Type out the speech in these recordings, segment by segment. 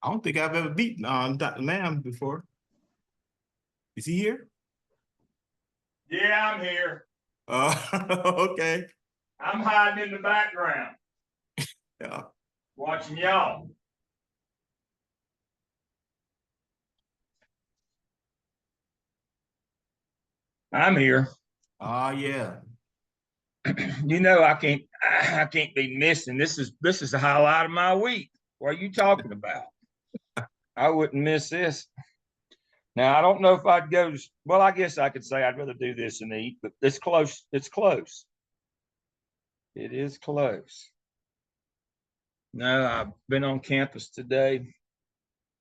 I don't think I've ever beaten Dr. Lamb before. Is he here? Yeah, I'm here. Okay. I'm hiding in the background. Yeah. Watching y'all. I'm here. Yeah. You know, I can't be missing. This is the highlight of my week. What are you talking about? I wouldn't miss this. Now I don't know if I'd go. Well, I guess I could say I'd rather do this and eat, but it's close. It's close. It is close. No, I've been on campus today.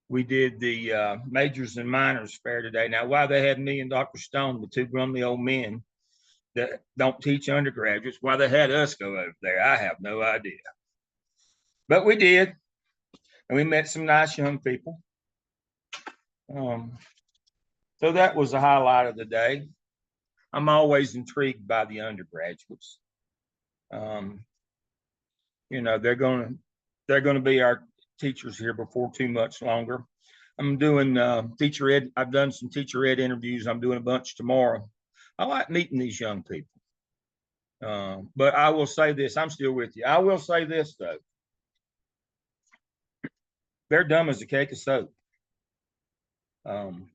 We did the majors and minors fair today. Now, why they had me and Dr. Stone, the two grumbly old men that don't teach undergraduates, why they had us go over there, I have no idea. But we did, and we met some nice young people. So that was the highlight of the day. I'm always intrigued by the undergraduates. You know, they're going to be our teachers here before too much longer. I'm doing teacher ed. I've done some teacher ed interviews. I'm doing a bunch tomorrow. I like meeting these young people. But I will say this, I'm still with you. I will say this though. They're dumb as a cake of soap. I'm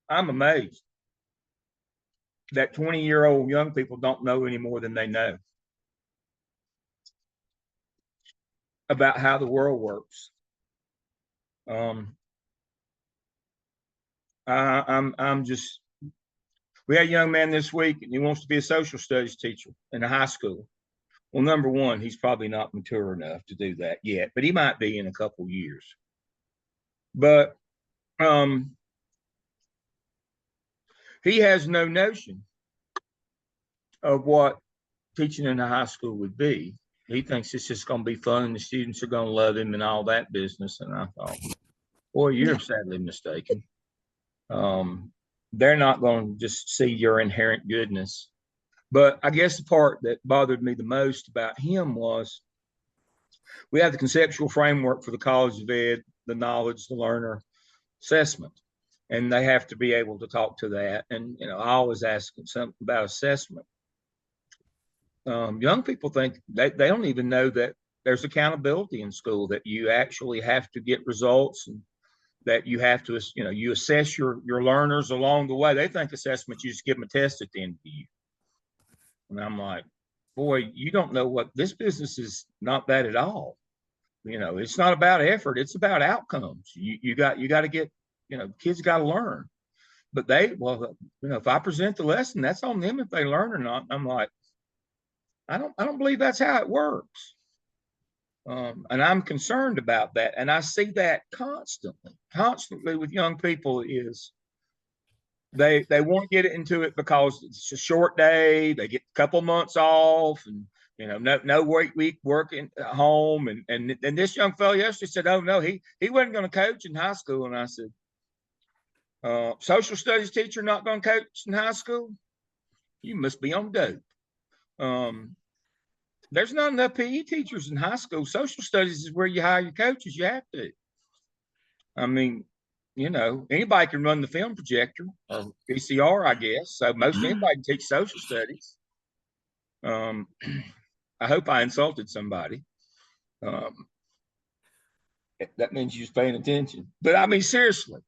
amazed that 20-year-old young people don't know any more than they know about how the world works. I'm just, we had a young man this week and he wants to be a social studies teacher in a high school. Well, number one, he's probably not mature enough to do that yet, but he might be in a couple years. But he has no notion of what teaching in a high school would be. He thinks it's just going to be fun and the students are going to love him and all that business. And I thought, boy, you're sadly mistaken. They're not going to just see your inherent goodness. But I guess the part that bothered me the most about him was we have the conceptual framework for the College of Ed, the knowledge, the learner assessment, and they have to be able to talk to that. And, you know, I always ask them something about assessment. Young people think they don't even know that there's accountability in school, that you actually have to get results and that you have to, you know, you assess your learners along the way. They think assessment, you just give them a test at the end of the year. And I'm like, boy, you don't know what this business is. Not that at all. You know, it's not about effort. It's about outcomes. You got to get, you know, kids got to learn. But well, you know, if I present the lesson, that's on them if they learn or not. I'm like, I don't believe that's how it works. And I'm concerned about that. And I see that constantly with young people is they want to get into it because it's a short day. They get a couple months off and, you know, no week working at home. And this young fellow yesterday said, oh no, he wasn't going to coach in high school. And I said, social studies teacher not going to coach in high school? You must be on dope. There's not enough PE teachers in high school. Social studies is where you hire your coaches. You have to. I mean, you know, anybody can run the film projector or VCR, I guess. So most anybody can teach social studies. I hope I insulted somebody. That means you're paying attention. But I mean, seriously,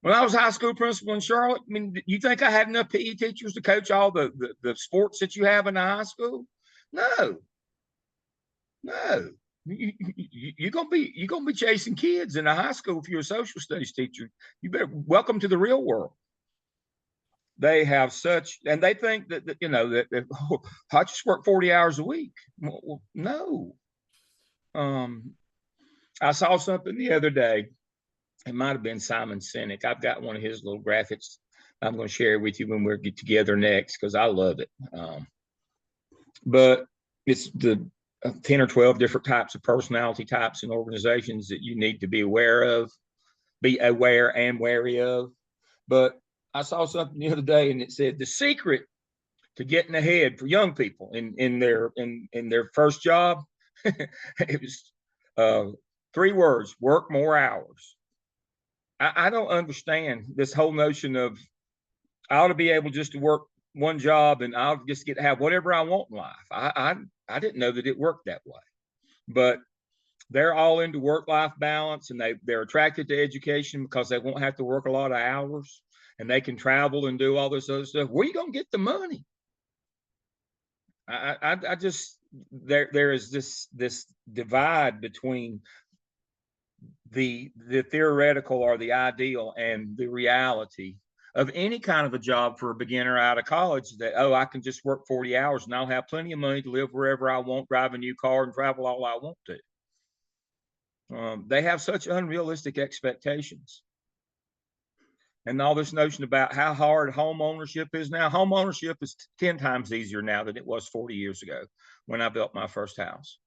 when I was high school principal in Charlotte, I mean, you think I had enough PE teachers to coach all the sports that you have in the high school? No. You're gonna be chasing kids in a high school if you're a social studies teacher. You better welcome to the real world. They have such, and they think that you know that I just work 40 hours a week. Well, no. I saw something the other day. It might have been Simon Sinek. I've got one of his little graphics. I'm going to share with you when we get together next because I love it. But it's the 10 or 12 different types of personality types and organizations that you need to be aware and wary of. But I saw something the other day and it said the secret to getting ahead for young people in their first job, it was 3 words: work more hours. I don't understand this whole notion of I ought to be able just to work one job and I'll just get to have whatever I want in life. I didn't know that it worked that way, but they're all into work-life balance, and they're attracted to education because they won't have to work a lot of hours and they can travel and do all this other stuff. Where are you going to get the money? I just there is this divide between the theoretical or the ideal and the reality of any kind of a job for a beginner out of college, that, oh, I can just work 40 hours and I'll have plenty of money to live wherever I want, drive a new car and travel all I want to. They have such unrealistic expectations. And all this notion about how hard home ownership is now. Home ownership is 10 times easier now than it was 40 years ago when I built my first house.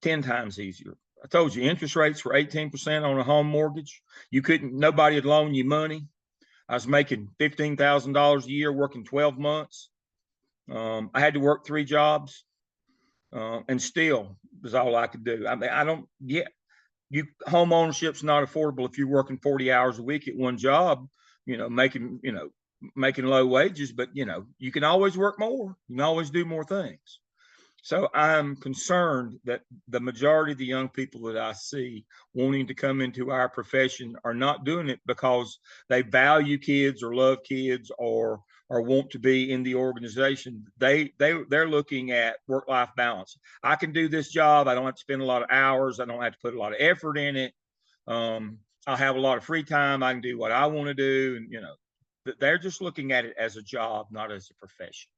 10 times easier. I told you, interest rates were 18% on a home mortgage. Nobody would loan you money. I was making $15,000 a year, working 12 months. I had to work 3 jobs, and still was all I could do. I mean, home ownership's not affordable if you're working 40 hours a week at one job, making low wages, but you can always work more. You can always do more things. So I'm concerned that the majority of the young people that I see wanting to come into our profession are not doing it because they value kids or love kids or want to be in the organization. They're looking at work-life balance. I can do this job. I don't have to spend a lot of hours. I don't have to put a lot of effort in it. I'll have a lot of free time. I can do what I want to do. And, they're just looking at it as a job, not as a profession.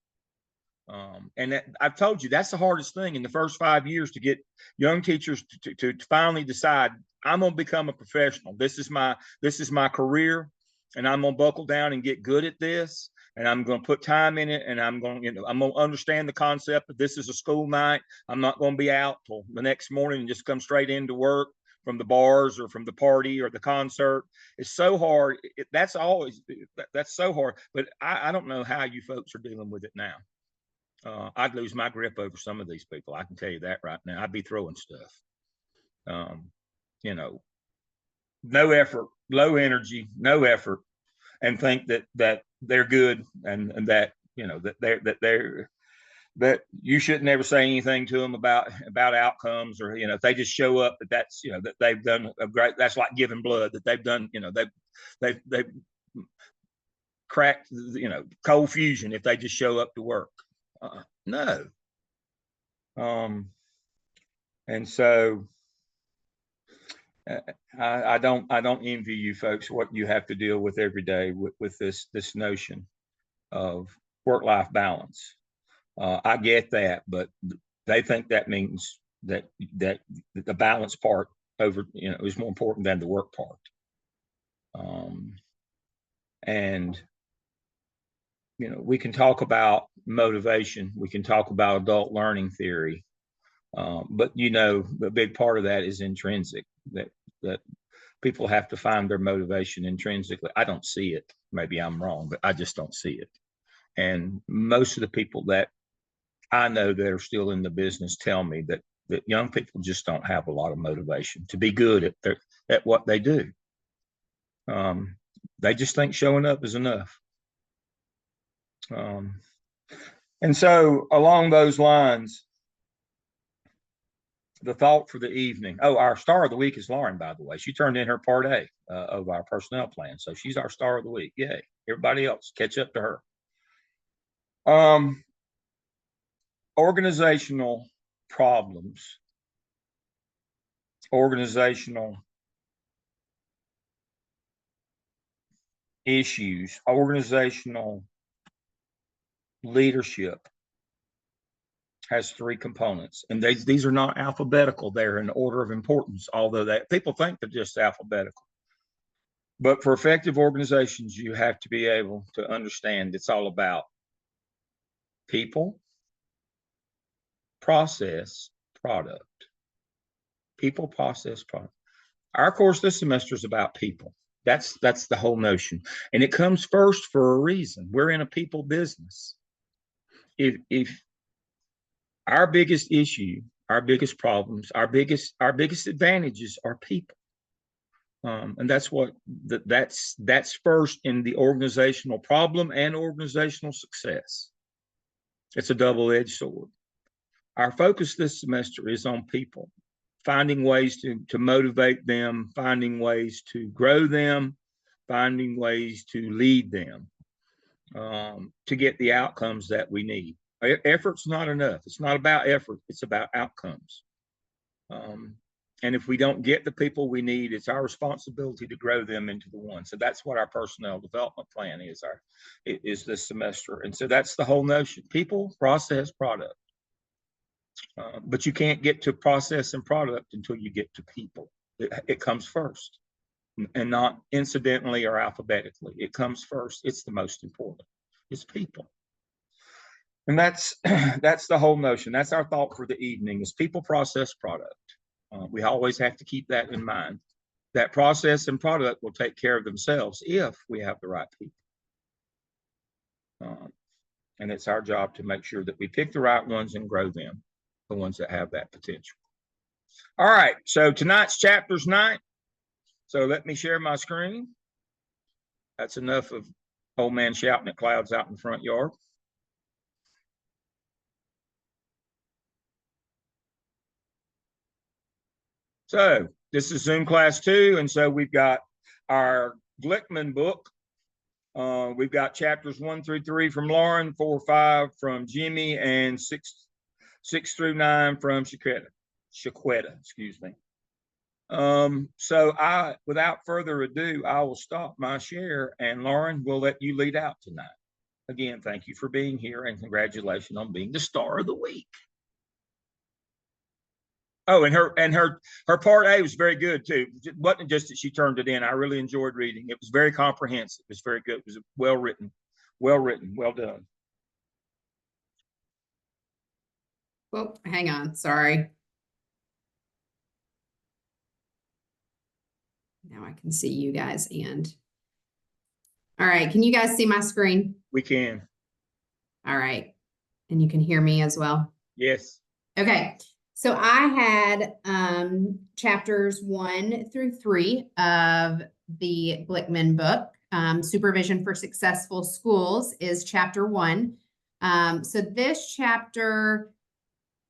And I've told you, that's the hardest thing in the first 5 years, to get young teachers to finally decide, I'm going to become a professional. This is my career, and I'm going to buckle down and get good at this. And I'm going to put time in it, and I'm going to understand the concept that this is a school night. I'm not going to be out till the next morning and just come straight into work from the bars or from the party or the concert. It's so hard. That's so hard. But I don't know how you folks are dealing with it now. I'd lose my grip over some of these people. I can tell you that right now. I'd be throwing stuff. No effort, low energy, no effort, and think that they're good and that that you shouldn't ever say anything to them about outcomes, or if they just show up, that's that they've done a great. That's like giving blood, that they've done. They've cracked cold fusion if they just show up to work. No. And so I don't envy you folks what you have to deal with every day with this notion of work-life balance. I get that, but they think that means that the balance part is more important than the work part. And we can talk about motivation. We can talk about adult learning theory. But the big part of that is intrinsic, that people have to find their motivation intrinsically. I don't see it. Maybe I'm wrong, but I just don't see it. And most of the people that I know that are still in the business tell me that young people just don't have a lot of motivation to be good at what they do. They just think showing up is enough. And so along those lines, the thought for the evening. Oh, our star of the week is Lauren, by the way. She turned in her part A of our personnel plan. So she's our star of the week. Yay. Everybody else, catch up to her. Organizational problems, organizational issues, organizational leadership has 3 components, and these are not alphabetical. They're in order of importance, although that people think they're just alphabetical. But for effective organizations, you have to be able to understand it's all about people, process, product. People, process, product. Our course this semester is about people. That's the whole notion, and it comes first for a reason. We're in a people business. If our biggest issue our biggest problems, our biggest advantages are people. And that's what that's first in the organizational problem and organizational success. It's a double-edged sword. Our focus this semester is on people, finding ways to motivate them, finding ways to grow them, finding ways to lead them, to get the outcomes that we need. Effort's not enough. It's not about effort. It's about outcomes. And if we don't get the people we need, it's our responsibility to grow them into the one. So that's what our personnel development plan is this semester. And so that's the whole notion: people, process, product. But you can't get to process and product until you get to people. It comes first, and not incidentally or alphabetically. It comes first. It's the most important. It's people. And that's the whole notion. That's our thought for the evening: is people, process, product. We always have to keep that in mind. That process and product will take care of themselves if we have the right people. And it's our job to make sure that we pick the right ones and grow them, the ones that have that potential. All right, so tonight's chapter's 9. So let me share my screen. That's enough of old man shouting at clouds out in the front yard. So this is Zoom class 2, and so we've got our Glickman book. We've got chapters 1 through 3 from Lauren, 4, 5 from Jimmy, and 6 through 9 from Shaquetta, excuse me. So without further ado, I will stop my share, and Lauren, we'll let you lead out tonight. Again, thank you for being here, and congratulations on being the star of the week. Oh, and her part A was very good too. It wasn't just that she turned it in. I really enjoyed reading. It was very comprehensive. It was very good. It was well written, well done. Well, hang on. Sorry. Now I can see you guys and. All right. Can you guys see my screen? We can. All right. And you can hear me as well? Yes. Okay. So I had chapters 1 through 3 of the Glickman book. Supervision for Successful Schools is chapter 1. So this chapter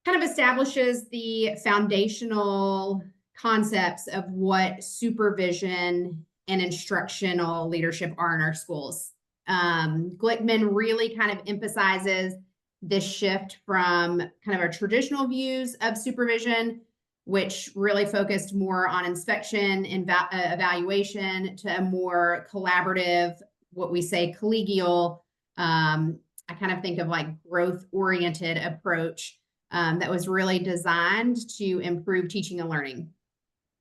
kind of establishes the foundational concepts of what supervision and instructional leadership are in our schools. Glickman really kind of emphasizes this shift from kind of our traditional views of supervision, which really focused more on inspection and evaluation, to a more collaborative, what we say collegial, I kind of think of like growth-oriented approach that was really designed to improve teaching and learning.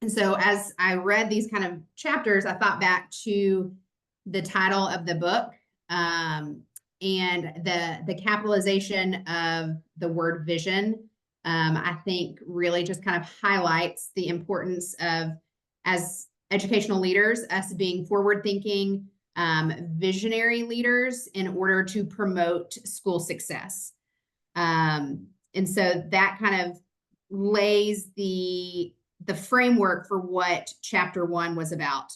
And so as I read these kind of chapters, I thought back to the title of the book, and the capitalization of the word vision, I think really just kind of highlights the importance of, as educational leaders, us being forward-thinking, visionary leaders in order to promote school success. And so that kind of lays the framework for what chapter 1 was about.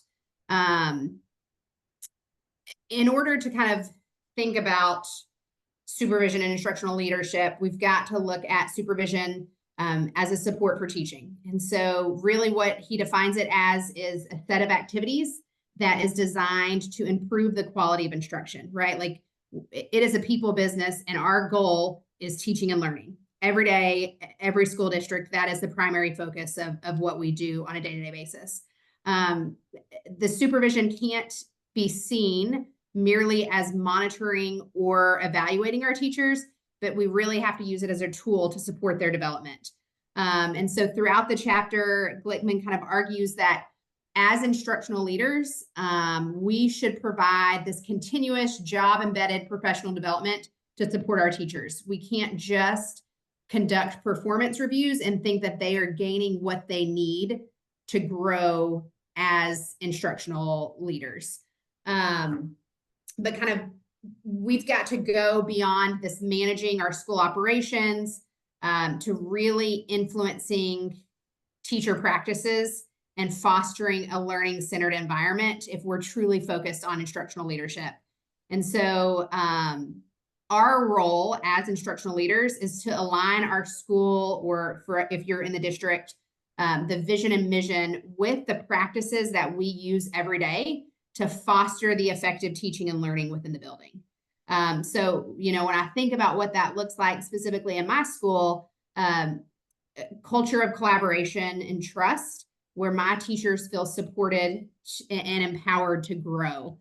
In order to kind of think about supervision and instructional leadership, we've got to look at supervision as a support for teaching. And so really what he defines it as is a set of activities that is designed to improve the quality of instruction, right? Like it is a people business, and our goal is teaching and learning. Every day, every school district, that is the primary focus of what we do on a day-to-day basis. The supervision can't be seen merely as monitoring or evaluating our teachers, but we really have to use it as a tool to support their development. And so throughout the chapter, Glickman kind of argues that as instructional leaders, we should provide this continuous job-embedded professional development to support our teachers. We can't just conduct performance reviews and think that they are gaining what they need to grow as instructional leaders. But kind of, we've got to go beyond this managing our school operations to really influencing teacher practices and fostering a learning-centered environment if we're truly focused on instructional leadership. And so our role as instructional leaders is to align our school, or for if you're in the district, the vision and mission with the practices that we use every day to foster the effective teaching and learning within the building. So, you know, when I think about what that looks like specifically in my school, culture of collaboration and trust, where my teachers feel supported and empowered to grow.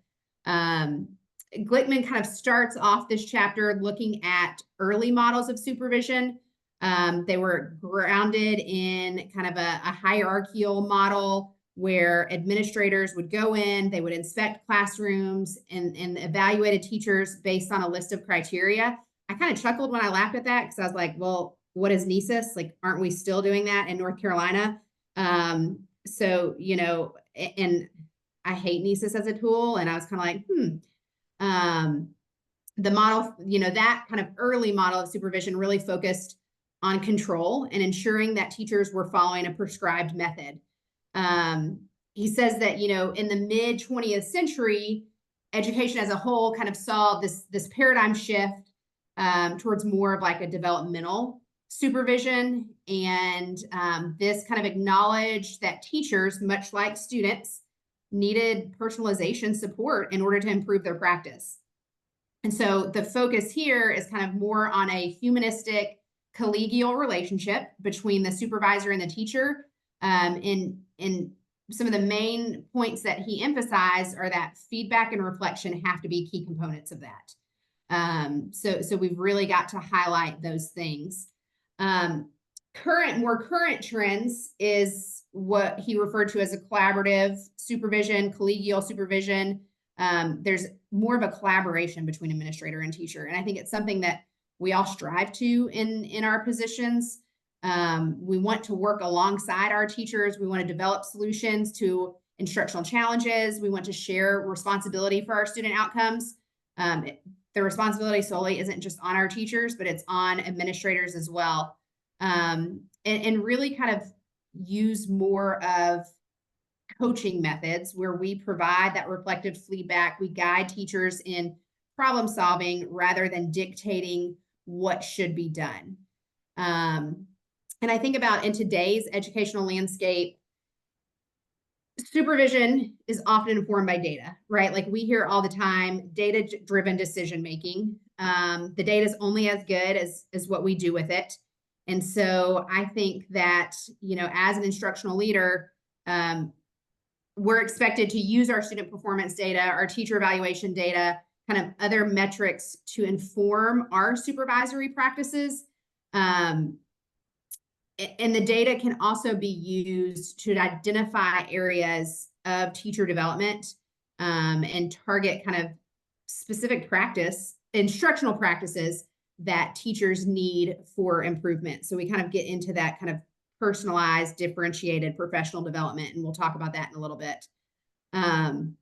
Glickman kind of starts off this chapter looking at early models of supervision. They were grounded in kind of a hierarchical model where administrators would go in, they would inspect classrooms and evaluated teachers based on a list of criteria. I kind of chuckled when I laughed at that because I was like, well, what is NESIS? Like, aren't we still doing that in North Carolina? So, you know, and I hate NESIS as a tool. And I was kind of like, the model, you know, that kind of early model of supervision really focused on control and ensuring that teachers were following a prescribed method. He says that, you know, in the mid 20th century, education as a whole kind of saw this paradigm shift towards more of like a developmental supervision. And this kind of acknowledged that teachers, much like students, needed personalization support in order to improve their practice. And so the focus here is kind of more on a humanistic collegial relationship between the supervisor and the teacher. In some of the main points that he emphasized are that feedback and reflection have to be key components of that. So we've really got to highlight those things. More current trends is what he referred to as a collaborative supervision, collegial supervision. There's more of a collaboration between administrator and teacher. And I think it's something that we all strive to in our positions. We want to work alongside our teachers. We want to develop solutions to instructional challenges. We want to share responsibility for our student outcomes. The responsibility solely isn't just on our teachers, but it's on administrators as well. And really kind of use more of coaching methods where we provide that reflective feedback. We guide teachers in problem solving rather than dictating what should be done. And I think about in today's educational landscape, supervision is often informed by data, right? Like we hear all the time, data-driven decision-making. The data is only as good as what we do with it. And so I think that, you know, as an instructional leader, we're expected to use our student performance data, our teacher evaluation data, kind of other metrics to inform our supervisory practices. And the data can also be used to identify areas of teacher development and target kind of specific instructional practices that teachers need for improvement. So we kind of get into that kind of personalized, differentiated professional development, and we'll talk about that in a little bit. And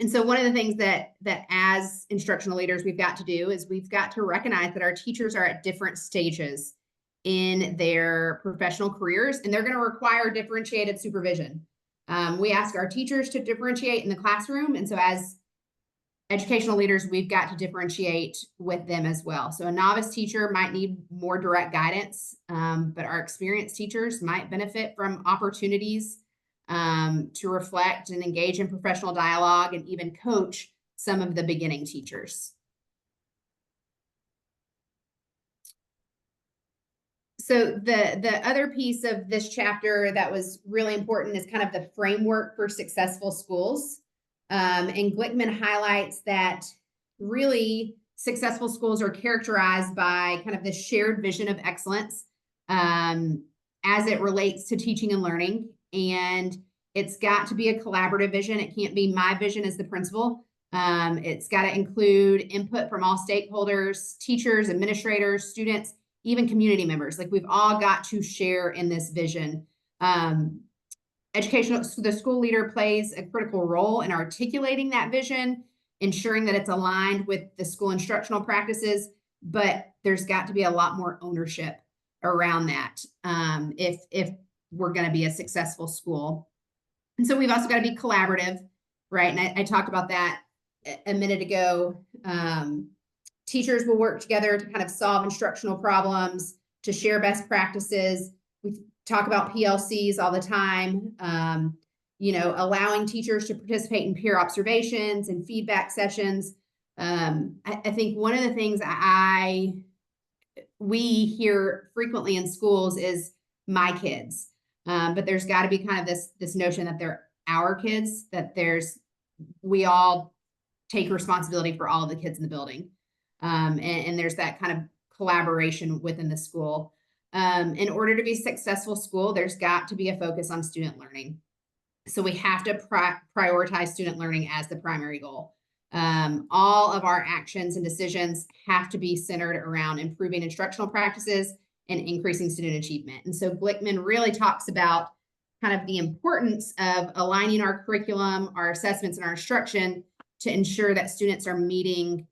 so one of the things that as instructional leaders we've got to do is we've got to recognize that our teachers are at different stages in their professional careers, and they're going to require differentiated supervision. We ask our teachers to differentiate in the classroom, and so as educational leaders, we've got to differentiate with them as well. So a novice teacher might need more direct guidance, but our experienced teachers might benefit from opportunities to reflect and engage in professional dialogue and even coach some of the beginning teachers. So the other piece of this chapter that was really important is kind of the framework for successful schools. And Glickman highlights that really successful schools are characterized by kind of this shared vision of excellence as it relates to teaching and learning. And it's got to be a collaborative vision. It can't be my vision as the principal. It's got to include input from all stakeholders, teachers, administrators, students, even community members. Like we've all got to share in this vision. The school leader plays a critical role in articulating that vision, ensuring that it's aligned with the school instructional practices, but there's got to be a lot more ownership around that, if we're going to be a successful school. And so we've also got to be collaborative, right? And I talked about that a minute ago. Teachers will work together to kind of solve instructional problems, to share best practices. We talk about PLCs all the time. You know, allowing teachers to participate in peer observations and feedback sessions. I think one of the things we hear frequently in schools is my kids, but there's got to be kind of this notion that they're our kids, that we all take responsibility for all of the kids in the building, and there's that kind of collaboration within the school. In order to be a successful school, there's got to be a focus on student learning. So we have to prioritize student learning as the primary goal. All of our actions and decisions have to be centered around improving instructional practices and increasing student achievement. And so Blickman really talks about kind of the importance of aligning our curriculum, our assessments, and our instruction to ensure that students are meeting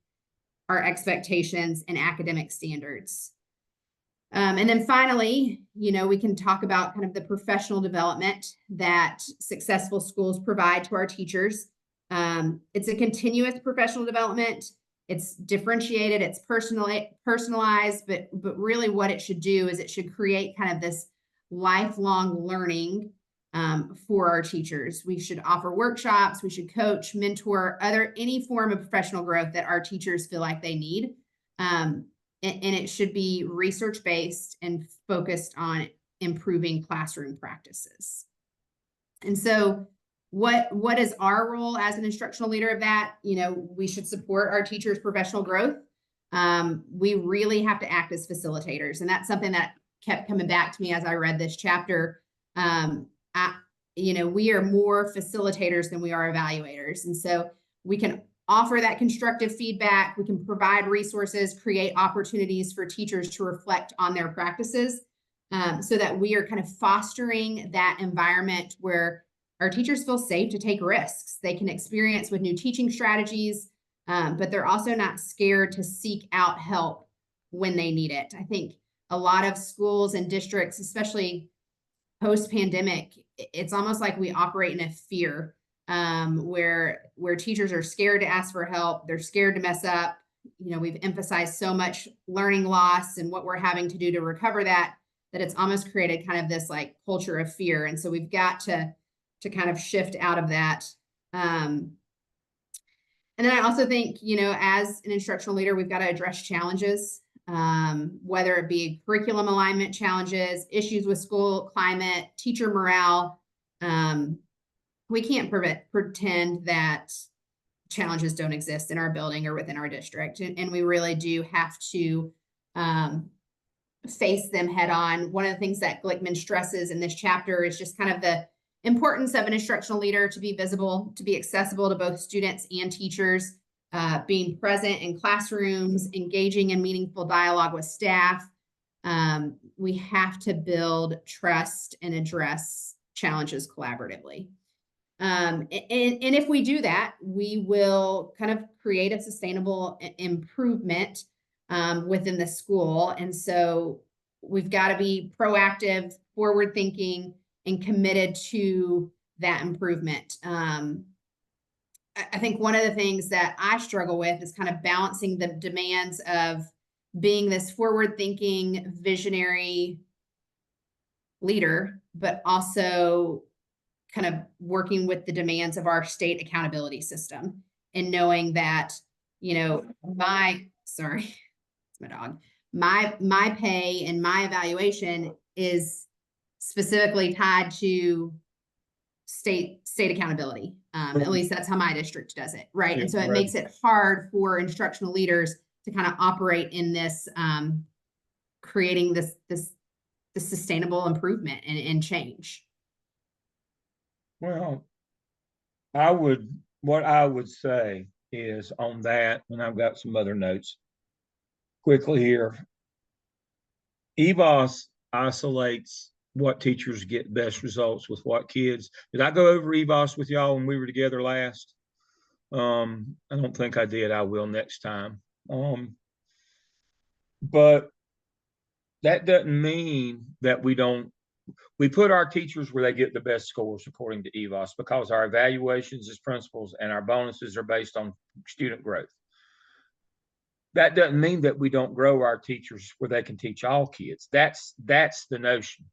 our expectations and academic standards. And then finally, you know, we can talk about kind of the professional development that successful schools provide to our teachers. It's a continuous professional development. It's differentiated, it's personalized, but really what it should do is it should create kind of this lifelong learning for our teachers. We should offer workshops, we should coach, mentor, any form of professional growth that our teachers feel like they need. And it should be research-based and focused on improving classroom practices. And so what is our role as an instructional leader of that? You know, we should support our teachers' professional growth. We really have to act as facilitators. And that's something that kept coming back to me as I read this chapter. You know, we are more facilitators than we are evaluators. And so we can offer that constructive feedback. We can provide resources, create opportunities for teachers to reflect on their practices, so that we are kind of fostering that environment where our teachers feel safe to take risks. They can experience with new teaching strategies, but they're also not scared to seek out help when they need it. I think a lot of schools and districts, especially post-pandemic, it's almost like we operate in a fear, where teachers are scared to ask for help. They're scared to mess up. You know, we've emphasized so much learning loss and what we're having to do to recover that it's almost created kind of this like culture of fear. And so we've got to kind of shift out of that. And then I also think, you know, as an instructional leader, we've got to address challenges, whether it be curriculum alignment challenges, issues with school climate, teacher morale. We can't pretend that challenges don't exist in our building or within our district. And we really do have to face them head on. One of the things that Glickman stresses in this chapter is just kind of the importance of an instructional leader to be visible, to be accessible to both students and teachers, being present in classrooms, engaging in meaningful dialogue with staff. We have to build trust and address challenges collaboratively. And if we do that, we will kind of create a sustainable improvement within the school. And so we've got to be proactive, forward thinking, and committed to that improvement. I think one of the things that I struggle with is kind of balancing the demands of being this forward thinking, visionary leader, but also kind of working with the demands of our state accountability system, and knowing that, you know, sorry, it's my dog, my pay and my evaluation is specifically tied to state accountability. At least that's how my district does it, right? And so it makes it hard for instructional leaders to kind of operate in this, creating this sustainable improvement and change. Well, what I would say is on that, and I've got some other notes quickly here. EVOS isolates what teachers get best results with what kids. Did I go over EVOS with y'all when we were together last? I don't think I did. I will next time. But that doesn't mean that we put our teachers where they get the best scores according to EVOS, because our evaluations as principals and our bonuses are based on student growth. That doesn't mean that we don't grow our teachers where they can teach all kids. That's the notion.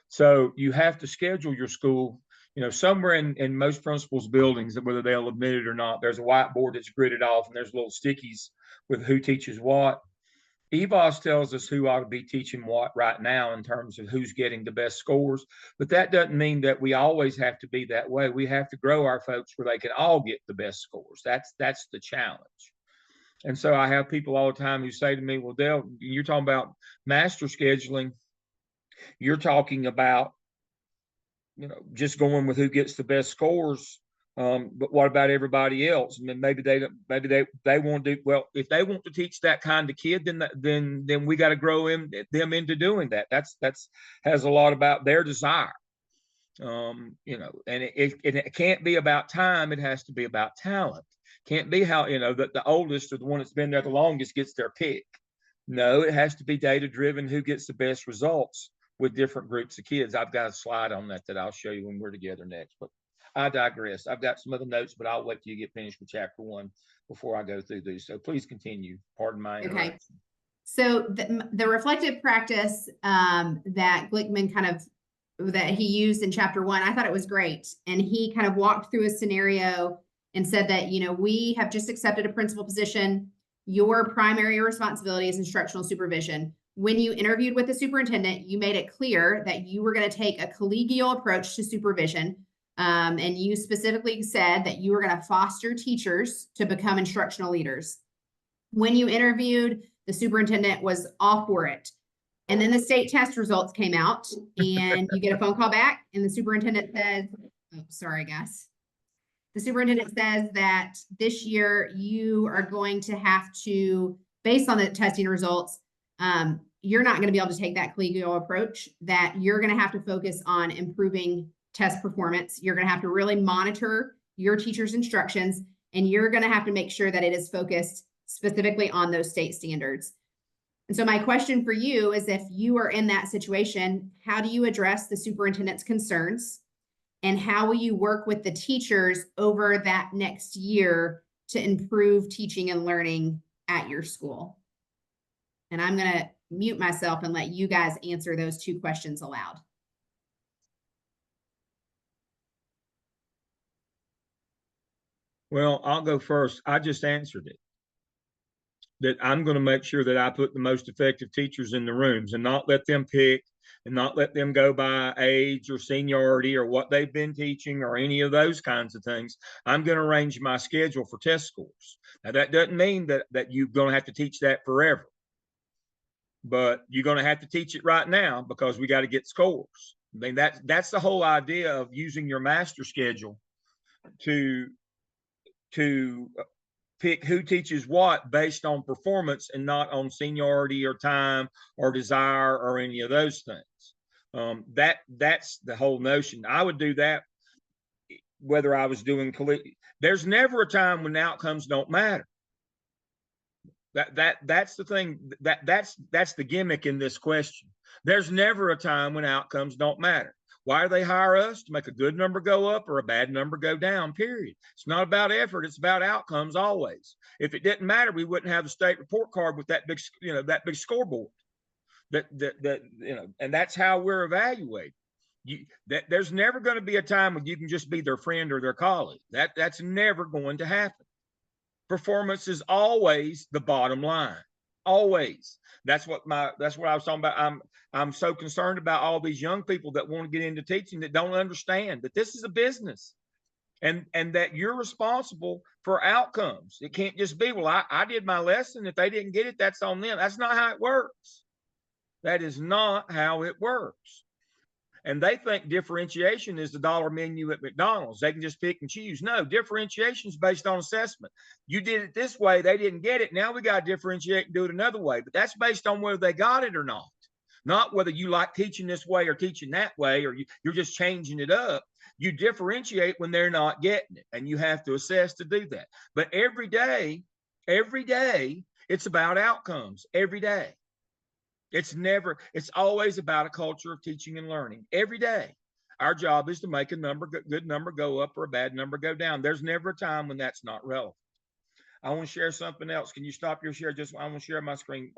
So you have to schedule your school, you know, somewhere in most principals' buildings, whether they'll admit it or not, there's a whiteboard that's gridded off and there's little stickies with who teaches what. EVOS tells us who ought to be teaching what right now in terms of who's getting the best scores, but that doesn't mean that we always have to be that way. We have to grow our folks where they can all get the best scores. That's the challenge. And so I have people all the time who say to me, well, Dale, you're talking about master scheduling. You're talking about, you know, just going with who gets the best scores. But what about everybody else? I mean, maybe they want to do, well, if they want to teach that kind of kid, then we got to grow them into doing that. That's has a lot about their desire. You know, and it can't be about time. It has to be about talent. Can't be how, you know, that the oldest or the one that's been there the longest gets their pick. No, it has to be data driven, who gets the best results with different groups of kids. I've got a slide on that I'll show you when we're together next, but I digress. I've got some other notes, but I'll wait till you get finished with chapter 1 before I go through these. So please continue. Pardon my interruption. Okay. So the reflective practice that Glickman that he used in chapter 1, I thought it was great. And he kind of walked through a scenario and said that, you know, we have just accepted a principal position. Your primary responsibility is instructional supervision. When you interviewed with the superintendent, you made it clear that you were going to take a collegial approach to supervision. And you specifically said that you were going to foster teachers to become instructional leaders. When you interviewed, the superintendent was all for it. And then the state test results came out and you get a phone call back and the superintendent says, oh, sorry, guys. The superintendent says that this year you are going to have to, based on the testing results, you're not going to be able to take that collegial approach, that you're going to have to focus on improving test performance. You're going to have to really monitor your teacher's instructions, and you're going to have to make sure that it is focused specifically on those state standards. And so my question for you is, if you are in that situation, how do you address the superintendent's concerns? And how will you work with the teachers over that next year to improve teaching and learning at your school? And I'm going to mute myself and let you guys answer those 2 questions aloud. Well, I'll go first. I just answered it. That I'm going to make sure that I put the most effective teachers in the rooms and not let them pick and not let them go by age or seniority or what they've been teaching or any of those kinds of things. I'm going to arrange my schedule for test scores. Now, that doesn't mean that you're going to have to teach that forever, but you're going to have to teach it right now because we got to get scores. I mean, that's the whole idea of using your master schedule to pick who teaches what based on performance and not on seniority or time or desire or any of those things. That's the whole notion. I would do that whether I was doing there's never a time when outcomes don't matter. That's the thing. That's the gimmick in this question. There's never a time when outcomes don't matter. Why do they hire us? To make a good number go up or a bad number go down, period. It's not about effort. It's about outcomes always. If it didn't matter, we wouldn't have the state report card with that big, that big scoreboard. And that's how we're evaluated. There's never going to be a time when you can just be their friend or their colleague. That's never going to happen. Performance is always the bottom line. Always. That's what I was talking about. I'm so concerned about all these young people that want to get into teaching that don't understand that this is a business and that you're responsible for outcomes. It can't just be, well, I did my lesson. If they didn't get it, that's on them. That's not how it works. That is not how it works. And they think differentiation is the dollar menu at McDonald's. They can just pick and choose. No, differentiation is based on assessment. You did it this way. They didn't get it. Now we got to differentiate and do it another way. But that's based on whether they got it or not whether you like teaching this way or teaching that way, or you're just changing it up. You differentiate when they're not getting it, and you have to assess to do that. But every day, it's about outcomes every day. It's always about a culture of teaching and learning every day. Our job is to make a good number go up or a bad number go down. There's never a time when that's not relevant. I want to share something else. Can you stop your share? I want to share my screen.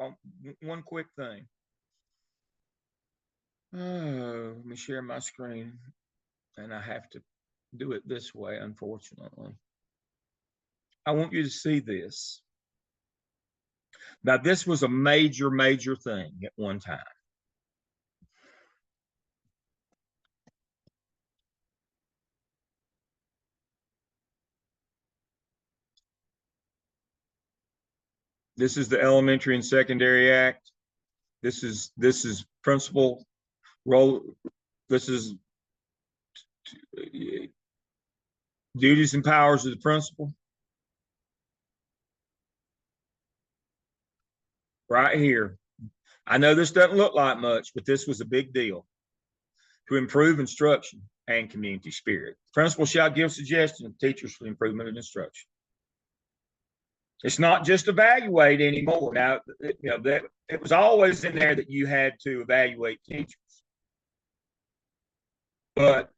One quick thing. Oh, let me share my screen. And I have to do it this way, unfortunately. I want you to see this. Now, this was a major, major thing at one time. This is the Elementary and Secondary Act. This is principal role. This is duties and powers of the principal. Right here. I know this doesn't look like much, but this was a big deal. To improve instruction and community spirit. Principal shall give suggestions to teachers for the improvement of instruction. It's not just evaluate anymore. Now, that it was always in there that you had to evaluate teachers, but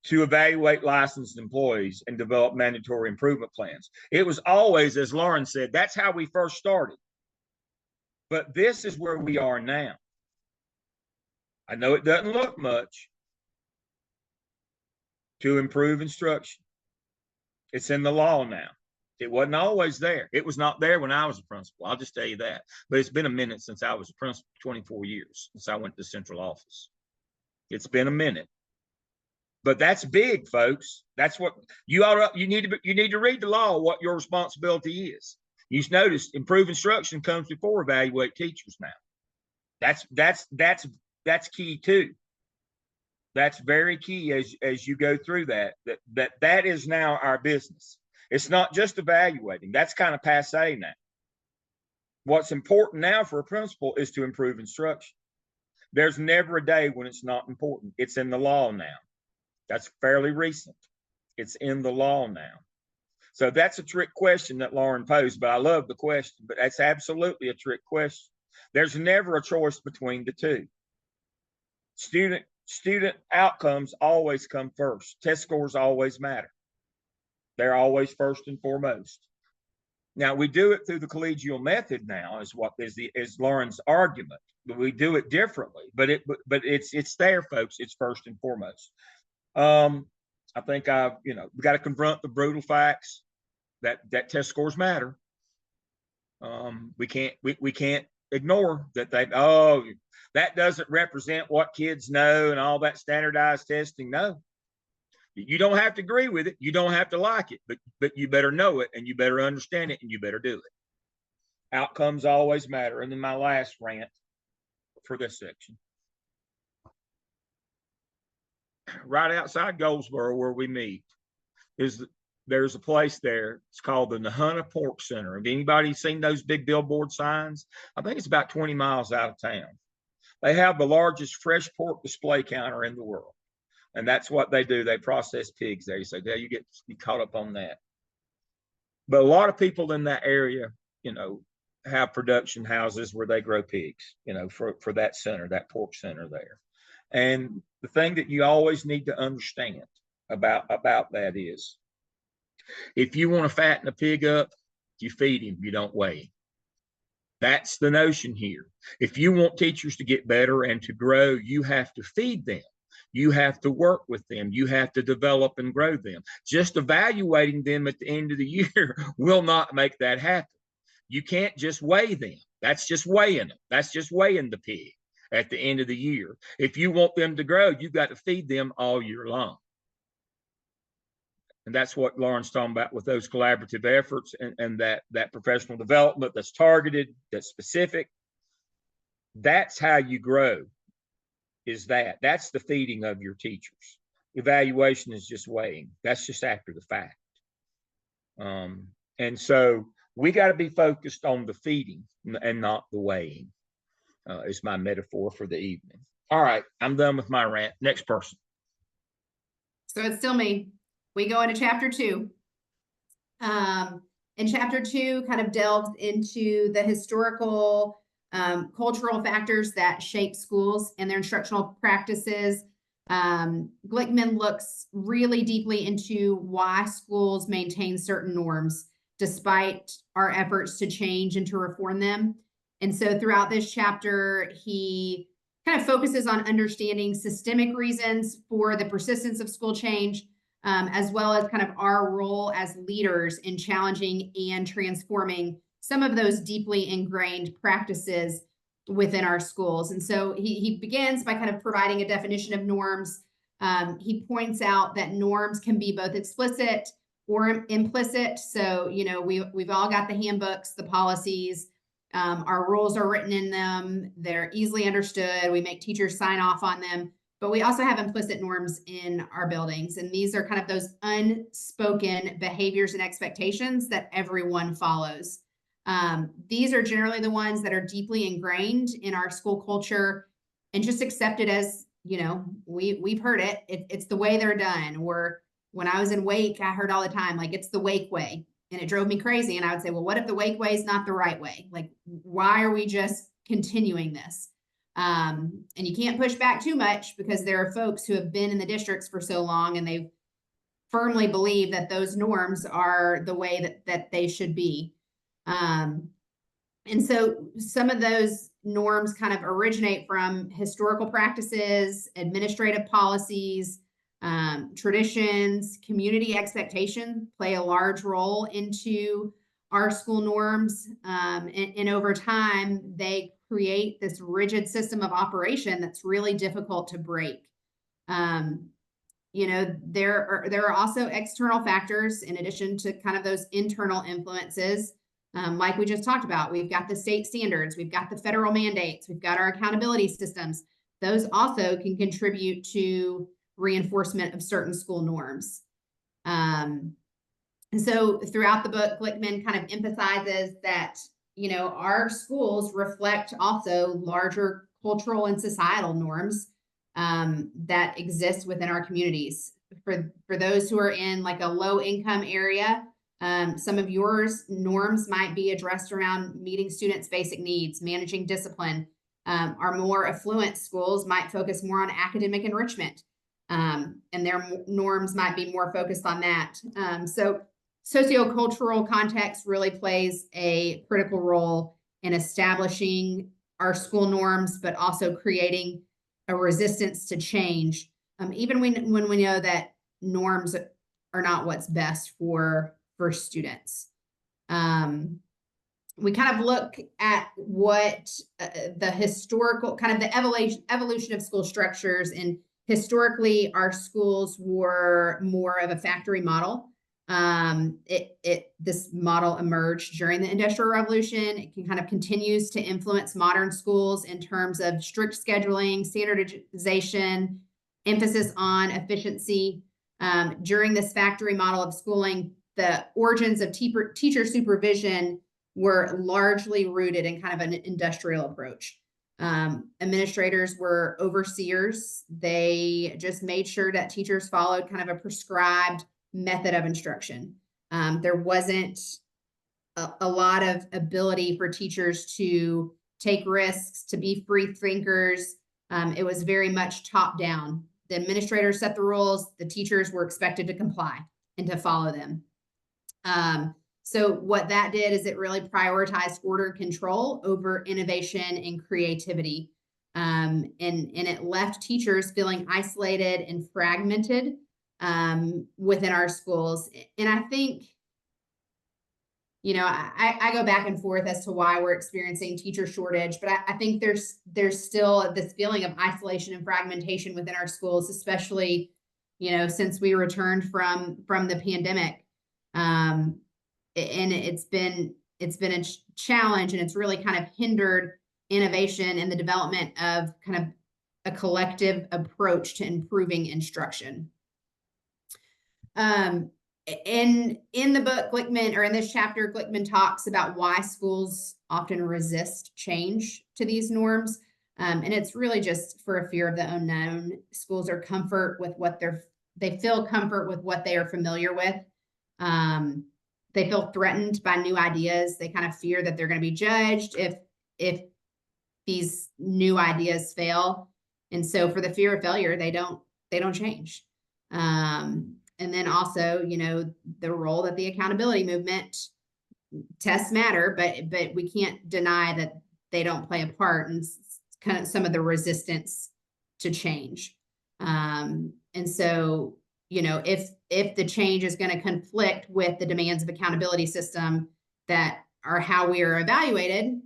to evaluate licensed employees and develop mandatory improvement plans. It was always, as Lauren said, that's how we first started. But this is where we are now. I know it doesn't look much. To improve instruction. It's in the law now. It wasn't always there. It was not there when I was a principal. I'll just tell you that. But it's been a minute since I was a principal, 24 years since I went to the central office. It's been a minute. But that's big, folks. That's what you need to read the law, what your responsibility is. You notice improve instruction comes before evaluate teachers now. That's key too. That's very key as you go through that is now our business. It's not just evaluating. That's kind of passe now. What's important now for a principal is to improve instruction. There's never a day when it's not important. It's in the law now. That's fairly recent. It's in the law now. So that's a trick question that Lauren posed, but I love the question, but that's absolutely a trick question. There's never a choice between the two. Student outcomes always come first. Test scores always matter. They're always first and foremost. Now we do it through the collegial method now, is Lauren's argument. But we do it differently. But it's there, folks. It's first and foremost. I think we got to confront the brutal facts that test scores matter. We can't ignore that that doesn't represent what kids know and all that standardized testing. No, you don't have to agree with it. You don't have to like it, but you better know it and you better understand it and you better do it. Outcomes always matter. And then my last rant for this section. Right outside Goldsboro where we meet there's a place there. It's called the Nahunta Pork Center. Have anybody seen those big billboard signs? I think it's about 20 miles out of town. They have the largest fresh pork display counter in the world. And that's what they do. They process pigs there. You say, yeah, you get caught up on that. But a lot of people in that area, have production houses where they grow pigs, for that center, that pork center there. And the thing that you always need to understand about that is, if you want to fatten a pig up, you feed him, you don't weigh him. That's the notion here. If you want teachers to get better and to grow, you have to feed them. You have to work with them. You have to develop and grow them. Just evaluating them at the end of the year will not make that happen. You can't just weigh them. That's just weighing them. That's just weighing the pig at the end of the year. If you want them to grow, you've got to feed them all year long. And that's what Lauren's talking about with those collaborative efforts and that professional development that's targeted, that's specific. That's how you grow, that's the feeding of your teachers. Evaluation is just weighing. That's just after the fact. And so we got to be focused on the feeding and not the weighing, is my metaphor for the evening. All right, I'm done with my rant. Next person. So it's still me. We go into chapter 2. And chapter 2 kind of delves into the historical cultural factors that shape schools and their instructional practices. Glickman looks really deeply into why schools maintain certain norms despite our efforts to change and to reform them. And so throughout this chapter, he kind of focuses on understanding systemic reasons for the persistence of school change, as well as kind of our role as leaders in challenging and transforming some of those deeply ingrained practices within our schools. And so he begins by kind of providing a definition of norms. He points out that norms can be both explicit or implicit. So, you know, we've all got the handbooks, the policies, our rules are written in them. They're easily understood. We make teachers sign off on them, but we also have implicit norms in our buildings. And these are kind of those unspoken behaviors and expectations that everyone follows. These are generally the ones that are deeply ingrained in our school culture and just accepted as, you know, we've heard it. It's the way they're done. Or when I was in Wake, I heard all the time, like, it's the Wake way. And it drove me crazy. And I would say, well, what if the Wake way is not the right way? Like, why are we just continuing this? And you can't push back too much because there are folks who have been in the districts for so long and they've firmly believe that those norms are the way that they should be. And so some of those norms kind of originate from historical practices, administrative policies, traditions, community expectation play a large role into our school norms. And over time, they create this rigid system of operation that's really difficult to break. You know, there are also external factors in addition to kind of those internal influences. Like we just talked about, we've got the state standards, we've got the federal mandates, we've got our accountability systems. Those also can contribute to reinforcement of certain school norms. And so throughout the book, Glickman kind of emphasizes that, you know, our schools reflect also larger cultural and societal norms that exist within our communities. For those who are in like a low income area, some of yours norms might be addressed around meeting students' basic needs, managing discipline. Our more affluent schools might focus more on academic enrichment, and their norms might be more focused on that. So sociocultural context really plays a critical role in establishing our school norms, but also creating a resistance to change, even when we know that norms are not what's best for students. We kind of look at what the historical, kind of the evolution of school structures, and historically our schools were more of a factory model. This model emerged during the Industrial Revolution. It kind of continues to influence modern schools in terms of strict scheduling, standardization, emphasis on efficiency. During this factory model of schooling, the origins of teacher supervision were largely rooted in kind of an industrial approach. Administrators were overseers. They just made sure that teachers followed kind of a prescribed method of instruction. There wasn't a lot of ability for teachers to take risks, to be free thinkers. It was very much top down. The administrators set the rules. The teachers were expected to comply and to follow them. So what that did is it really prioritized order and control over innovation and creativity. And it left teachers feeling isolated and fragmented within our schools. And I think, you know, I go back and forth as to why we're experiencing teacher shortage, but I think there's still this feeling of isolation and fragmentation within our schools, especially, you know, since we returned from the pandemic. And it's been a challenge, and it's really kind of hindered innovation and the development of kind of a collective approach to improving instruction. In the book, Glickman, or in this chapter, Glickman talks about why schools often resist change to these norms. And it's really just for a fear of the unknown. Schools are comfort with what they feel comfort with what they are familiar with. They feel threatened by new ideas. They kind of fear that they're going to be judged if these new ideas fail. And so for the fear of failure, they don't change. And then also, you know, the role that the accountability movement, tests matter, but we can't deny that they don't play a part in kind of some of the resistance to change. And so, you know, if the change is going to conflict with the demands of accountability system that are how we are evaluated,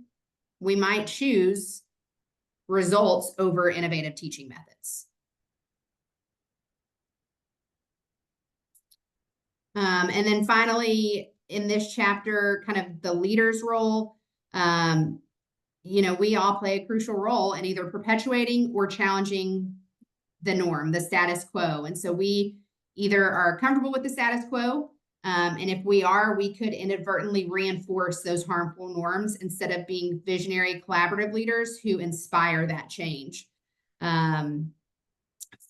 we might choose results over innovative teaching methods. And then finally, in this chapter, kind of the leader's role, you know, we all play a crucial role in either perpetuating or challenging the norm, the status quo. And so we either are comfortable with the status quo, and if we are, we could inadvertently reinforce those harmful norms instead of being visionary, collaborative leaders who inspire that change.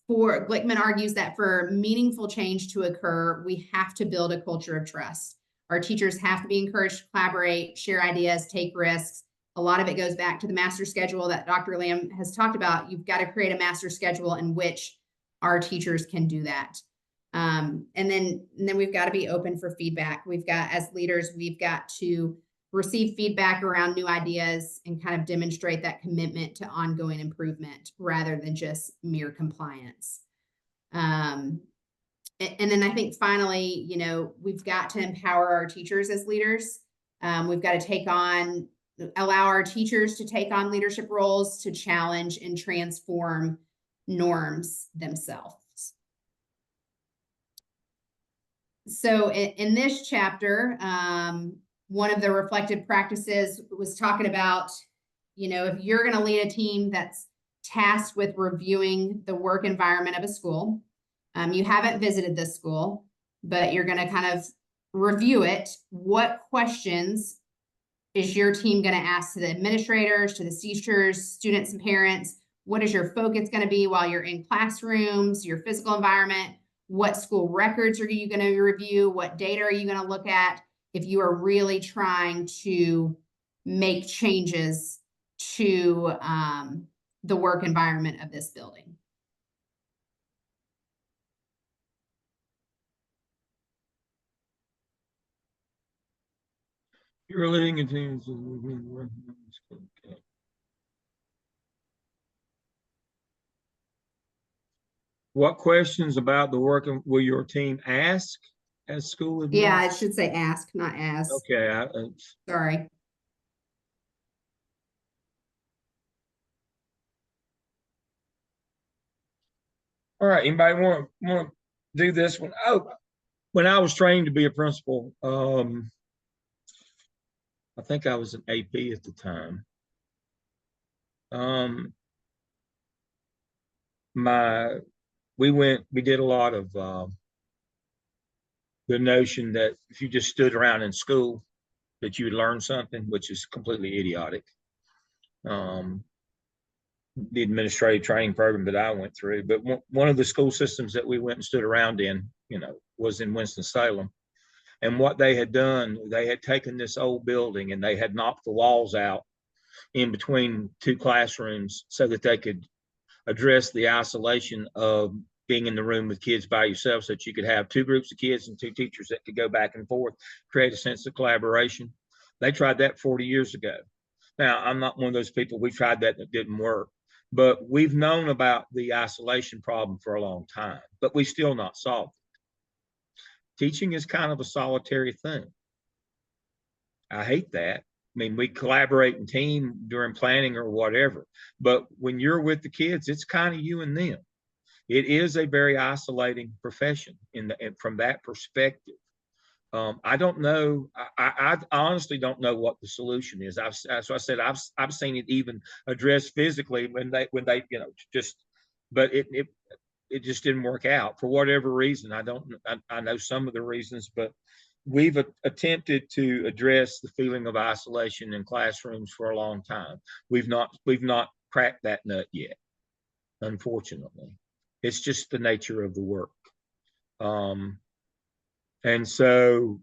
Glickman argues that for meaningful change to occur, we have to build a culture of trust. Our teachers have to be encouraged to collaborate, share ideas, take risks. A lot of it goes back to the master schedule that Dr. Lamb has talked about. You've got to create a master schedule in which our teachers can do that. And then we've got to be open for feedback. We've got, as leaders, we've got to receive feedback around new ideas and kind of demonstrate that commitment to ongoing improvement rather than just mere compliance. And then I think finally, you know, we've got to empower our teachers as leaders. We've got to allow our teachers to take on leadership roles to challenge and transform norms themselves. So in this chapter, one of the reflective practices was talking about, you know, if you're going to lead a team that's tasked with reviewing the work environment of a school, you haven't visited this school, but you're going to kind of review it. What questions is your team going to ask to the administrators, to the teachers, students, and parents? What is your focus going to be while you're in classrooms, your physical environment? What school records are you going to review? What data are you going to look at if you are really trying to make changes to the work environment of this building? You're living in teams. What questions about the work will your team ask as school admin? Yeah, it should say ask, not ask. Okay. Sorry. All right. Anybody want to do this one? Oh, when I was trained to be a principal, I think I was an AP at the time. We did a lot of the notion that if you just stood around in school that you would learn something, which is completely idiotic. The administrative training program that I went through, but one of the school systems that we went and stood around in, you know, was in Winston-Salem. And what they had done, they had taken this old building and they had knocked the walls out in between two classrooms so that they could address the isolation of being in the room with kids by yourself, so that you could have two groups of kids and two teachers that could go back and forth, create a sense of collaboration. They tried that 40 years ago. Now, I'm not one of those people. We tried that and it didn't work, but we've known about the isolation problem for a long time, but we still not solved it. Teaching is kind of a solitary thing. I hate that. I mean, we collaborate in team during planning or whatever, but when you're with the kids, it's kind of you and them. It is a very isolating profession from that perspective. I don't know. I honestly don't know what the solution is. So I said I've seen it even addressed physically when they you know, but it just didn't work out for whatever reason. I know some of the reasons, but we've attempted to address the feeling of isolation in classrooms for a long time. We've not cracked that nut yet, unfortunately. It's just the nature of the work. And so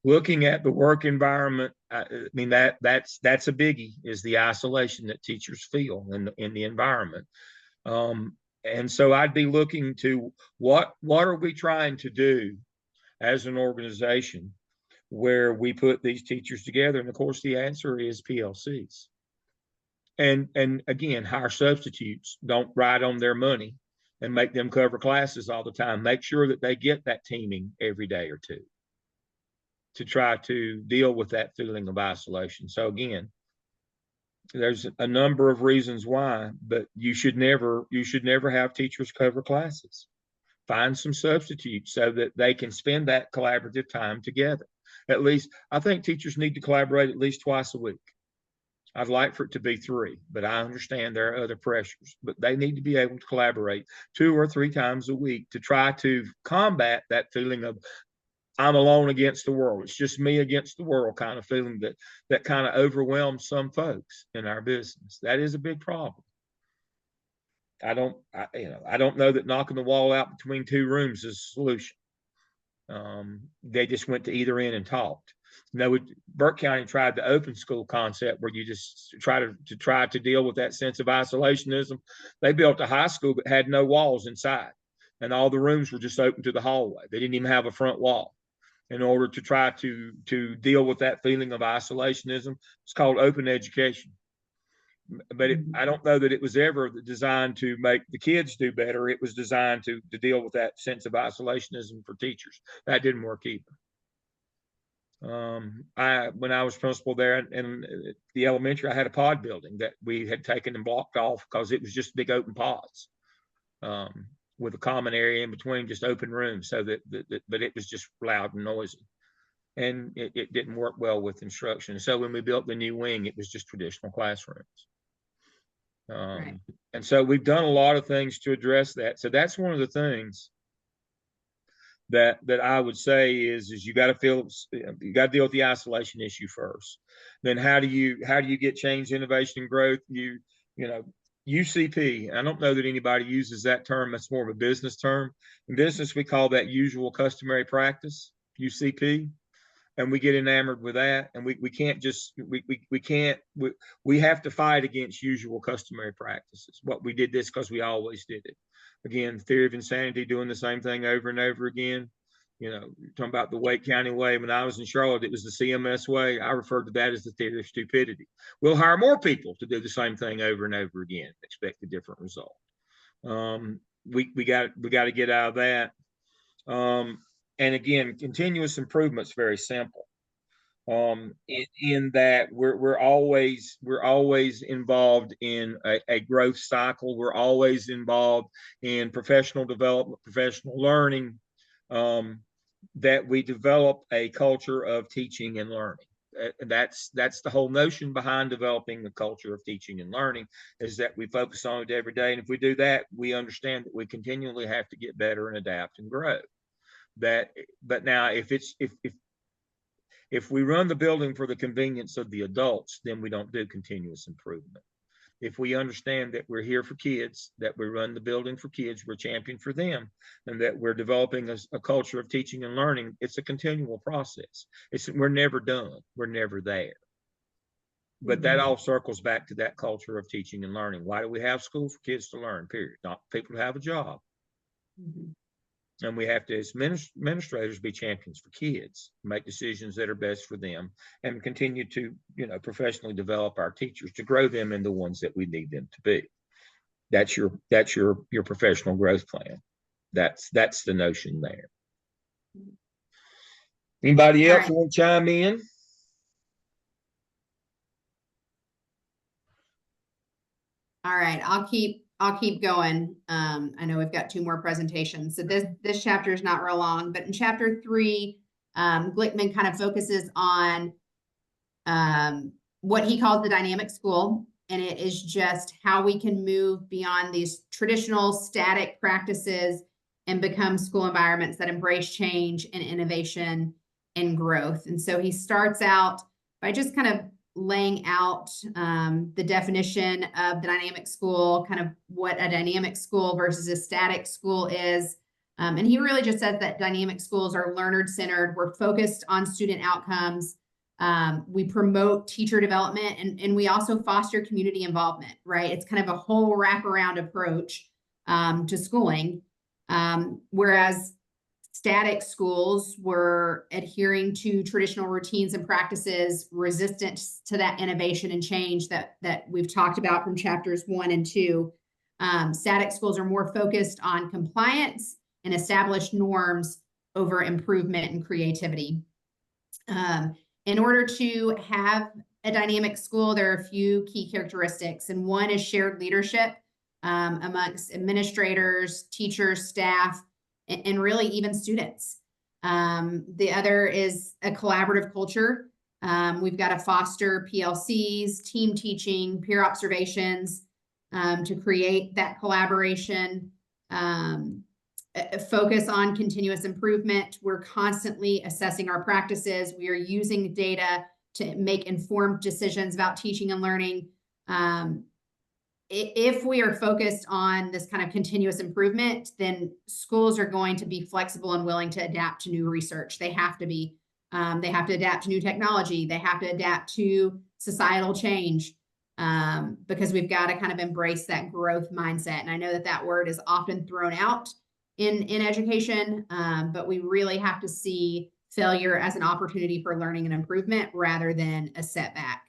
Looking at the work environment, I mean, that's a biggie, is the isolation that teachers feel in the environment. And so I'd be looking to what are we trying to do as an organization where we put these teachers together? And of course, the answer is PLCs. And again, hire substitutes. Don't ride on their money and make them cover classes all the time. Make sure that they get that teaming every day or two to try to deal with that feeling of isolation. So again, there's a number of reasons why, but you should never have teachers cover classes. Find some substitutes so that they can spend that collaborative time together. At least, I think teachers need to collaborate at least twice a week. I'd like for it to be 3, but I understand there are other pressures, but they need to be able to collaborate 2 or 3 times a week to try to combat that feeling of I'm alone against the world. It's just me against the world kind of feeling that kind of overwhelms some folks in our business. That is a big problem. I don't know that knocking the wall out between 2 rooms is a solution. They just went to either end and talked. Burke County tried the open school concept where you just try to deal with that sense of isolationism. They built a high school that had no walls inside, and all the rooms were just open to the hallway. They didn't even have a front wall. In order to try to deal with that feeling of isolationism, it's called open education. But I don't know that it was ever designed to make the kids do better. It was designed to deal with that sense of isolationism for teachers. That didn't work either. When I was principal there in the elementary, I had a pod building that we had taken and blocked off because it was just big open pods with a common area in between, just open rooms, so but it was just loud and noisy, and it didn't work well with instruction. So when we built the new wing, it was just traditional classrooms. Right. And so we've done a lot of things to address that. So that's one of the things that I would say is you got to deal with the isolation issue first. Then how do you get change, innovation, and growth? UCP. I don't know that anybody uses that term. That's more of a business term. In business, we call that usual customary practice, UCP. And we get enamored with that, and we can't just we have to fight against usual customary practices. What we did this because we always did it. Again, theory of insanity, doing the same thing over and over again. Talking about the Wake County way. When I was in Charlotte, it was the CMS way. I referred to that as the theory of stupidity. We'll hire more people to do the same thing over and over again, expect a different result. We got to get out of that. And again, continuous improvement's very simple. In that we're always involved in a growth cycle. We're always involved in professional development, professional learning. That we develop a culture of teaching and learning. That's the whole notion behind developing the culture of teaching and learning, is that we focus on it every day. And if we do that, we understand that we continually have to get better and adapt and grow. But now if we run the building for the convenience of the adults, then we don't do continuous improvement. If we understand that we're here for kids, that we run the building for kids, we're champion for them, and that we're developing a culture of teaching and learning, it's a continual process. We're never done. We're never there. But that all circles back to that culture of teaching and learning. Why do we have school? For kids to learn, period. Not people to have a job. And we have to, as administrators, be champions for kids, make decisions that are best for them, and continue to, professionally develop our teachers to grow them into the ones that we need them to be. That's your professional growth plan. That's the notion there. Anybody else want to chime in? All right, I'll keep going. I know we've got 2 more presentations. So this chapter is not real long, but in chapter 3, Glickman kind of focuses on what he calls the dynamic school. And it is just how we can move beyond these traditional static practices and become school environments that embrace change and innovation and growth. And so he starts out by just kind of laying out the definition of the dynamic school, kind of what a dynamic school versus a static school is, And he really just said that dynamic schools are learner-centered. We're focused on student outcomes. We promote teacher development, and we also foster community involvement, right? It's kind of a whole wraparound approach to schooling. Whereas static schools were adhering to traditional routines and practices, resistant to that innovation and change that we've talked about from chapters 1 and 2. Static schools are more focused on compliance and established norms over improvement and creativity. In order to have a dynamic school, there are a few key characteristics, and one is shared leadership amongst administrators, teachers, staff, and really even students. The other is a collaborative culture. We've got to foster PLCs, team teaching, peer observations to create that collaboration. Focus on continuous improvement. We're constantly assessing our practices. We are using data to make informed decisions about teaching and learning. If we are focused on this kind of continuous improvement, then schools are going to be flexible and willing to adapt to new research. They have to be. They have to adapt to new technology. They have to adapt to societal change because we've got to kind of embrace that growth mindset. And I know that that word is often thrown out in education, but we really have to see failure as an opportunity for learning and improvement rather than a setback.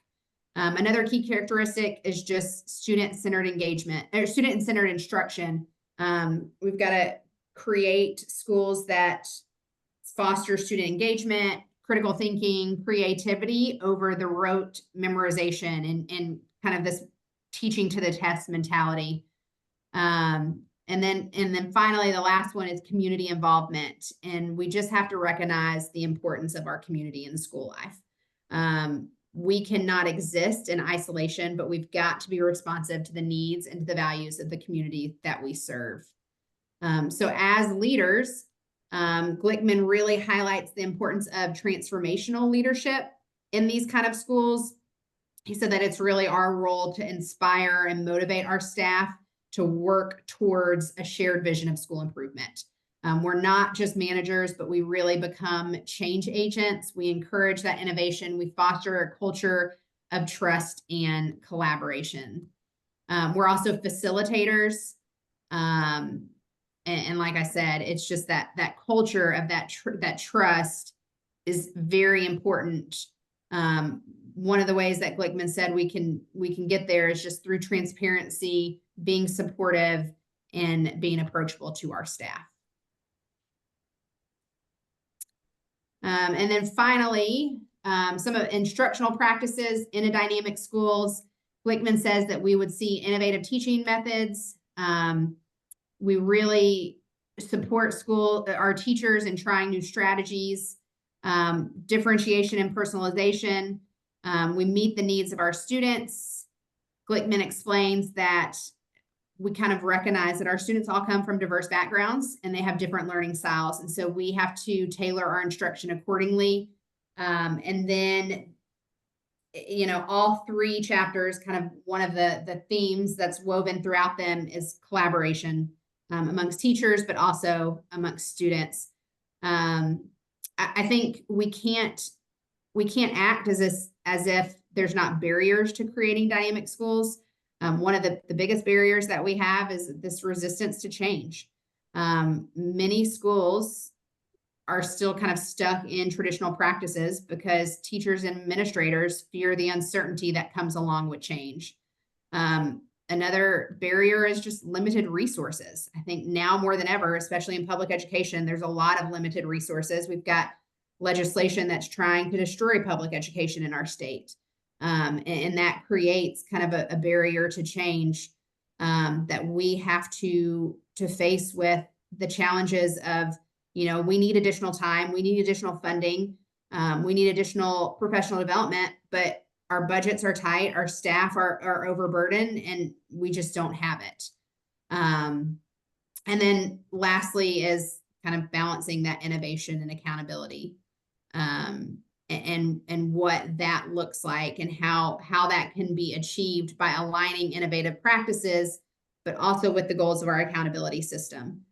Another key characteristic is just student-centered engagement or student-centered instruction. We've got to create schools that foster student engagement, critical thinking, creativity over the rote memorization and kind of this teaching to the test mentality. And then finally, the last one is community involvement. And we just have to recognize the importance of our community in school life. We cannot exist in isolation, but we've got to be responsive to the needs and to the values of the community that we serve. So as leaders, Glickman really highlights the importance of transformational leadership in these kind of schools. He said that it's really our role to inspire and motivate our staff to work towards a shared vision of school improvement. We're not just managers, but we really become change agents. We encourage that innovation. We foster a culture of trust and collaboration. We're also facilitators. And like I said, it's just that culture of that trust is very important. One of the ways that Glickman said we can get there is just through transparency, being supportive, and being approachable to our staff. And then finally, some of instructional practices in a dynamic schools. Glickman says that we would see innovative teaching methods. We really support our teachers in trying new strategies, differentiation and personalization. We meet the needs of our students. Glickman explains that we kind of recognize that our students all come from diverse backgrounds and they have different learning styles. And so we have to tailor our instruction accordingly. And then, all 3 chapters, kind of one of the themes that's woven throughout them is collaboration amongst teachers, but also amongst students. I think we can't act as if there's not barriers to creating dynamic schools. One of the biggest barriers that we have is this resistance to change. Many schools are still kind of stuck in traditional practices because teachers and administrators fear the uncertainty that comes along with change. Another barrier is just limited resources. I think now more than ever, especially in public education, there's a lot of limited resources. We've got legislation that's trying to destroy public education in our state. And that creates kind of a barrier to change that we have to face with the challenges of, we need additional time, we need additional funding, we need additional professional development, but our budgets are tight, our staff are overburdened, and we just don't have it. And then lastly is kind of balancing that innovation and accountability. And what that looks like and how that can be achieved by aligning innovative practices, but also with the goals of our accountability system.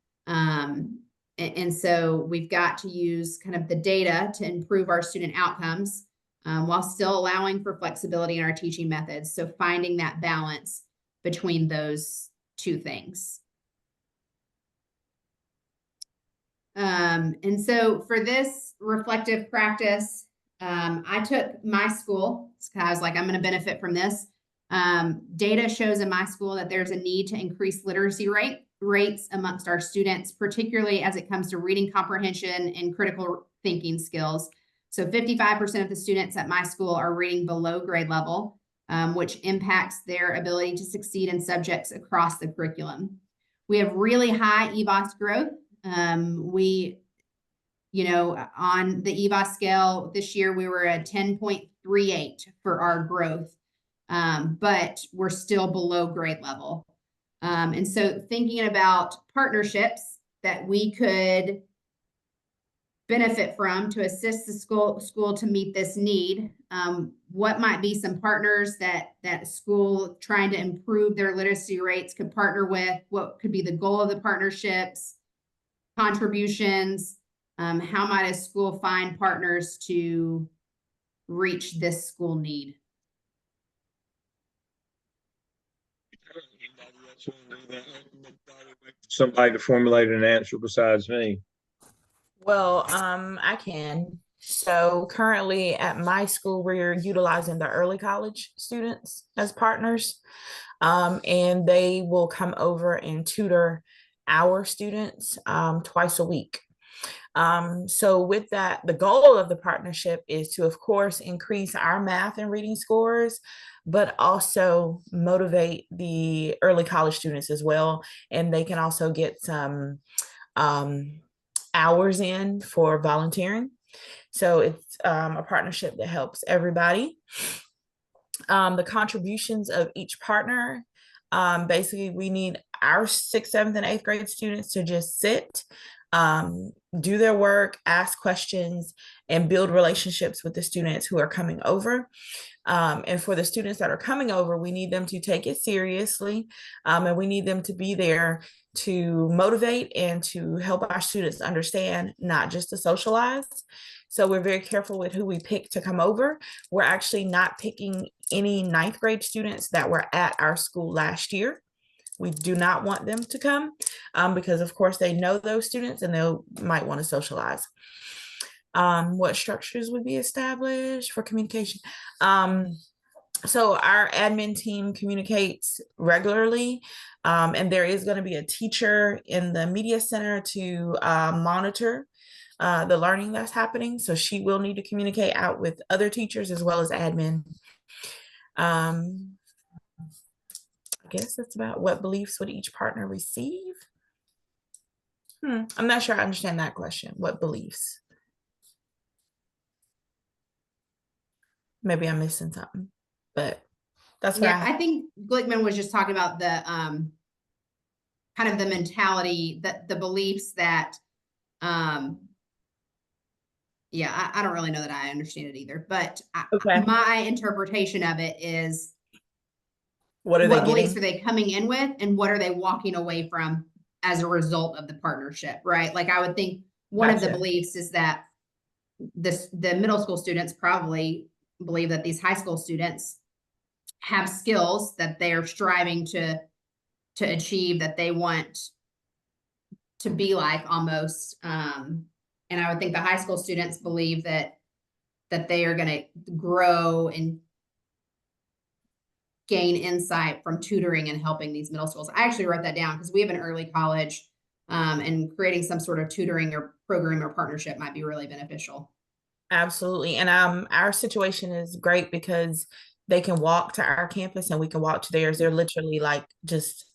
And so we've got to use kind of the data to improve our student outcomes, while still allowing for flexibility in our teaching methods. So finding that balance between those two things. And so for this reflective practice, I took my school, because I was like, I'm going to benefit from this. Data shows in my school that there's a need to increase literacy rates amongst our students, particularly as it comes to reading comprehension and critical thinking skills. So 55% of the students at my school are reading below grade level, which impacts their ability to succeed in subjects across the curriculum. We have really high EVOS growth. On the EVOS scale this year, we were at 10.38 for our growth, but we're still below grade level. And so thinking about partnerships that we could benefit from to assist the school to meet this need, what might be some partners that school trying to improve their literacy rates could partner with, what could be the goal of the partnerships, contributions, how might a school find partners to reach this school need? Somebody to formulate an answer besides me. Well, I can. So currently at my school, we're utilizing the early college students as partners, and they will come over and tutor our students twice a week. So with that, the goal of the partnership is to, of course, increase our math and reading scores, but also motivate the early college students as well. And they can also get some hours in for volunteering. So it's a partnership that helps everybody. The contributions of each partner, basically we need our 6th, 7th, and 8th grade students to just sit, do their work, ask questions, and build relationships with the students who are coming over. And for the students that are coming over, we need them to take it seriously, and we need them to be there to motivate and to help our students understand, not just to socialize. So we're very careful with who we pick to come over. We're actually not picking any 9th grade students that were at our school last year. We do not want them to come because, of course, they know those students and they might want to socialize. What structures would be established for communication? So our admin team communicates regularly, and there is going to be a teacher in the media center to monitor the learning that's happening. So she will need to communicate out with other teachers as well as admin. I guess that's about what beliefs would each partner receive. I'm not sure I understand that question. What beliefs? Maybe I'm missing something, but that's what I think Glickman was just talking about the kind of the mentality, that the beliefs that I don't really know that I understand it either, but my interpretation of it is, what beliefs are they coming in with and what are they walking away from as a result of the partnership, right? Like I would think one of the beliefs is that the middle school students probably believe that these high school students have skills that they are striving to achieve, that they want to be like almost. And I would think the high school students believe that they are going to grow and gain insight from tutoring and helping these middle schools. I actually wrote that down because we have an early college, and creating some sort of tutoring or program or partnership might be really beneficial. Absolutely. And our situation is great because they can walk to our campus and we can walk to theirs. They're literally like just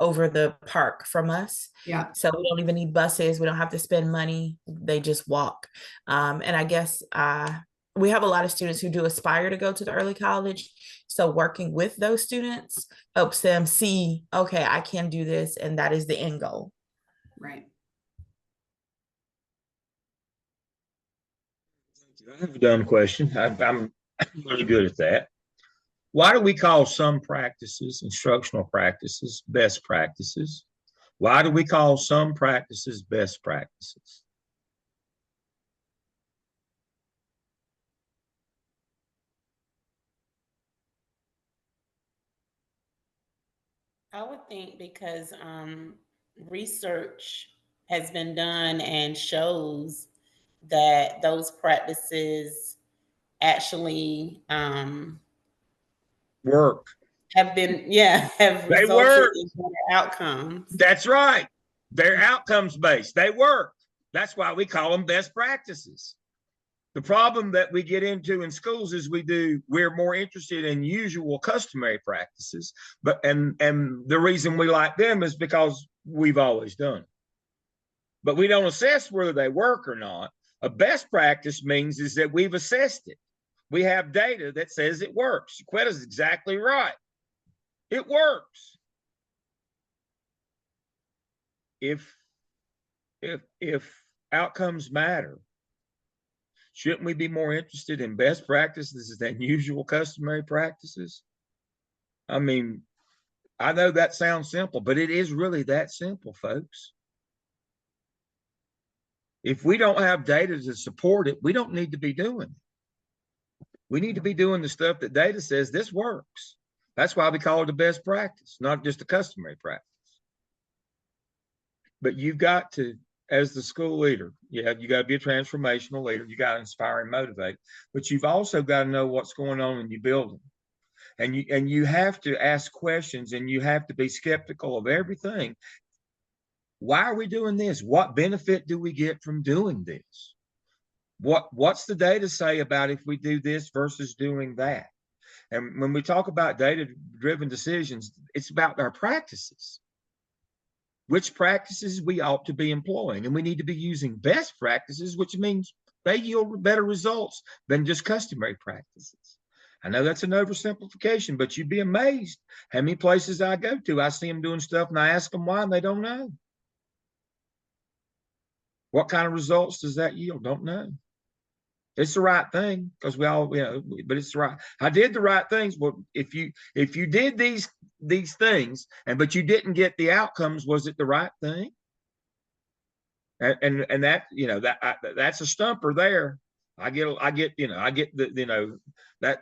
over the park from us. Yeah. So we don't even need buses. We don't have to spend money. They just walk. And I guess we have a lot of students who do aspire to go to the early college. So working with those students helps them see, okay, I can do this. And that is the end goal. Right. I have a dumb question. I'm really good at that. Why do we call some practices, instructional practices, best practices, Why do we call some practices best practices? I would think because research has been done and shows that those practices actually Work. have been, yeah, have They resulted work. in better outcomes. That's right. They're outcomes based. They work. That's why we call them best practices. The problem that we get into in schools is we're more interested in usual customary practices, but and the reason we like them is because we've always done it. But we don't assess whether they work or not. A best practice means is that we've assessed it. We have data that says it works. Quetta's exactly right. It works. If outcomes matter, shouldn't we be more interested in best practices than usual customary practices? I mean, I know that sounds simple, but it is really that simple, folks. If we don't have data to support it, we don't need to be doing it. We need to be doing the stuff that data says this works. That's why we call it a best practice, not just a customary practice. But you've got to, as the school leader, you got to be a transformational leader. You got to inspire and motivate, but you've also got to know what's going on in your building. And you have to ask questions, and you have to be skeptical of everything. Why are we doing this? What benefit do we get from doing this? What's the data say about if we do this versus doing that? And when we talk about data-driven decisions, it's about our practices. Which practices we ought to be employing, and we need to be using best practices, which means they yield better results than just customary practices. I know that's an oversimplification, but you'd be amazed how many places I go to, I see them doing stuff and I ask them why and they don't know. What kind of results does that yield? Don't know. It's the right thing because we all, but it's right. I did the right things. Well, if you did these things but you didn't get the outcomes, was it the right thing? And that, that's a stumper there. I get the, that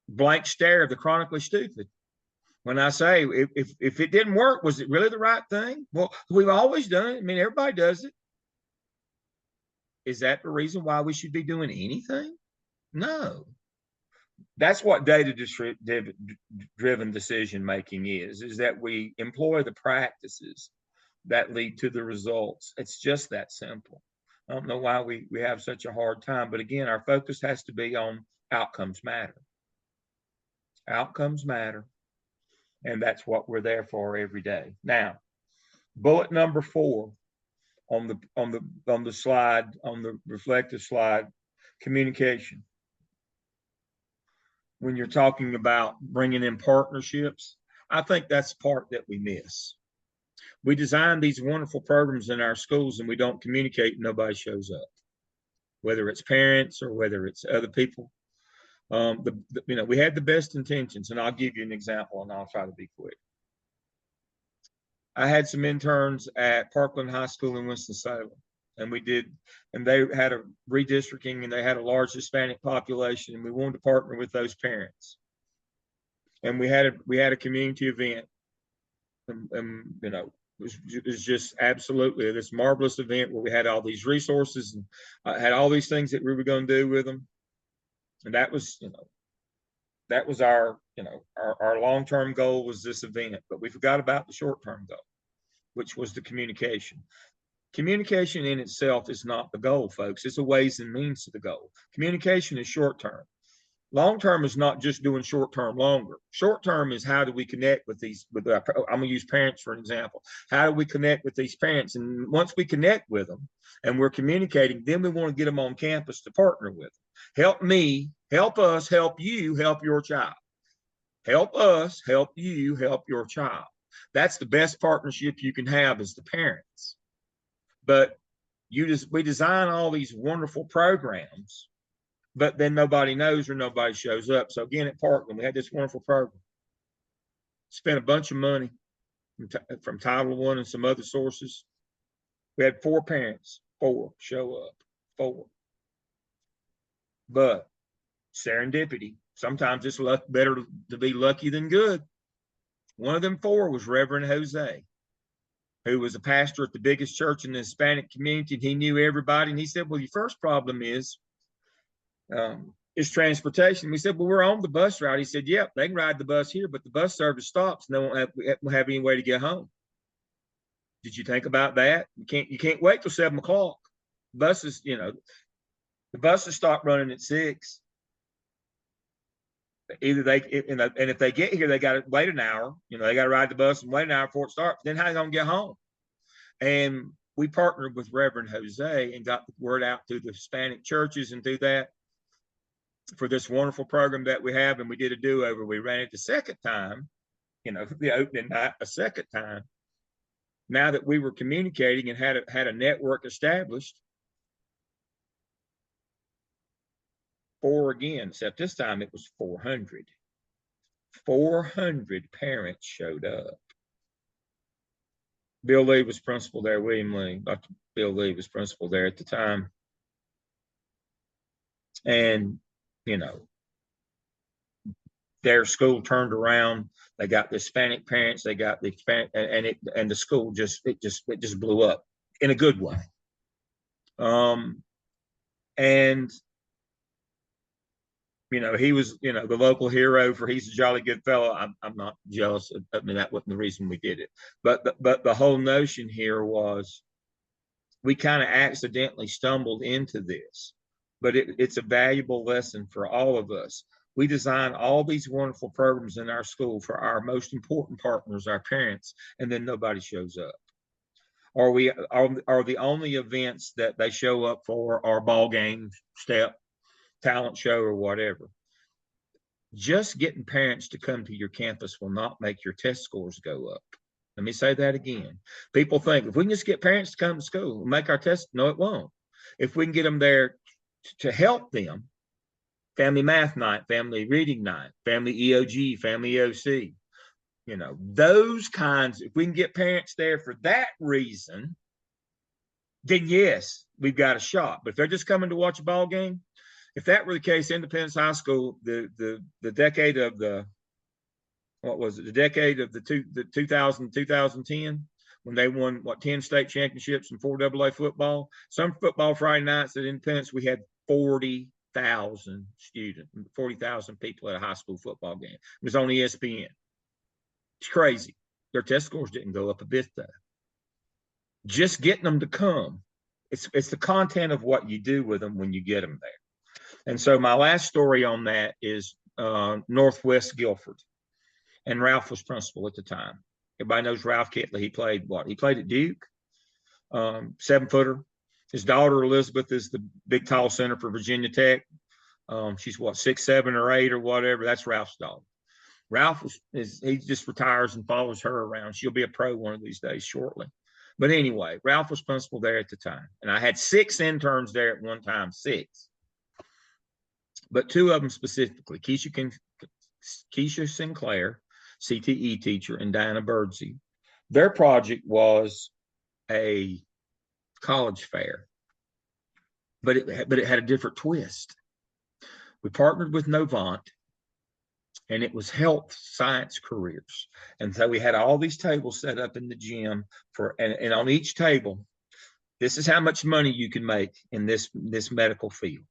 blank stare of the chronically stupid when I say, if it didn't work, was it really the right thing? Well, we've always done it. I mean, everybody does it. Is that the reason why we should be doing anything? No. That's what data-driven decision making is that we employ the practices that lead to the results. It's just that simple. I don't know why we have such a hard time, but again, our focus has to be on outcomes matter. Outcomes matter, and that's what we're there for every day. Now, bullet number 4 on the slide, on the reflective slide, communication. When you're talking about bringing in partnerships, I think that's the part that we miss. We design these wonderful programs in our schools and we don't communicate, nobody shows up, whether it's parents or whether it's other people. We had the best intentions, and I'll give you an example and I'll try to be quick. I had some interns at Parkland High School in Winston-Salem, and they had a redistricting and they had a large Hispanic population, and we wanted to partner with those parents. And we had a community event, and it was just absolutely this marvelous event where we had all these resources and had all these things that we were going to do with them. And that was, our long-term goal was this event, but we forgot about the short-term goal, which was the communication. Communication in itself is not the goal, folks. It's a ways and means to the goal. Communication is short-term. Long-term is not just doing short-term longer. Short-term is how do we connect with I'm going to use parents for an example. How do we connect with these parents? And once we connect with them and we're communicating, then we want to get them on campus to partner with them. Help me, help us, help you, help your child. Help us, help you, help your child. That's the best partnership you can have as the parents. But we design all these wonderful programs, but then nobody knows or nobody shows up. So again, at Parkland, we had this wonderful program. Spent a bunch of money. from Title I and some other sources. We had 4 parents, 4 show up, 4. But serendipity, sometimes it's better to be lucky than good. One of them 4 was Reverend Jose, who was a pastor at the biggest church in the Hispanic community. And he knew everybody. And he said, well, your first problem is transportation. We said, well, we're on the bus route. He said, yep, they can ride the bus here, but the bus service stops and they won't have any way to get home. Did you think about that? You can't wait till 7 o'clock. Buses, the buses stop running at 6. Either and if they get here, they got to wait an hour. They got to ride the bus and wait an hour before it starts. Then how are they gonna get home? And we partnered with Reverend Jose and got the word out through the Hispanic churches and through that for this wonderful program that we have. And we did a do-over. We ran it the second time, the opening night a second time. Now that we were communicating and had a network established, 4 again, except this time it was 400. 400 parents showed up. Bill Lee was principal there, William Lee. Dr. Bill Lee was principal there at the time. And, their school turned around. They got the Hispanic parents, they got the Hispanic, and the school just blew up in a good way. And he was, the local hero he's a jolly good fellow. I'm not jealous. That wasn't the reason we did it. But the whole notion here was we kind of accidentally stumbled into this, but it's a valuable lesson for all of us. We design all these wonderful programs in our school for our most important partners, our parents, and then nobody shows up. Or we are the only events that they show up for are ball games, step, talent show, or whatever. Just getting parents to come to your campus will not make your test scores go up. Let me say that again. People think if we can just get parents to come to school and make our test, no, it won't. If we can get them there to help them, family math night, family reading night, family EOG, family EOC, those kinds, if we can get parents there for that reason, then yes, we've got a shot. But if they're just coming to watch a ball game, if that were the case, Independence High School, the decade of the, what was it? The decade of the 2000, 2010, when they won 10 state championships and 4 AA football. Some football Friday nights at Independence, we had 40,000 students, 40,000 people at a high school football game. It was on ESPN. It's crazy. Their test scores didn't go up a bit though. Just getting them to come. It's the content of what you do with them when you get them there. And so my last story on that is Northwest Guilford. And Ralph was principal at the time. Everybody knows Ralph Kitley. He played what? He played at Duke, 7-footer. His daughter Elizabeth is the big tall center for Virginia Tech. She's what, 6, 7, or 8 or whatever. That's Ralph's daughter. Ralph he just retires and follows her around. She'll be a pro one of these days shortly. But anyway, Ralph was principal there at the time. And I had 6 interns there at one time, 6. But 2 of them specifically, Keisha Sinclair, CTE teacher, and Diana Birdsey. Their project was a college fair, but it had a different twist. We partnered with Novant, and it was health science careers. And so we had all these tables set up in the gym and on each table, this is how much money you can make in this medical field.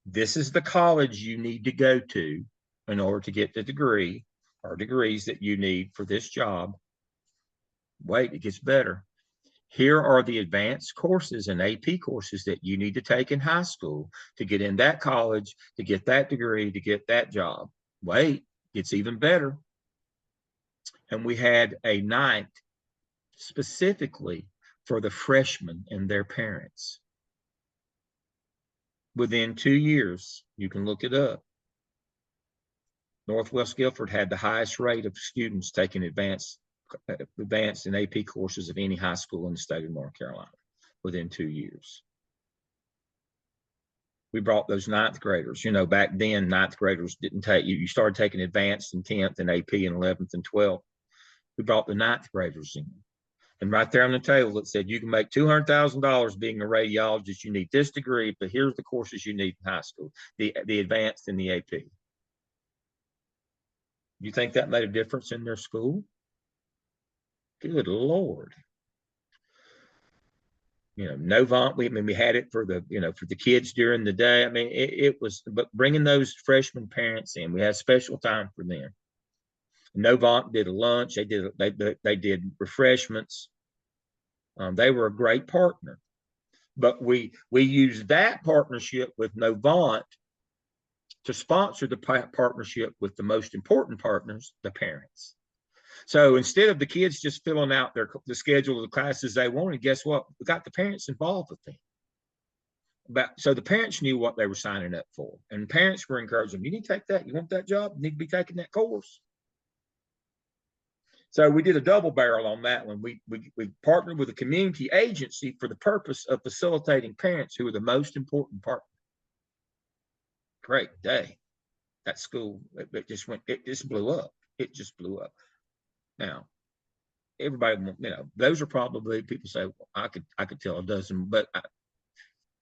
This is the college you need to go to in order to get the degree or degrees that you need for this job. Wait, it gets better. Here are the advanced courses and AP courses that you need to take in high school to get in that college, to get that degree, to get that job. Wait, it's even better. And we had a night specifically for the freshmen and their parents. Within 2 years, you can look it up, Northwest Guilford had the highest rate of students taking advanced and AP courses of any high school in the state of North Carolina within 2 years. We brought those 9th graders. Back then, 9th graders didn't take, you started taking advanced in 10th and AP in 11th and 12th. We brought the ninth graders in. And right there on the table, it said, you can make $200,000 being a radiologist. You need this degree, but here's the courses you need in high school, the advanced and the AP. You think that made a difference in their school? Good Lord. Novant, we had it for the kids during the day. I mean, it was, but bringing those freshman parents in, we had special time for them. Novant did a lunch. They did refreshments. They were a great partner, but we used that partnership with Novant to sponsor the partnership with the most important partners, the parents. So instead of the kids just filling out the schedule of the classes they wanted, guess what? We got the parents involved with them. So the parents knew what they were signing up for, and parents were encouraging them. You need to take that. You want that job? You need to be taking that course. So we did a double barrel on that one. We partnered with a community agency for the purpose of facilitating parents who are the most important partner. Great day. That school, it just blew up. It just blew up. Now, everybody, those are probably, people say, well, I could tell a dozen, but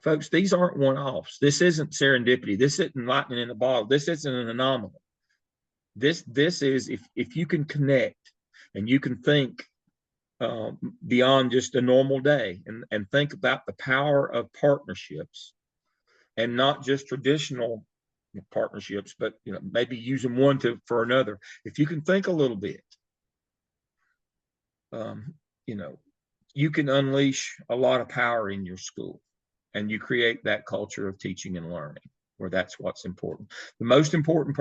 folks, these aren't one-offs. This isn't serendipity. This isn't lightning in a bottle. This isn't an anomaly. This is, if you can connect and you can think beyond just a normal day and think about the power of partnerships, and not just traditional partnerships, but maybe using one for another. If you can think a little bit, you can unleash a lot of power in your school, and you create that culture of teaching and learning, where that's what's important. The most important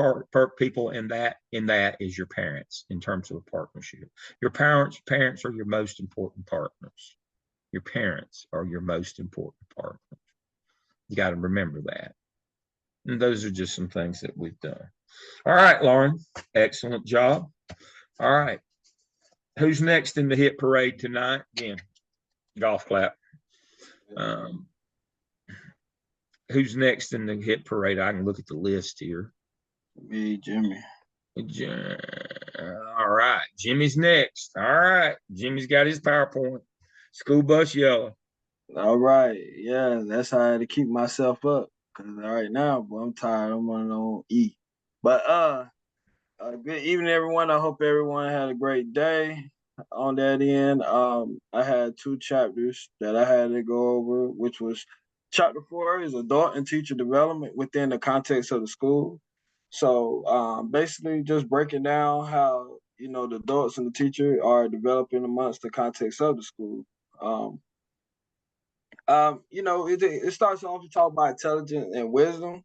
people in that is your parents, in terms of a partnership. Your parents are your most important partners. Your parents are your most important partners. You got to remember that. And those are just some things that we've done. All right, Lauren, excellent job. All right. Who's next in the hit parade tonight? Again, golf clap. Who's next in the hit parade? I can look at the list here. Me, Jimmy. All right. Jimmy's next. All right. Jimmy's got his PowerPoint. School bus yellow. All right. Yeah, that's how I had to keep myself up. Because right now, boy, I'm tired. I'm on E. But good evening, everyone. I hope everyone had a great day. On that end, I had 2 chapters that I had to go over, which was chapter 4 is adult and teacher development within the context of the school. So basically just breaking down how, the adults and the teacher are developing amongst the context of the school. It starts off to talk about intelligence and wisdom.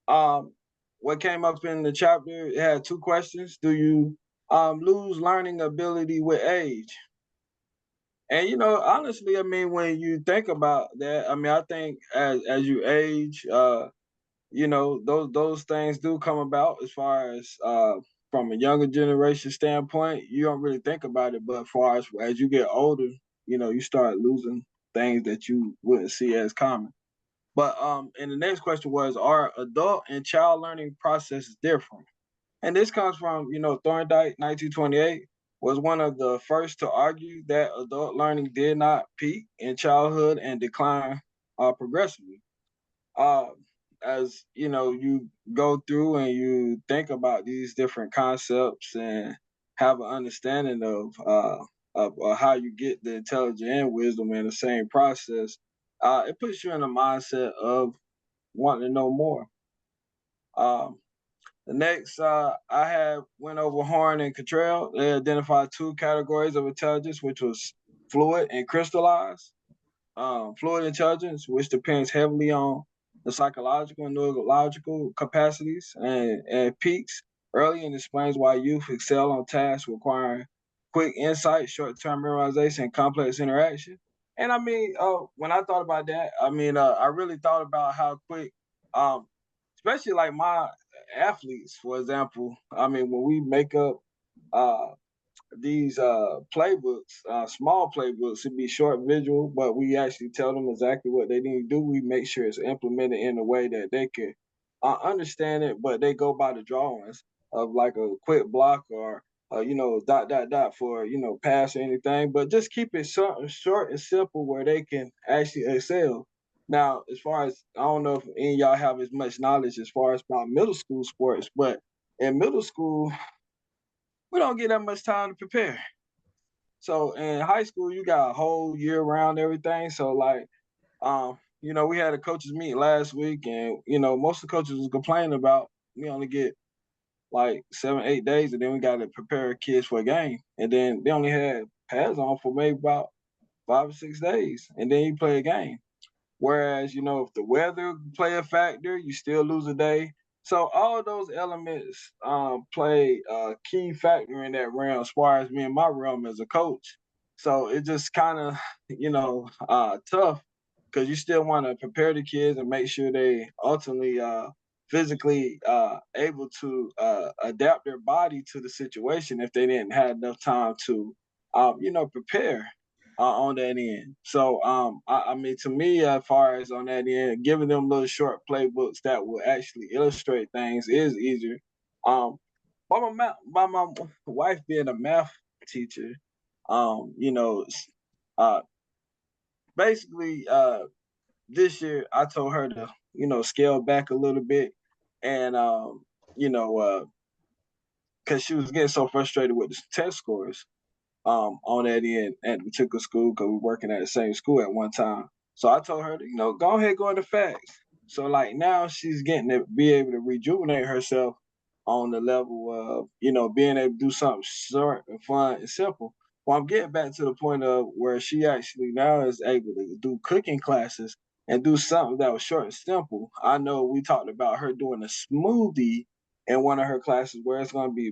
What came up in the chapter, it had 2 questions. Do you lose learning ability with age? And honestly, I mean, when you think about that, I mean, I think as you age, those things do come about. As far as from a younger generation standpoint, you don't really think about it. But as far as you get older, you start losing things that you wouldn't see as common. But and the next question was, are adult and child learning processes different? And this comes from, Thorndike, 1928, was one of the first to argue that adult learning did not peak in childhood and decline progressively. As you go through and you think about these different concepts and have an understanding of how you get the intelligence and wisdom in the same process, it puts you in a mindset of wanting to know more. The next, I went over Horn and Cottrell. They identified 2 categories of intelligence, which was fluid and crystallized. Fluid intelligence, which depends heavily on the psychological and neurological capacities and peaks early, and explains why youth excel on tasks requiring quick insight, short-term memorization, and complex interaction. And I mean, when I thought about that, I mean, I really thought about how quick, especially like my athletes, for example. I mean, when we make up these playbooks, small playbooks, it'd be short visual, but we actually tell them exactly what they need to do. We make sure it's implemented in a way that they can understand it, but they go by the drawings of like a quick block or for, pass or anything, but just keep it short and simple where they can actually excel. Now, as far as, I don't know if any of y'all have as much knowledge as far as about middle school sports, but in middle school, we don't get that much time to prepare. So in high school, you got a whole year round everything. So like, we had a coaches meet last week, and most of the coaches was complaining about we only get like 7-8 days, and then we got to prepare kids for a game, and then they only had pads on for maybe about 5 or 6 days, and then you play a game. Whereas, if the weather play a factor, you still lose a day. So all those elements play a key factor in that realm as far as me and my realm as a coach. So it just kind of, tough, because you still want to prepare the kids and make sure they ultimately physically able to adapt their body to the situation if they didn't have enough time to, prepare on that end. So I mean, to me, as far as on that end, giving them little short playbooks that will actually illustrate things is easier. By my wife being a math teacher, uh, basically this year I told her to scale back a little bit, and because she was getting so frustrated with the test scores on that end at the particular school, because we were working at the same school at one time. So I told her to, go ahead, go into facts. So like now she's getting to be able to rejuvenate herself on the level of, being able to do something short and fun and simple. Well, I'm getting back to the point of where she actually now is able to do cooking classes and do something that was short and simple. I know we talked about her doing a smoothie in one of her classes where it's going to be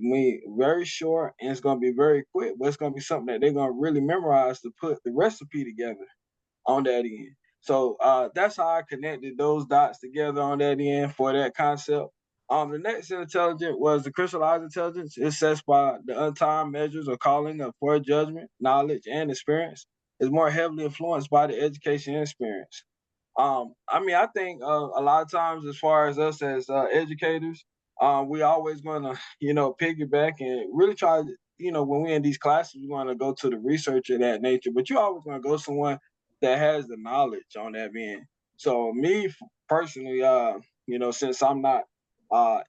very short and it's going to be very quick, but it's going to be something that they're going to really memorize to put the recipe together on that end. So that's how I connected those dots together on that end for that concept. The next intelligence was the crystallized intelligence. It's assessed by the untimed measures or calling of poor judgment, knowledge, and experience. It's more heavily influenced by the education and experience. I mean, I think a lot of times, as far as us as educators, we always going to, piggyback and really try to, when we're in these classes, we want to go to the research of that nature, but you always going to go someone that has the knowledge on that end. So me personally, since I'm not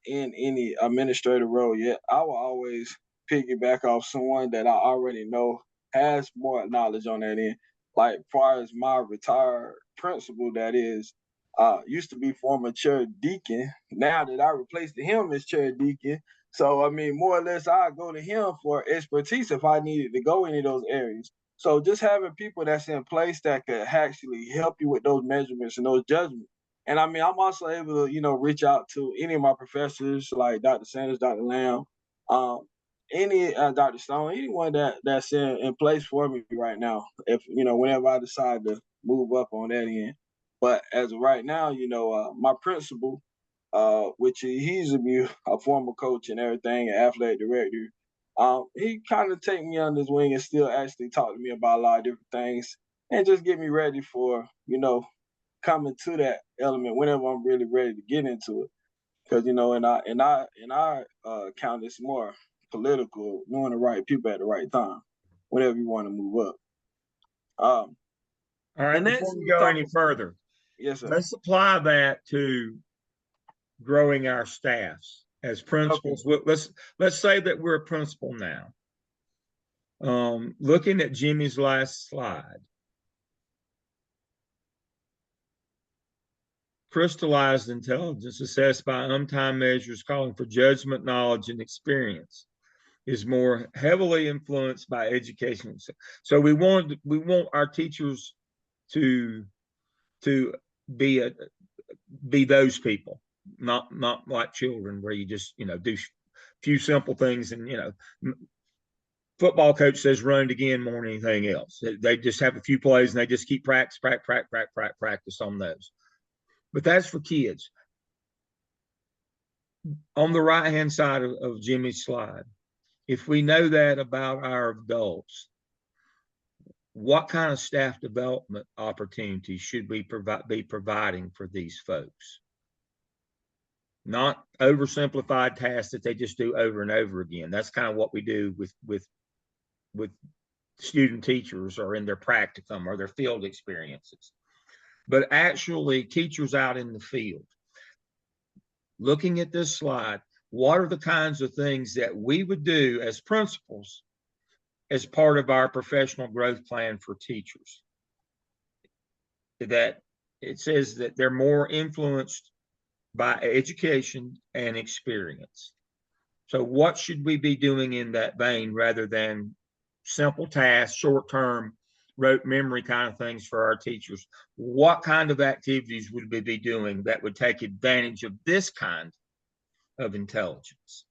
in any administrative role yet, I will always piggyback off someone that I already know has more knowledge on that end. Like far as my retired principal, that is, used to be former chair deacon. Now that I replaced him as chair deacon, so I mean, more or less, I go to him for expertise if I needed to go any of those areas. So just having people that's in place that could actually help you with those measurements and those judgments. And I mean, I'm also able to, reach out to any of my professors like Dr. Sanders, Dr. Lamb, um, any Dr. Stone, anyone that's in place for me right now. If whenever I decide to move up on that end. But as of right now, my principal, which he's a former coach and everything, an athletic director. He kind of take me under his wing and still actually talk to me about a lot of different things and just get me ready for, coming to that element whenever I'm really ready to get into it. Because, in our count, it's more political, knowing the right people at the right time, whenever you want to move up. All right, before we go any further, yes, sir. Let's apply that to growing our staffs as principals. Okay. Let's say that we're a principal now. Looking at Jimmy's last slide, crystallized intelligence assessed by untimed measures calling for judgment, knowledge, and experience is more heavily influenced by education. So we want our teachers to be those people, not like children where you just do few simple things and football coach says run it again more than anything else. They just have a few plays and they just keep practice on those. But that's for kids. On the right hand side of Jimmy's slide, if we know that about our adults, what kind of staff development opportunities should we be providing for these folks? not oversimplified tasks that they just do over and over again. That's kind of what we do with student teachers or in their practicum or their field experiences. But actually teachers out in the field, looking at this slide, what are the kinds of things that we would do as principals as part of our professional growth plan for teachers? That it says that they're more influenced by education and experience. So what should we be doing in that vein rather than simple tasks, short-term, rote memory kind of things for our teachers? What kind of activities would we be doing that would take advantage of this kind of intelligence?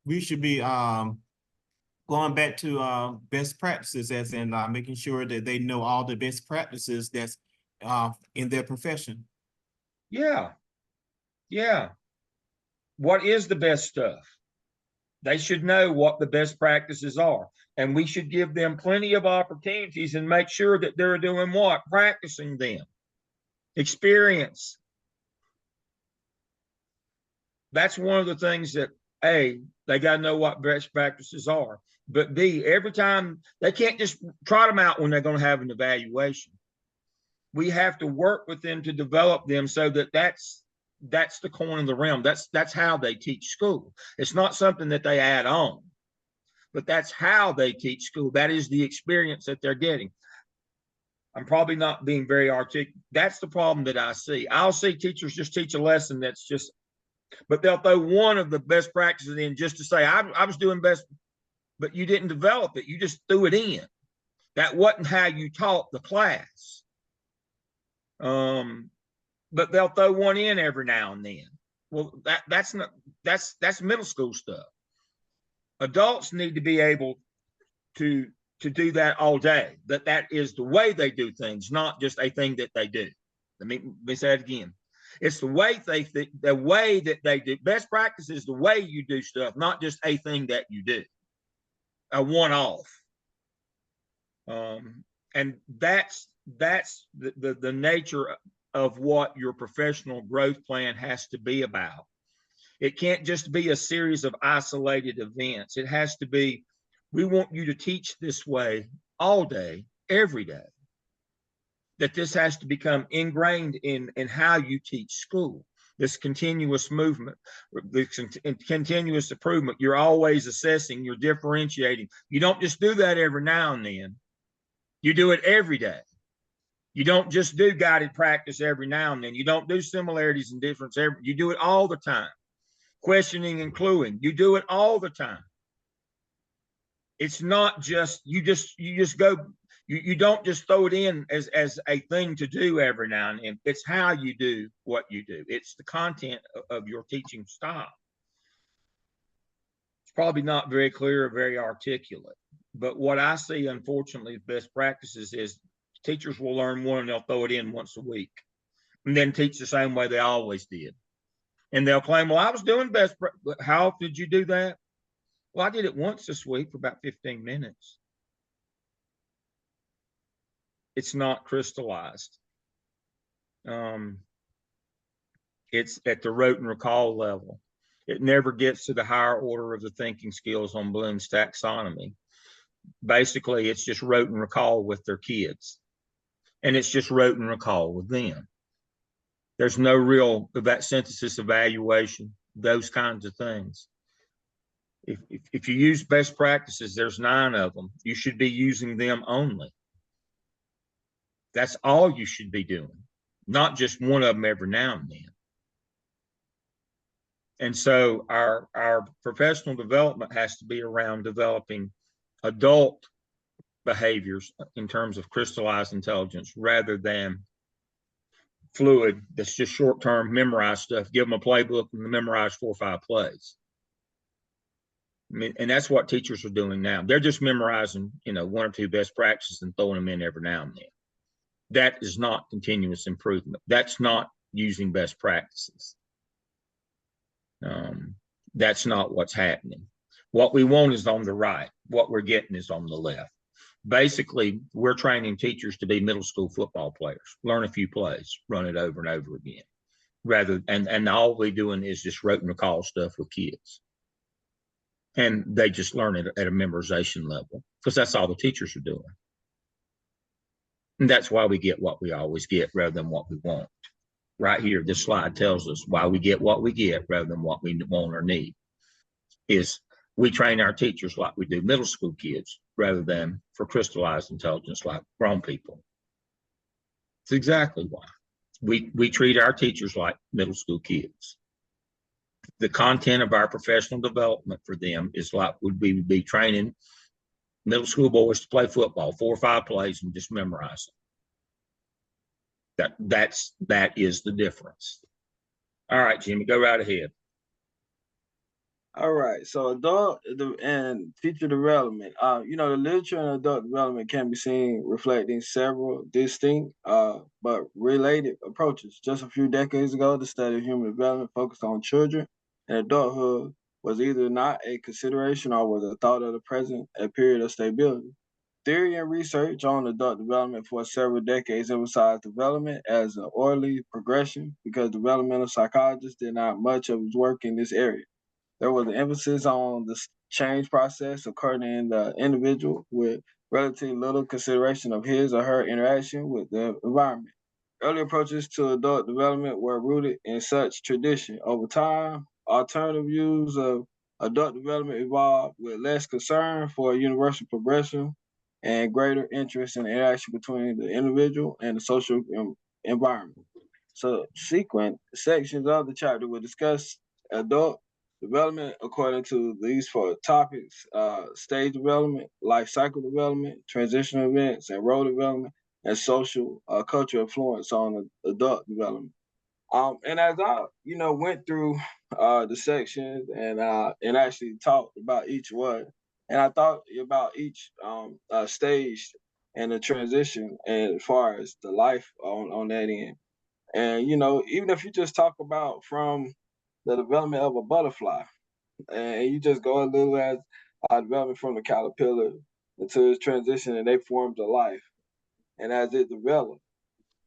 We should be going back to best practices, as in making sure that they know all the best practices that's in their profession. Yeah. Yeah. What is the best stuff? They should know what the best practices are. And we should give them plenty of opportunities and make sure that they're doing what? Practicing them. Experience. That's one of the things that, A, they got to know what best practices are. But B, every time, they can't just trot them out when they're going to have an evaluation. We have to work with them to develop them so that that's the coin of the realm. That's how they teach school. It's not something that they add on, but that's how they teach school. That is the experience that they're getting. I'm probably not being very articulate. That's the problem that I see. I'll see teachers just teach a lesson that's just, but they'll throw one of the best practices in just to say, I was doing best, but you didn't develop it. You just threw it in. That wasn't how you taught the class. But they'll throw one in every now and then. Well, that's middle school stuff. Adults need to be able to do that all day. That is the way they do things, not just a thing that they do. Let me say it again. It's the way that they do. Best practice is the way you do stuff, not just a thing that you do. A one-off. And that's the nature of what your professional growth plan has to be about. It can't just be a series of isolated events. It has to be, we want you to teach this way all day, every day. That this has to become ingrained in how you teach school. This continuous movement, this continuous improvement. You're always assessing, you're differentiating. You don't just do that every now and then. You do it every day. You don't just do guided practice every now and then. You don't do similarities and difference you do it all the time. Questioning and cluing, you do it all the time. It's not just, you don't just throw it in as a thing to do every now and then. It's how you do what you do. It's the content of your teaching style. It's probably not very clear or very articulate, but what I see, unfortunately, best practices is teachers will learn one and they'll throw it in once a week and then teach the same way they always did. And they'll claim, well, I was doing best. How often did you do that? Well, I did it once this week for about 15 minutes. It's not crystallized. It's at the rote and recall level. It never gets to the higher order of the thinking skills on Bloom's taxonomy. Basically, it's just rote and recall with their kids. And it's just rote and recall with them. There's no real synthesis evaluation, those kinds of things. If you use best practices, there's 9 of them. You should be using them only. That's all you should be doing, not just one of them every now and then. And so our professional development has to be around developing adult behaviors in terms of crystallized intelligence rather than fluid that's just short-term memorize stuff. Give them a playbook and memorize 4 or 5 plays. I mean, and that's what teachers are doing now. They're just memorizing, 1 or 2 best practices and throwing them in every now and then. That is not continuous improvement. That's not using best practices. That's not what's happening. What we want is on the right. What we're getting is on the left. Basically, we're training teachers to be middle school football players, learn a few plays, run it over and over again, and all we're doing is just rote and recall stuff with kids. And they just learn it at a memorization level because that's all the teachers are doing. And that's why we get what we always get rather than what we want. Right here, this slide tells us why we get what we get rather than what we want or need. Is we train our teachers like we do middle school kids rather than for crystallized intelligence like grown people. It's exactly why. We treat our teachers like middle school kids. The content of our professional development for them is like we would be training middle school boys to play football, 4 or 5 plays and just memorize them. That is the difference. All right, Jimmy, go right ahead. All right, so adult and teacher development. You know, the literature in adult development can be seen reflecting several distinct but related approaches. Just a few decades ago, the study of human development focused on children, and adulthood was either not a consideration or was a thought of the present, a period of stability. Theory and research on adult development for several decades emphasized development as an orderly progression because developmental psychologists did not much of its work in this area. There was an emphasis on the change process occurring in the individual with relatively little consideration of his or her interaction with the environment. Early approaches to adult development were rooted in such tradition. Over time, alternative views of adult development evolved with less concern for universal progression and greater interest in the interaction between the individual and the social environment. So, sequent sections of the chapter will discuss adult development according to these 4 topics: stage development, life cycle development, transitional events and role development, and social cultural influence on adult development. And as I, went through the sections and actually talked about each one, and I thought about each stage and the transition, and as far as the life on that end. And even if you just talk about from the development of a butterfly, and you just go a little as development from the caterpillar into its transition, and they formed a life, and as it developed.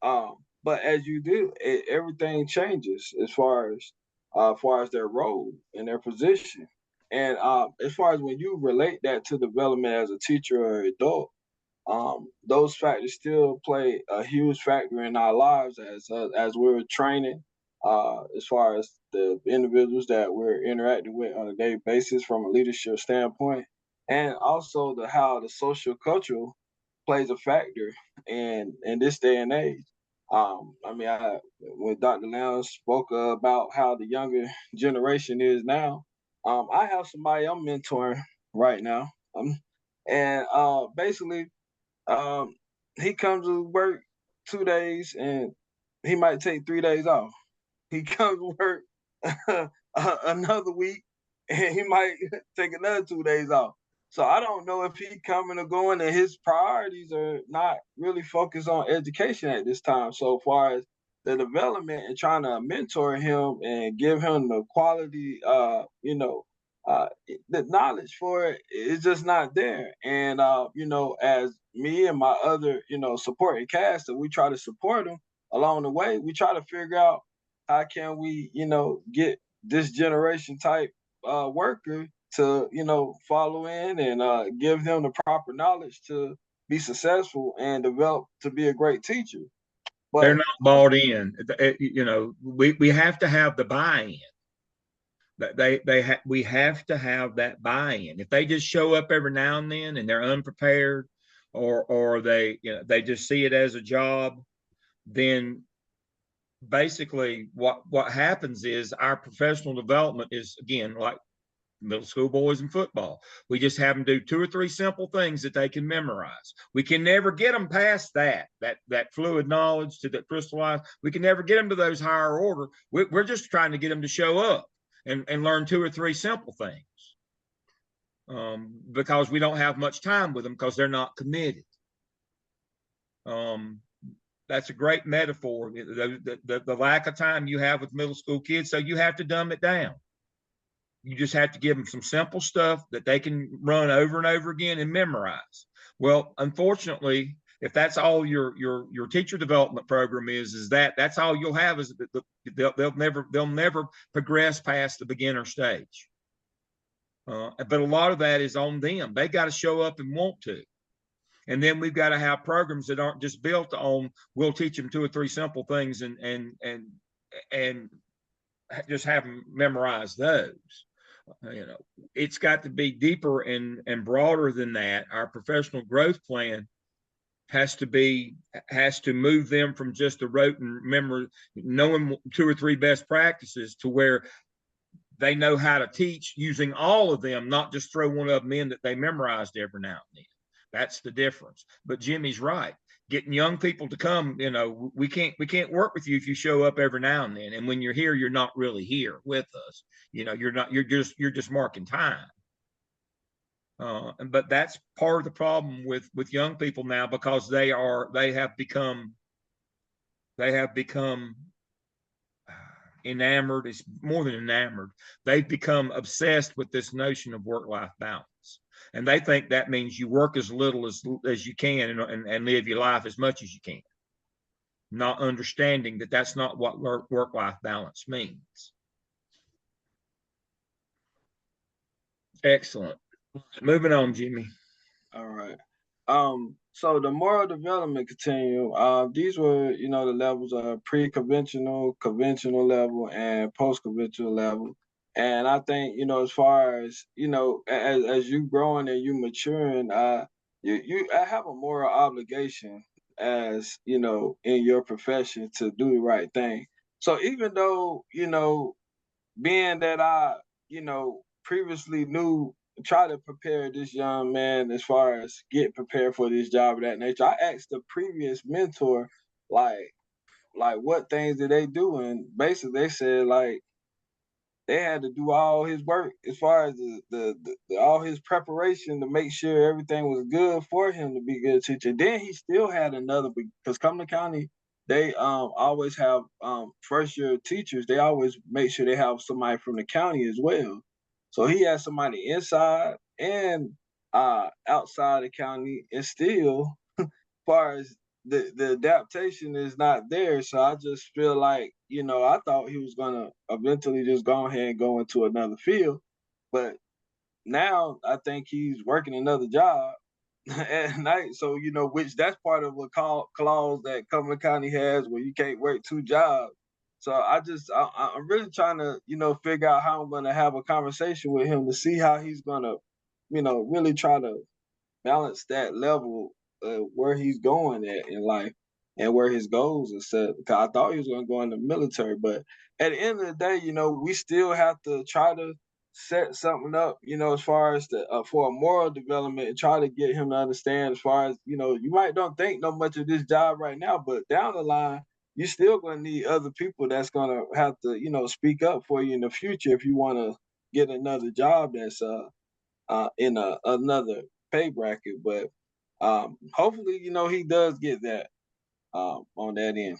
But as you do, everything changes as far as their role and their position, and as far as when you relate that to development as a teacher or adult, those factors still play a huge factor in our lives as we're training, as far as the individuals that we're interacting with on a daily basis from a leadership standpoint, and also how the social cultural plays a factor in this day and age. When Dr. Lowndes spoke about how the younger generation is now, I have somebody I'm mentoring right now, and basically he comes to work 2 days and he might take 3 days off. He comes to work another week and he might take another 2 days off. So I don't know if he coming or going, and his priorities are not really focused on education at this time. So far as the development and trying to mentor him and give him the quality, the knowledge for it is just not there. And as me and my other, supporting cast, that we try to support him along the way, we try to figure out how can we, get this generation type worker to, follow in and give them the proper knowledge to be successful and develop to be a great teacher. But they're not bought in. We have to have the buy-in. We have to have that buy-in. If they just show up every now and then and they're unprepared, or they just see it as a job, then basically what happens is our professional development is, again, like middle school boys in football. We just have them do 2 or 3 simple things that they can memorize. We can never get them past that fluid knowledge to that crystallized. We can never get them to those higher order. We're just trying to get them to show up and learn 2 or 3 simple things, because we don't have much time with them because they're not committed. That's a great metaphor. The lack of time you have with middle school kids, so you have to dumb it down. You just have to give them some simple stuff that they can run over and over again and memorize. Well, unfortunately, if that's all your teacher development program is that's all you'll have is they'll never progress past the beginner stage. But a lot of that is on them. They got to show up and want to. And then we've got to have programs that aren't just built on, we'll teach them 2 or 3 simple things and just have them memorize those. You know, it's got to be deeper and broader than that. Our professional growth plan has to move them from just the rote and memory, knowing 2 or 3 best practices, to where they know how to teach using all of them, not just throw one of them in that they memorized every now and then. That's the difference. But Jimmy's right. Getting young people to come, you know, we can't work with you if you show up every now and then. And when you're here, you're not really here with us. You know, you're just marking time. But that's part of the problem with young people now, because they have become enamored. It's more than enamored. They've become obsessed with this notion of work-life balance, and they think that means you work as little as you can and live your life as much as you can, not understanding that that's not what work-life balance means. Excellent. Moving on, Jimmy. All right. So the moral development continuum, these were, you know, the levels of pre-conventional, conventional level, and post-conventional level. And I think, you know, as far as, you know, as you growing and you maturing, you have a moral obligation, as, you know, in your profession, to do the right thing. So even though, you know, being that I, you know, previously knew, try to prepare this young man as far as get prepared for this job of that nature, I asked the previous mentor, like what things did they do? And basically they said, like, they had to do all his work as far as the all his preparation to make sure everything was good for him to be a good teacher. Then he still had another, because Cumberland County, they always have first year teachers. They always make sure they have somebody from the county as well. So he had somebody inside and outside the county, and still, as far as the adaptation is not there. So I just feel like, you know, I thought he was gonna eventually just go ahead and go into another field, but now I think he's working another job at night. So, you know, which that's part of a clause that Cumberland County has, where you can't work 2 jobs. So I'm really trying to, you know, figure out how I'm gonna have a conversation with him to see how he's gonna, you know, really try to balance that level where he's going at in life and where his goals are set. Because I thought he was going to go in the military, but at the end of the day, you know, we still have to try to set something up, you know, as far as the for a moral development, and try to get him to understand, as far as, you know, you might don't think no much of this job right now, but down the line, you're still going to need other people that's going to have to, you know, speak up for you in the future if you want to get another job that's in another pay bracket. But hopefully, you know, he does get that on that end.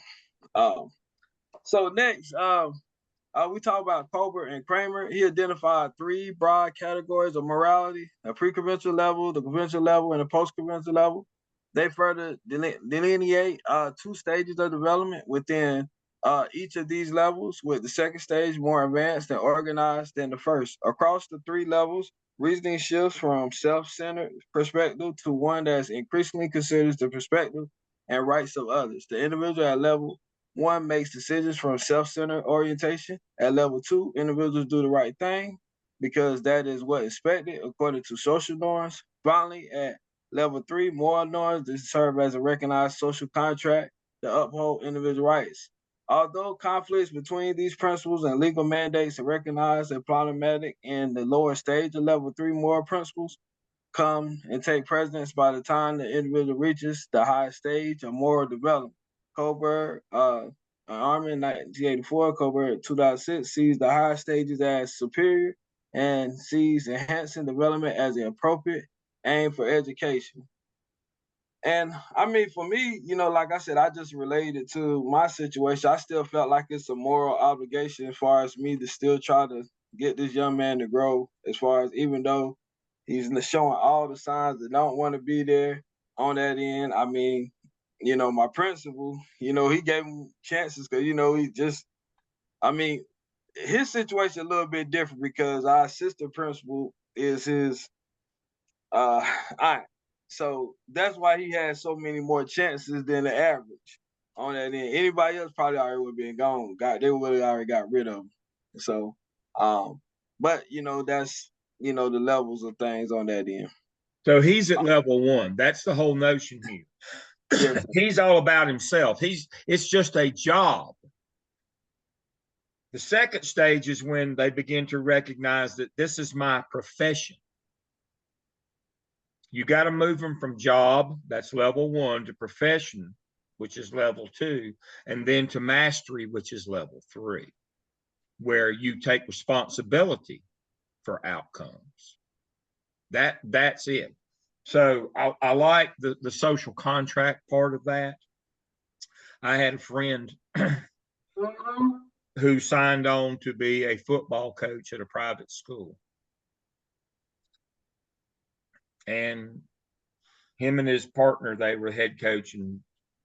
So next, we talk about Colbert and Kramer. He identified 3 broad categories of morality: a pre-conventional level, the conventional level, and a post-conventional level. They further delineate 2 stages of development within each of these levels, with the second stage more advanced and organized than the first. Across the 3 levels, reasoning shifts from self-centered perspective to one that's increasingly considers the perspective and rights of others. The individual at level 1 makes decisions from self-centered orientation. At level 2, individuals do the right thing because that is what is expected according to social norms. Finally, at level 3, moral norms that serve as a recognized social contract to uphold individual rights. Although conflicts between these principles and legal mandates are recognized and problematic in the lower stage of level 3, moral principles come and take precedence by the time the individual reaches the highest stage of moral development. Colbert, Armin, 1984, Colbert, 2006, sees the higher stages as superior and sees enhancing development as the appropriate aim for education. And I mean, for me, you know, like I said, I just related to my situation. I still felt like it's a moral obligation as far as me to still try to get this young man to grow, as far as, even though He's showing all the signs that don't want to be there on that end. I mean, my principal, he gave him chances because, he just, I mean, his situation a little bit different because our assistant principal is his aunt. So that's why he has so many more chances than the average on that end. Anybody else probably already would have been gone. They would have already got rid of him. So, but that's the levels of things on that end. So he's at level 1. That's the whole notion here. Yes. He's all about himself. It's just a job. The second stage is when they begin to recognize that this is my profession. You got to move them from job, that's level 1, to profession, which is level 2, and then to mastery, which is level 3, where you take responsibility for outcomes. That's it. So I like the social contract part of that. I had a friend who signed on to be a football coach at a private school. And him and his partner, they were head coach and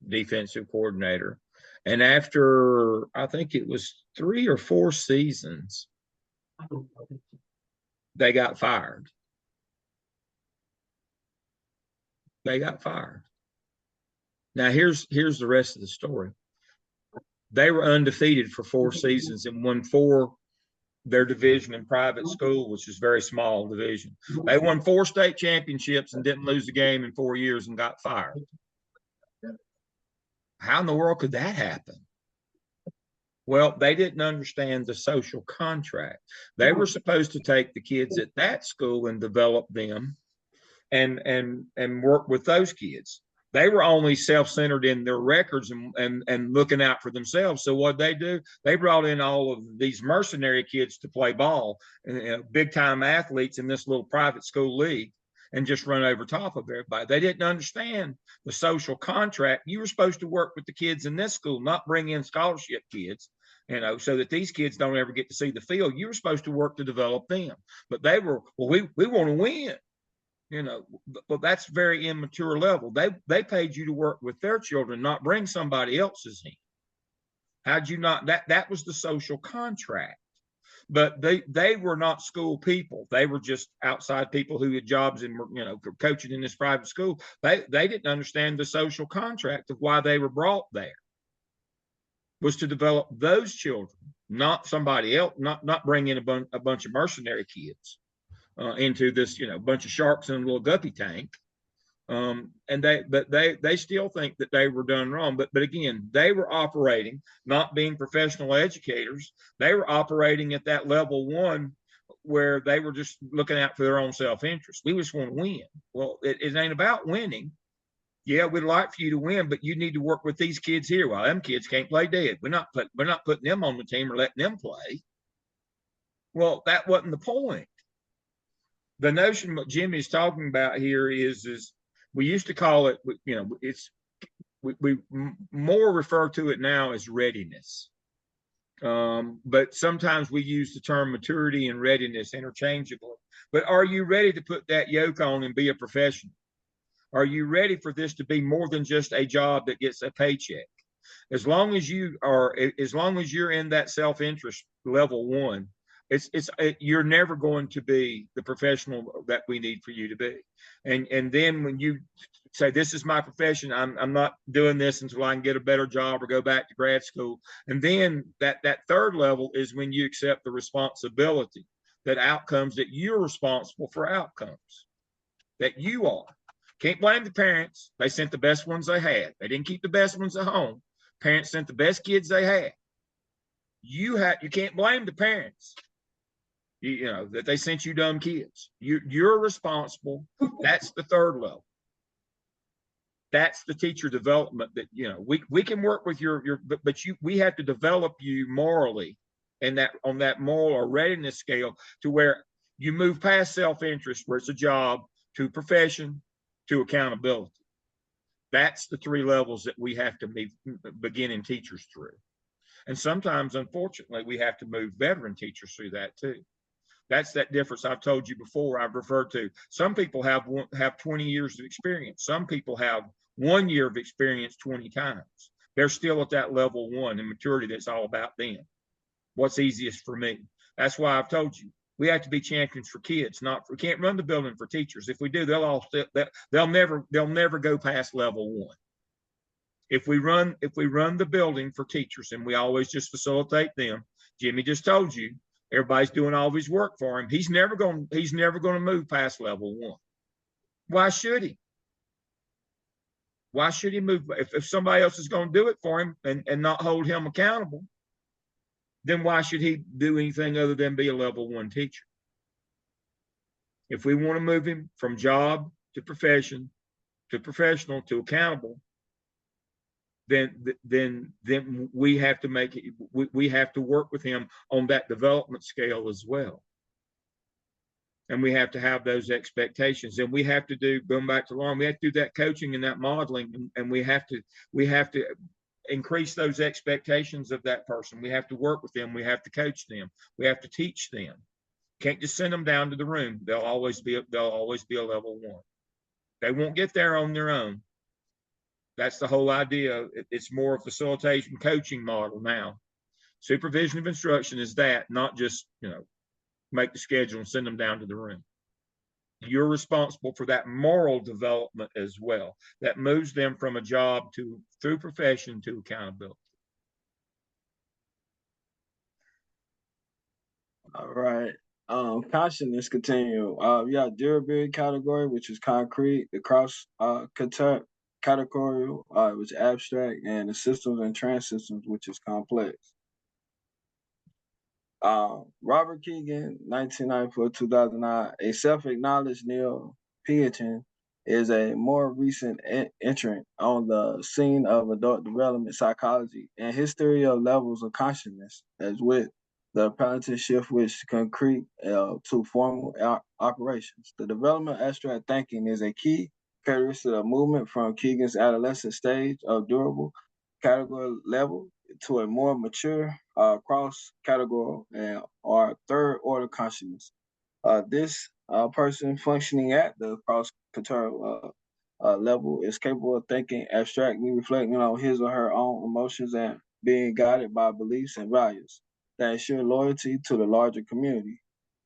defensive coordinator. And after, I think it was 3 or 4 seasons, they got fired. They got fired. Now, here's the rest of the story. They were undefeated for 4 seasons and won 4 their division in private school, which is very small division. They won 4 state championships and didn't lose a game in 4 years and got fired. How in the world could that happen? Well, they didn't understand the social contract. They were supposed to take the kids at that school and develop them and work with those kids. They were only self-centered in their records and looking out for themselves. So what they do, they brought in all of these mercenary kids to play ball, and big time athletes in this little private school league, and just run over top of everybody. They didn't understand the social contract. You were supposed to work with the kids in this school, not bring in scholarship kids, so that these kids don't ever get to see the field. You were supposed to work to develop them. But they were, well, we want to win. But that's very immature level. They paid you to work with their children, not bring somebody else's in. How'd you not? That was the social contract. But they were not school people. They were just outside people who had jobs and were, coaching in this private school. They didn't understand the social contract of why they were brought there. Was to develop those children, not somebody else, not bring in a bunch of mercenary kids. Into this, bunch of sharks in a little guppy tank, and they still think that they were done wrong. But again, they were operating, not being professional educators. They were operating at that level 1, where they were just looking out for their own self-interest. We just want to win. Well, it ain't about winning. Yeah, we'd like for you to win, but you need to work with these kids here. Well, them kids can't play dead. We're not putting them on the team or letting them play. Well, that wasn't the point. The notion what Jimmy's talking about here is we used to call it, we more refer to it now as readiness. But sometimes we use the term maturity and readiness interchangeably. But are you ready to put that yoke on and be a professional? Are you ready for this to be more than just a job that gets a paycheck? As long as you're in that self-interest level 1, you're never going to be the professional that we need for you to be. And then when you say, this is my profession, I'm not doing this until I can get a better job or go back to grad school. And then that third level is when you accept the responsibility that you're responsible for outcomes, that you are. Can't blame the parents. They sent the best ones they had. They didn't keep the best ones at home. Parents sent the best kids they had. You can't blame the parents. That they sent you dumb kids. You're responsible. That's the third level. That's the teacher development that, we can work with but we have to develop you morally on that moral or readiness scale to where you move past self-interest, where it's a job, to profession, to accountability. That's the 3 levels that we have to be beginning teachers through. And sometimes, unfortunately, we have to move veteran teachers through that too. That's that difference I've told you before. I've referred to. Some people have 20 years of experience. Some people have 1 year of experience 20 times. They're still at that level 1 in maturity. That's all about them. What's easiest for me? That's why I've told you we have to be champions for kids. We can't run the building for teachers. If we do, they'll never go past level 1. If we run the building for teachers and we always just facilitate them, Jimmy just told you everybody's doing all his work for him. He's never going to move past level 1. Why should he? Why should he move? If somebody else is going to do it for him and not hold him accountable, then why should he do anything other than be a level 1 teacher? If we want to move him from job to profession to professional to accountable, then we have to make it. We have to work with him on that development scale as well. And we have to have those expectations, and we have to do, going back to Lauren, we have to do that coaching and that modeling, and we have to increase those expectations of that person. We have to work with them. We have to coach them. We have to teach them. Can't just send them down to the room. They'll always be a level 1. They won't get there on their own. That's the whole idea. It's more a facilitation coaching model now. Supervision of instruction is that, not just, make the schedule and send them down to the room. You're responsible for that moral development as well. That moves them from a job through profession to accountability. All right. Consciousness continue. We got durability category, which is concrete, the cross categorical, which is abstract, and the systems and trans-systems, which is complex. Robert Keegan, 1994-2009, a self-acknowledged neo-Puritan, is a more recent entrant on the scene of adult development psychology, and his theory of levels of consciousness, as with the apprenticeship shift which concrete to formal operations. The development of abstract thinking is a key characteristic of movement from Keegan's adolescent stage of durable category level to a more mature cross-category or third-order consciousness. This person functioning at the cross-category level is capable of thinking abstractly, reflecting on his or her own emotions and being guided by beliefs and values that ensure loyalty to the larger community.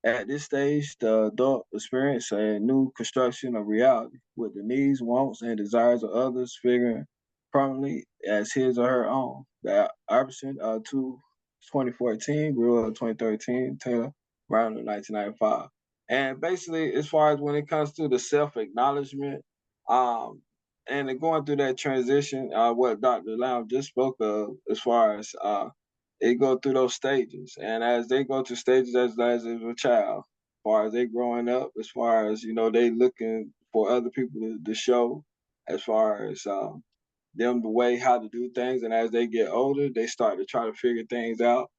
At this stage, the adult experiences a new construction of reality, with the needs, wants, and desires of others figuring prominently as his or her own. The Iverson 2014, Real 2013, Taylor Brown in 1995. And basically, as far as when it comes to the self-acknowledgement, and going through that transition, what Dr. Lamb just spoke of, as far as they go through those stages, and as they go through stages as a child, as far as they growing up, as far as they looking for other people to show, as far as them the way how to do things, and as they get older, they start to try to figure things out.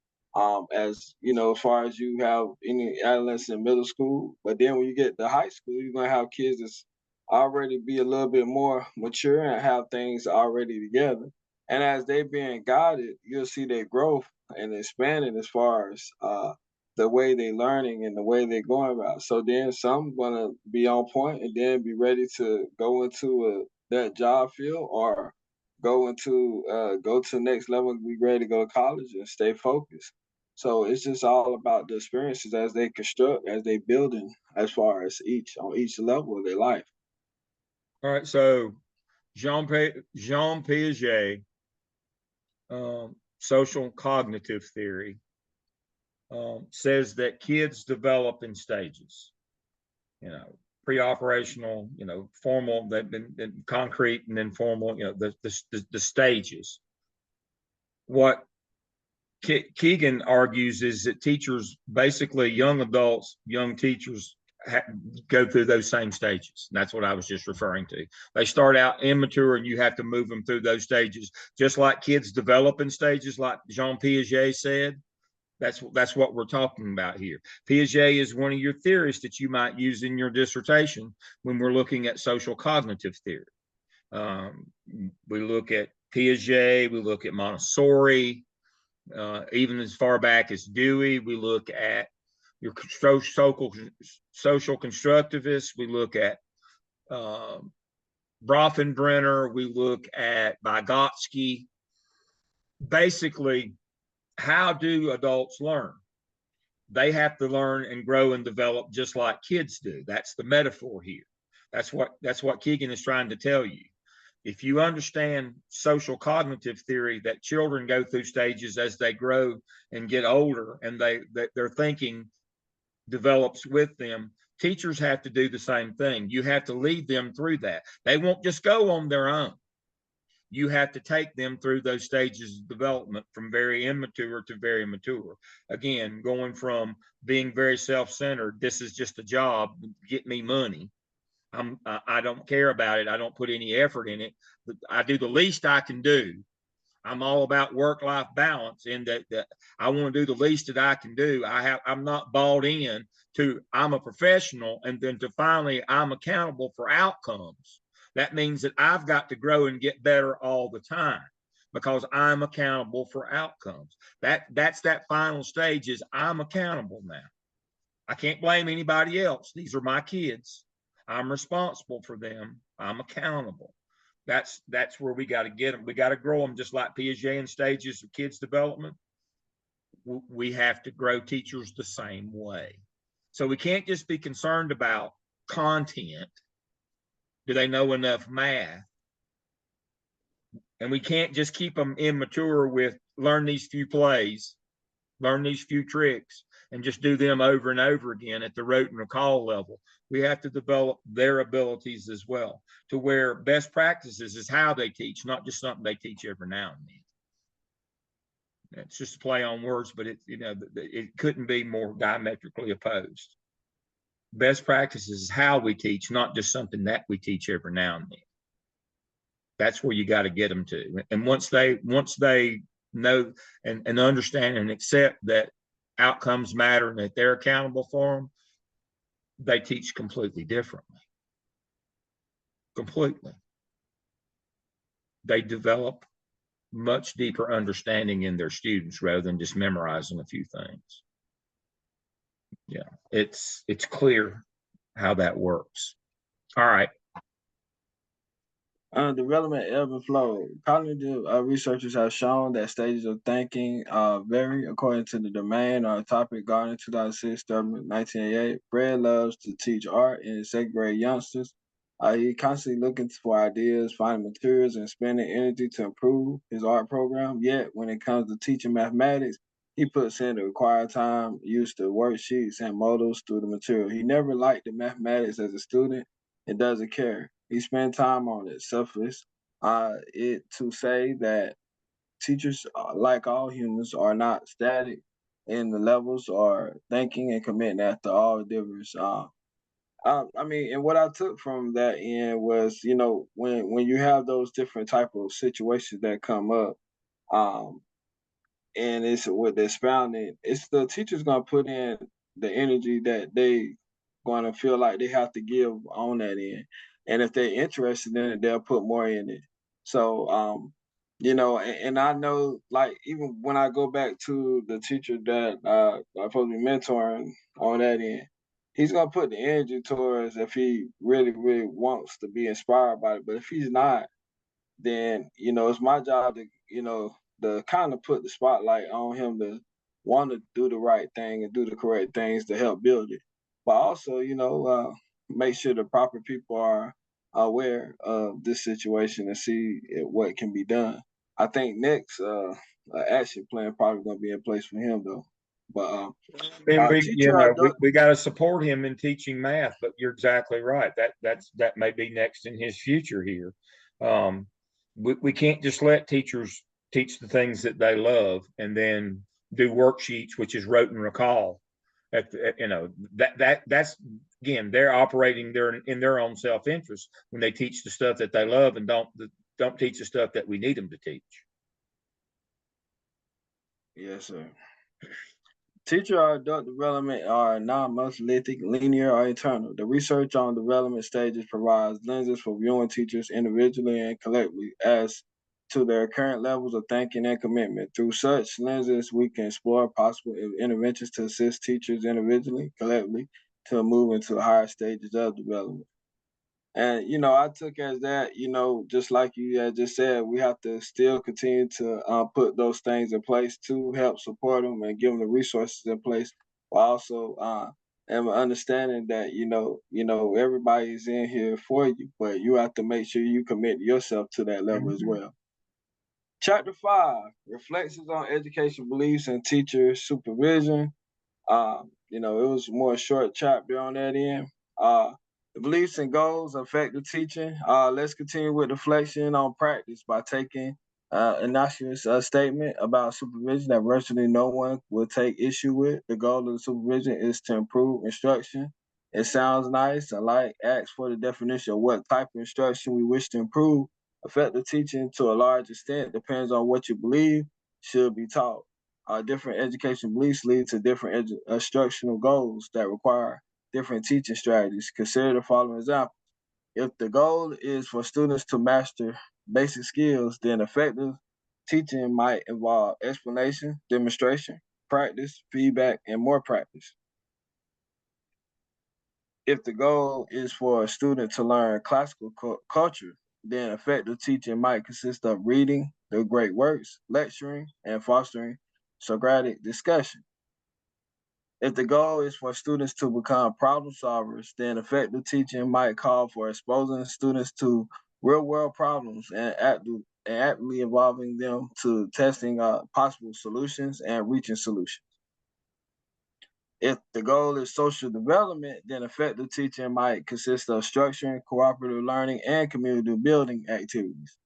As far as you have any adolescents in middle school, but then when you get to high school, you're gonna have kids that's already be a little bit more mature and have things already together. And as they being guided, you'll see their growth and expanding as far as the way they learning and the way they're going about. So then some gonna be on point and then be ready to go into that job field, or go to the next level and be ready to go to college and stay focused. So it's just all about the experiences as they construct, as they building, as far as on each level of their life. All right, so Jean Piaget, social cognitive theory, says that kids develop in stages. Pre-operational, formal, then concrete, and then formal. The stages. What Keegan argues is that teachers, basically young adults, young teachers, go through those same stages. And that's what I was just referring to. They start out immature, and you have to move them through those stages, just like kids develop in stages, like Jean Piaget said. That's what we're talking about here. Piaget is one of your theorists that you might use in your dissertation when we're looking at social cognitive theory. We look at Piaget, we look at Montessori, even as far back as Dewey. We look at your social constructivists. We look at Brofenbrenner. We look at Vygotsky. Basically, how do adults learn? They have to learn and grow and develop just like kids do. That's the metaphor here. That's what Keegan is trying to tell you. If you understand social cognitive theory, that children go through stages as they grow and get older, and their thinking develops with them, teachers have to do the same thing. You have to lead them through that. They won't just go on their own. You have to take them through those stages of development from very immature to very mature. Again, going from being very self-centered, this is just a job, get me money. I don't care about it. I don't put any effort in it. I do the least I can do. I'm all about work-life balance, in that I want to do the least that I can do. I'm not bought in to I'm a professional, and then to finally I'm accountable for outcomes. That means that I've got to grow and get better all the time, because I'm accountable for outcomes. That's that final stage, is I'm accountable now. I can't blame anybody else. These are my kids. I'm responsible for them. I'm accountable. That's where we got to get them. We got to grow them, just like Piaget stages of kids' development. We have to grow teachers the same way. So we can't just be concerned about content. Do they know enough math? And we can't just keep them immature with learn these few plays, learn these few tricks, and just do them over and over again at the rote and recall level. We have to develop their abilities as well, to where best practices is how they teach, not just something they teach every now and then. It's just a play on words, but it couldn't be more diametrically opposed. Best practices is how we teach, not just something that we teach every now and then. That's where you got to get them to. And once they know and understand and accept that outcomes matter and that they're accountable for them, they teach completely differently. Completely. They develop much deeper understanding in their students rather than just memorizing a few things. Yeah, it's clear how that works. All right. Development ebb and flow. Cognitive researchers have shown that stages of thinking vary according to the domain or topic. Gardner, 2006, Thurman, 1988. Fred loves to teach art in second grade youngsters. He constantly looking for ideas, finding materials, and spending energy to improve his art program. Yet, when it comes to teaching mathematics, he puts in the required time, used to worksheets and models through the material. He never liked the mathematics as a student and doesn't care. He spent time on it, selfless. It to say that teachers, like all humans, are not static in the levels or thinking and committing after all differs. I mean, and what I took from that end was, when you have those different type of situations that come up, and it's with the expounding, it's the teacher's gonna put in the energy that they gonna feel like they have to give on that end. And if they're interested in it, they'll put more in it. So and I know, like, even when I go back to the teacher that I'm supposed to be mentoring on that end, he's gonna put the energy towards if he really, really wants to be inspired by it. But if he's not, then it's my job to kind of put the spotlight on him to want to do the right thing and do the correct things to help build it. But also, make sure the proper people are aware of this situation and see what can be done. I think next action plan probably going to be in place for him though. But we got to support him in teaching math. But you're exactly right. That may be next in his future here. We can't just let teachers teach the things that they love and then do worksheets, which is rote and recall. That's again, they're operating in their own self-interest when they teach the stuff that they love and don't teach the stuff that we need them to teach. Yes, sir. Teacher or adult development are non-monolithic, linear, or eternal. The research on development stages provides lenses for viewing teachers individually and collectively as to their current levels of thinking and commitment. Through such lenses, we can explore possible interventions to assist teachers individually, collectively, to move into higher stages of development. And, I took as that, just like you had just said, we have to still continue to put those things in place to help support them and give them the resources in place, while also and understanding that, everybody's in here for you, but you have to make sure you commit yourself to that level as well. Chapter 5, Reflections on Education Beliefs and Teacher Supervision. It was more a short chapter on that end. The beliefs and goals of effective teaching. Let's continue with reflection on practice by taking innocuous statement about supervision that virtually no one will take issue with. The goal of the supervision is to improve instruction. It sounds nice. I like ask for the definition of what type of instruction we wish to improve. Effective teaching, to a large extent, depends on what you believe should be taught. Different education beliefs lead to different instructional goals that require different teaching strategies. Consider the following example. If the goal is for students to master basic skills, then effective teaching might involve explanation, demonstration, practice, feedback, and more practice. If the goal is for a student to learn classical culture, then effective teaching might consist of reading the great works, lecturing, and fostering Socratic discussion. If the goal is for students to become problem solvers, then effective teaching might call for exposing students to real-world problems and actively involving them to testing possible solutions and reaching solutions. If the goal is social development, then effective teaching might consist of structuring cooperative learning and community building activities.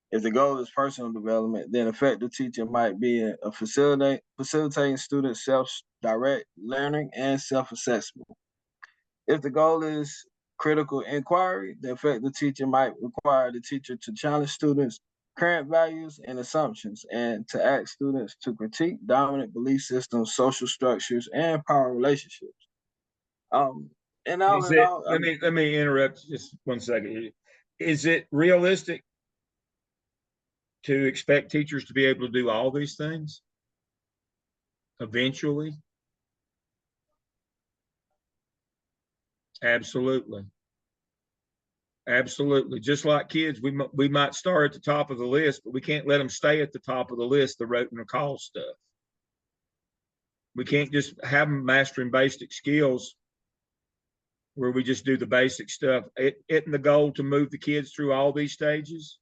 If the goal is personal development, then effective teaching might be a facilitating students' self-direct learning and self-assessment. If the goal is critical inquiry, then effective teaching might require the teacher to challenge students' current values and assumptions and to ask students to critique dominant belief systems, social structures, and power relationships. And all in all, let me interrupt just 1 second. Is it realistic to expect teachers to be able to do all these things eventually? Absolutely. Absolutely. Just like kids, we might start at the top of the list, but we can't let them stay at the top of the list, the rote and the call stuff. We can't just have them mastering basic skills where we just do the basic stuff. Isn't the goal to move the kids through all these stages?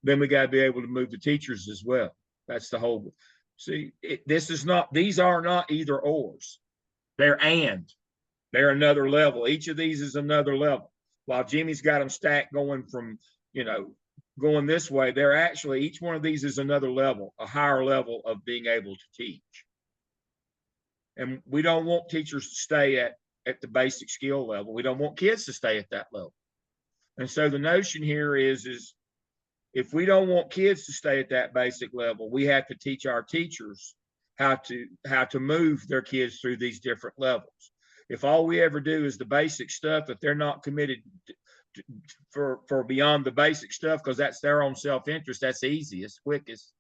Then we got to be able to move the teachers as well. That's the whole. See, these are not either ors. They're another level. Each of these is another level. While Jimmy's got them stacked going from, going this way, they're actually, each one of these is another level, a higher level of being able to teach. And we don't want teachers to stay at the basic skill level. We don't want kids to stay at that level. And so the notion here is if we don't want kids to stay at that basic level, we have to teach our teachers how to move their kids through these different levels. If all we ever do is the basic stuff, if they're not committed for beyond the basic stuff, because that's their own self-interest, that's easy, it's quickest,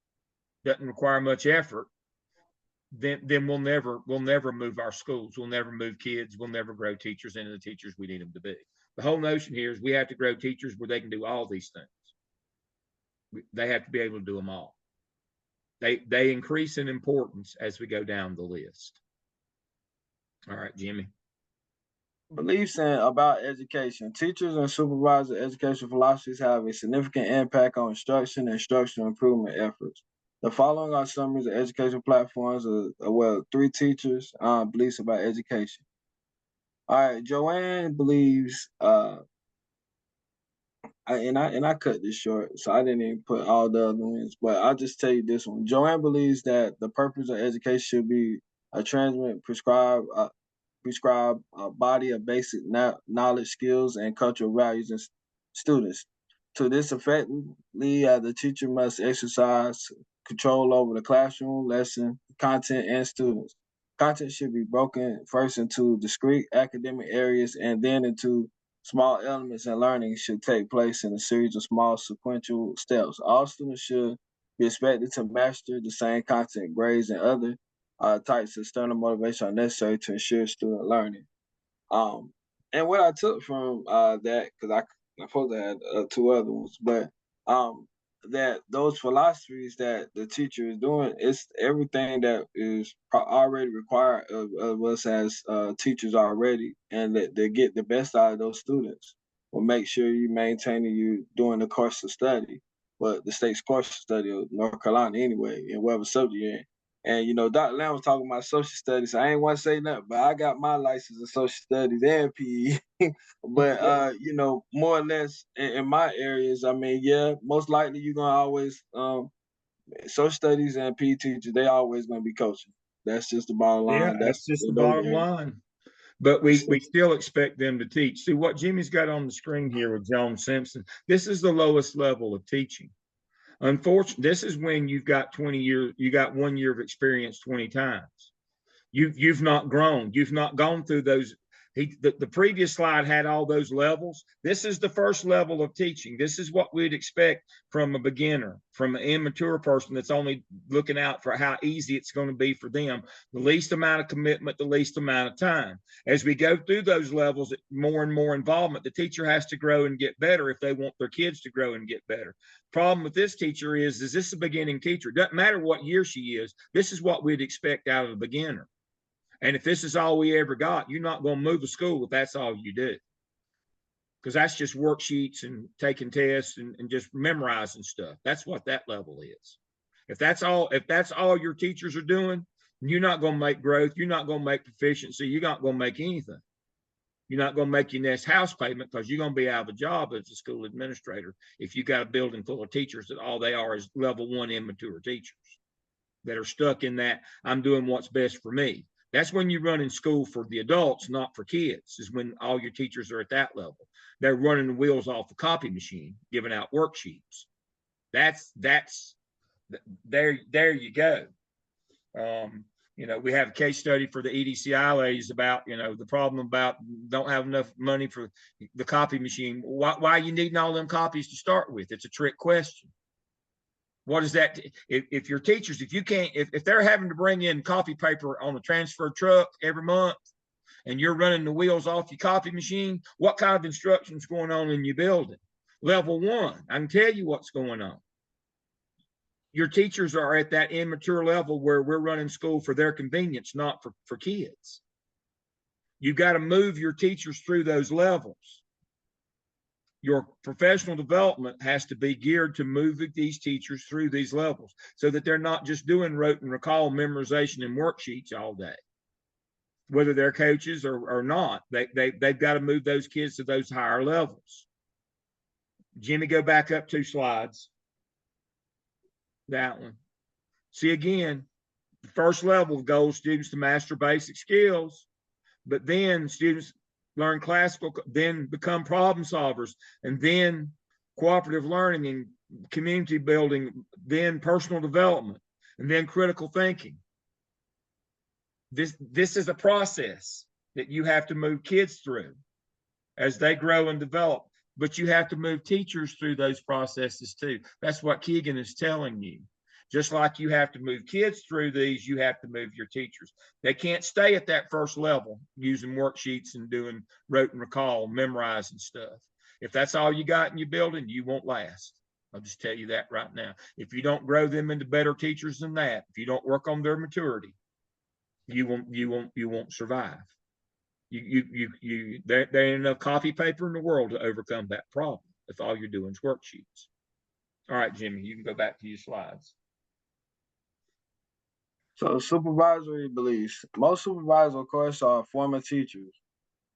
doesn't require much effort, then we'll never move our schools. We'll never move kids. We'll never grow teachers into the teachers we need them to be. The whole notion here is we have to grow teachers where they can do all these things. They have to be able to do them all. They increase in importance as we go down the list. All right, Jimmy. Beliefs about education. Teachers and supervisor education philosophies have a significant impact on instruction and instructional improvement efforts. The following are summaries of education platforms of 3 teachers' beliefs about education. All right, Joanne believes, I cut this short, so I didn't even put all the other ones, but I'll just tell you this one. Joanne believes that the purpose of education should be a transmit prescribed body of basic knowledge, skills, and cultural values in students. To this effectively, the teacher must exercise control over the classroom, lesson, content, and students. Content should be broken first into discrete academic areas and then into Small elements in learning should take place in a series of small sequential steps. All students should be expected to master the same content, grades, and other types of external motivation are necessary to ensure student learning. Um, and what I took from that, because I supposed to have two other ones, but that those philosophies that the teacher is doing, it's everything that is already required of us as teachers already, and that they get the best out of those students. Will make sure you maintaining you doing the course of study, but the state's course of study of North Carolina anyway, in whatever subject you're in. And Dr. Lamb was talking about social studies. I ain't want to say nothing, but I got my license in social studies and PE. But more or less in my areas, I mean, yeah, most likely you're gonna always social studies and PE teachers, they always gonna be coaching. That's just the bottom line. Yeah, that's just the in those bottom areas. line. But we still expect them to teach. See what Jimmy's got on the screen here with Joan Simpson. This is the lowest level of teaching. Unfortunately, this is when you've got 20 years, you got 1 year of experience 20 times. You've not grown. You've not gone through those. The previous slide had all those levels. This is the first level of teaching. This is what we'd expect from a beginner, from an immature person that's only looking out for how easy it's going to be for them. The least amount of commitment, the least amount of time. As we go through those levels, more and more involvement, the teacher has to grow and get better if they want their kids to grow and get better. Problem with this teacher is this a beginning teacher? It doesn't matter what year she is. This is what we'd expect out of the beginner. And if this is all we ever got, you're not going to move a school if that's all you do. Because that's just worksheets and taking tests and just memorizing stuff. That's what that level is. If that's all your teachers are doing, you're not going to make growth. You're not going to make proficiency. You're not going to make anything. You're not going to make your next house payment because you're going to be out of a job as a school administrator if you got a building full of teachers that all they are is level 1 immature teachers that are stuck in that I'm doing what's best for me. That's when you're running school for the adults, not for kids, is when all your teachers are at that level. They're running the wheels off the copy machine, giving out worksheets. That's there you go. We have a case study for the EDCI ladies about, the problem about don't have enough money for the copy machine. Why are you needing all them copies to start with? It's a trick question. What is that? If your teachers, if they're having to bring in copy paper on a transfer truck every month and you're running the wheels off your copy machine, what kind of instruction's going on in your building? Level 1, I can tell you what's going on. Your teachers are at that immature level where we're running school for their convenience, not for kids. You've got to move your teachers through those levels. Your professional development has to be geared to moving these teachers through these levels so that they're not just doing rote and recall memorization and worksheets all day. Whether they're coaches or not, they've got to move those kids to those higher levels. Jimmy, go back up 2 slides. That one. See, again, the first level goal students to master basic skills, but then students learn classical, then become problem solvers, and then cooperative learning and community building, then personal development, and then critical thinking. This is a process that you have to move kids through as they grow and develop, but you have to move teachers through those processes too. That's what Keegan is telling you. Just like you have to move kids through these, you have to move your teachers. They can't stay at that first level using worksheets and doing rote and recall, memorizing stuff. If that's all you got in your building, you won't last. I'll just tell you that right now. If you don't grow them into better teachers than that, if you don't work on their maturity, you won't survive. There ain't enough copy paper in the world to overcome that problem if all you're doing is worksheets. All right, Jimmy, you can go back to your slides. So supervisory beliefs. Most supervisors, of course, are former teachers.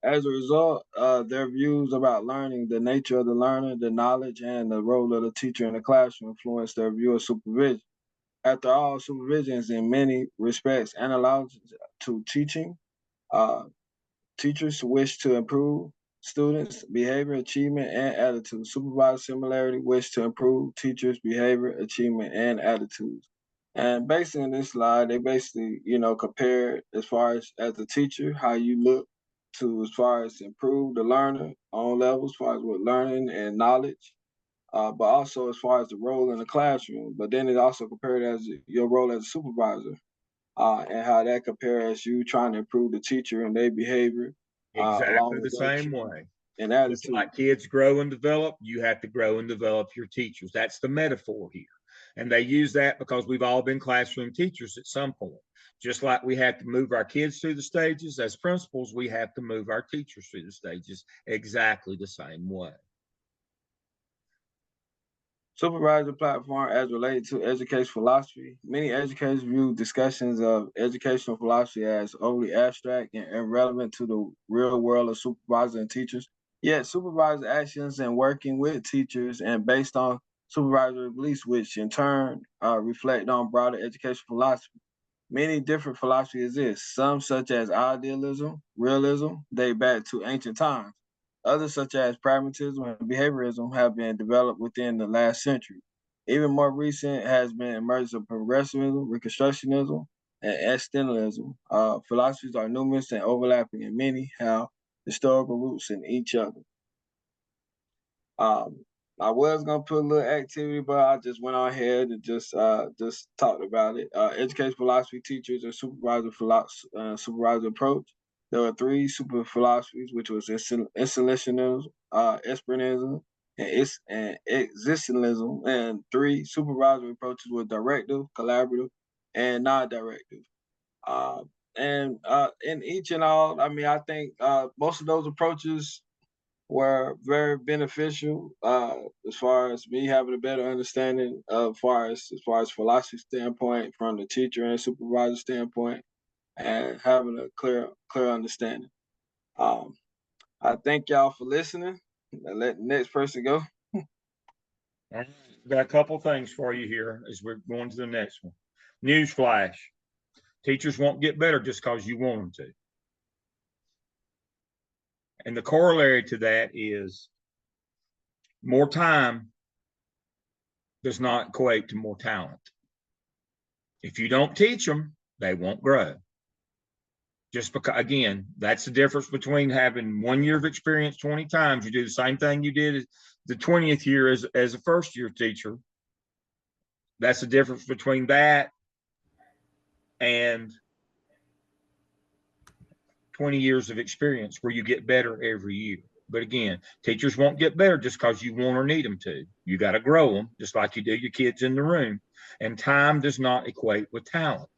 As a result, their views about learning, the nature of the learner, the knowledge, and the role of the teacher in the classroom influence their view of supervision. After all, supervision is in many respects analogous to teaching. Teachers wish to improve students' behavior, achievement, and attitude. Supervisors similarly wish to improve teachers' behavior, achievement, and attitudes. And based on this slide, they basically, compare as far as a teacher, how you look to as far as improve the learner on levels, as far as with learning and knowledge, but also as far as the role in the classroom. But then it also compared as your role as a supervisor, and how that compares you trying to improve the teacher and their behavior, along Exactly the with same way. and Just attitude. like kids grow and develop, you have to grow and develop your teachers. That's the metaphor here. And they use that because we've all been classroom teachers at some point. Just like we have to move our kids through the stages, as principals, we have to move our teachers through the stages exactly the same way. Supervisor platform as related to education philosophy. Many educators view discussions of educational philosophy as overly abstract and irrelevant to the real world of supervisors and teachers. Yet supervisor actions and working with teachers and based on supervisory beliefs, which in turn reflect on broader education philosophy. Many different philosophies exist, some such as idealism, realism, date back to ancient times. Others such as pragmatism and behaviorism have been developed within the last century. Even more recent has been emergence of progressivism, reconstructionism, and existentialism. Philosophies are numerous and overlapping, and many have historical roots in each other. Um, I was gonna put a little activity, but I just went on ahead and just talked about it. Education philosophy teachers and supervisor approach. There were three super philosophies, which was installationism, Esperantism, and existentialism, and three supervisory approaches were directive, collaborative, and non-directive. Uh, and in each and all, I mean, I think most of those approaches were very beneficial as far as me having a better understanding of as far as philosophy standpoint from the teacher and supervisor standpoint and having a clear understanding. Um, I thank y'all for listening. And let the next person go. Got a couple things for you here as we're going to the next one. Newsflash. Teachers won't get better just because you want them to. And the corollary to that is more time does not equate to more talent. If you don't teach them, they won't grow. Just because, again, that's the difference between having 1 year of experience 20 times. You do the same thing you did the 20th year as a first year teacher. That's the difference between that and 20 years of experience where you get better every year. But again, teachers won't get better just because you want or need them to. You got to grow them just like you do your kids in the room. And time does not equate with talent.